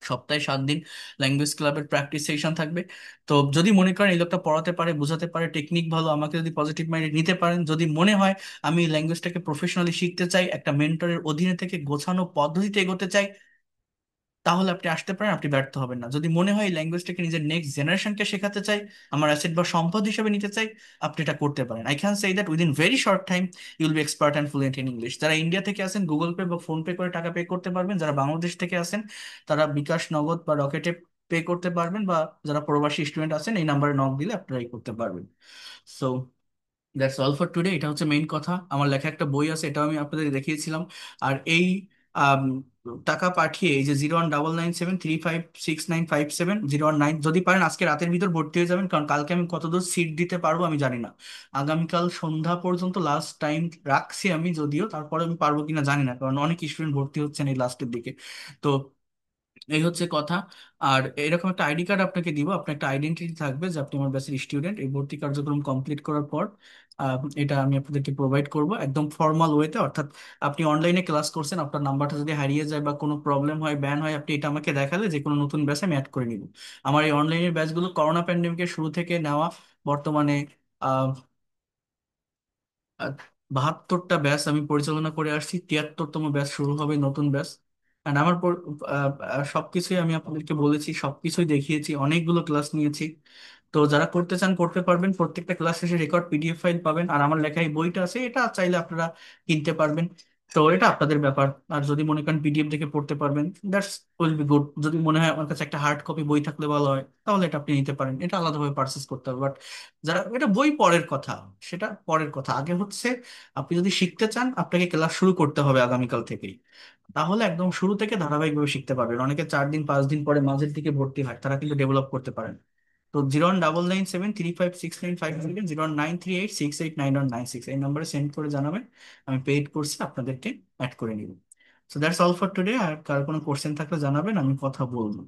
সপ্তাহে 7 দিন ল্যাঙ্গুয়েজ ক্লাবের প্র্যাকটিস সেশন থাকবে। তো যদি মনে করেন এই লোকটা পড়াতে পারে, বোঝাতে পারে, টেকনিক ভালো, আমাকে যদি পজিটিভ মাইন্ডে নিতে পারেন, যদি মনে হয় আমি ল্যাঙ্গুয়েজটাকে প্রফেশনালি শিখতে চাই, একটা মেন্টরের অধীনে থেকে গোছানো পদ্ধতিতে এগোতে চাই, তাহলে আপনি আসতে পারেন, আপনি ব্যর্থ হবেন না। যদি মনে হয় এই ল্যাঙ্গুয়েজটাকে নিজের নেক্সট জেনারেশনকে শেখাতে চাই, আমার অ্যাসেট বা সম্পদ হিসেবে নিতে চাই, আপনি এটা করতে পারেন। I can say that within very short time you'll be expert and fluent in English. যারা ইন্ডিয়া থেকে আসেন, গুগল পে বা ফোন পে করে টাকা পে করতে পারবেন। যারা বাংলাদেশ থেকে আসেন, তারা বিকাশ, নগদ বা রকেটে পে করতে পারবেন, বা যারা প্রবাসী স্টুডেন্ট আছেন এই নাম্বারে নক দিলে আপনারা এই করতে পারবেন। So that's all for today. এটা হচ্ছে মেইন কথা। আমার লেখা একটা বই আছে, এটাও আমি আপনাদের দেখিয়েছিলাম। আর এই আম, টাকা পাঠিয়ে, এই যে 01973569557 019, যদি পারেন আজকে রাতের ভিতর ভর্তি হয়ে যাবেন, কারণ কালকে আমি কতদূর সিট দিতে পারবো আমি জানি না। আগামীকাল সন্ধ্যা পর্যন্ত লাস্ট টাইম রাখছি আমি, যদিও তারপরে আমি পারবো কিনা জানি না, কারণ অনেক স্টুডেন্ট ভর্তি হচ্ছেন এই লাস্টের দিকে। তো এই হচ্ছে কথা। আর এরকম একটা আইডি কার্ড আপনাকে দিব, আপনার একটা আইডেন্টিটি থাকবে যে আপনি আমার ব্যাচের স্টুডেন্ট। এই ভর্তি কার্যক্রম কমপ্লিট করার পর এটা আমি আপনাদেরকে প্রোভাইড করব একদম ফর্মাল ওয়েতে। অর্থাৎ আপনি অনলাইনে ক্লাস করছেন, আপনার নাম্বারটা যদি হারিয়ে যায় বা কোনো প্রবলেম হয়, ব্যান হয়, আপনি এটা আমাকে দেখালে যে কোনো নতুন ব্যাচে আমি অ্যাড করে নিব। আমার এই অনলাইনের ব্যাচগুলো করোনা প্যান্ডেমিকের শুরু থেকে নেওয়া। বর্তমানে আহ 72টা ব্যাচ আমি পরিচালনা করে আসছি, 73তম ব্যাচ শুরু হবে, নতুন ব্যাচ। আর আমার সবকিছুই আমি আপনাদেরকে বলেছি, সবকিছুই দেখিয়েছি, অনেকগুলো ক্লাস নিয়েছি। তো যারা করতে চান করতে পারবেন, প্রত্যেকটা ক্লাস শেষে রেকর্ড পিডিএফ ফাইল পাবেন। আর আমার লেখা এই বইটা আছে, এটা চাইলে আপনারা কিনতে পারবেন। তো এটা আপনাদের ব্যাপার। আর যদি মনে করেন পিডিএফ দেখে পড়তে পারবেন, দ্যাটস উইল বি গুড। যদি মনে হয় আমার কাছে একটা হার্ড কপি বই থাকলে ভালো হয়, তাহলে এটা আপনি নিতে পারেন, এটা আলাদাভাবে পারচেস করতে হবে। বাট যারা, এটা বই পরের কথা, সেটা পরের কথা। আগে হচ্ছে আপনি যদি শিখতে চান, আপনাকে ক্লাস শুরু করতে হবে আগামীকাল থেকেই। তাহলে একদম শুরু থেকে ধারাবাহিকভাবে শিখতে পারবেন। অনেকে 4 দিন 5 দিন পরে মাঝের দিকে ভর্তি হয়, তারা কিন্তু ডেভেলপ করতে পারেন। তো 01973569557, 09386899196, এই নম্বরে সেন্ড করে জানাবেন, আমি পেইড কোর্সে আপনাদেরকে অ্যাড করে নিব। So that's all for today. আর কার কোনো কোশ্চেন থাকলে জানাবেন, আমি কথা বলবো।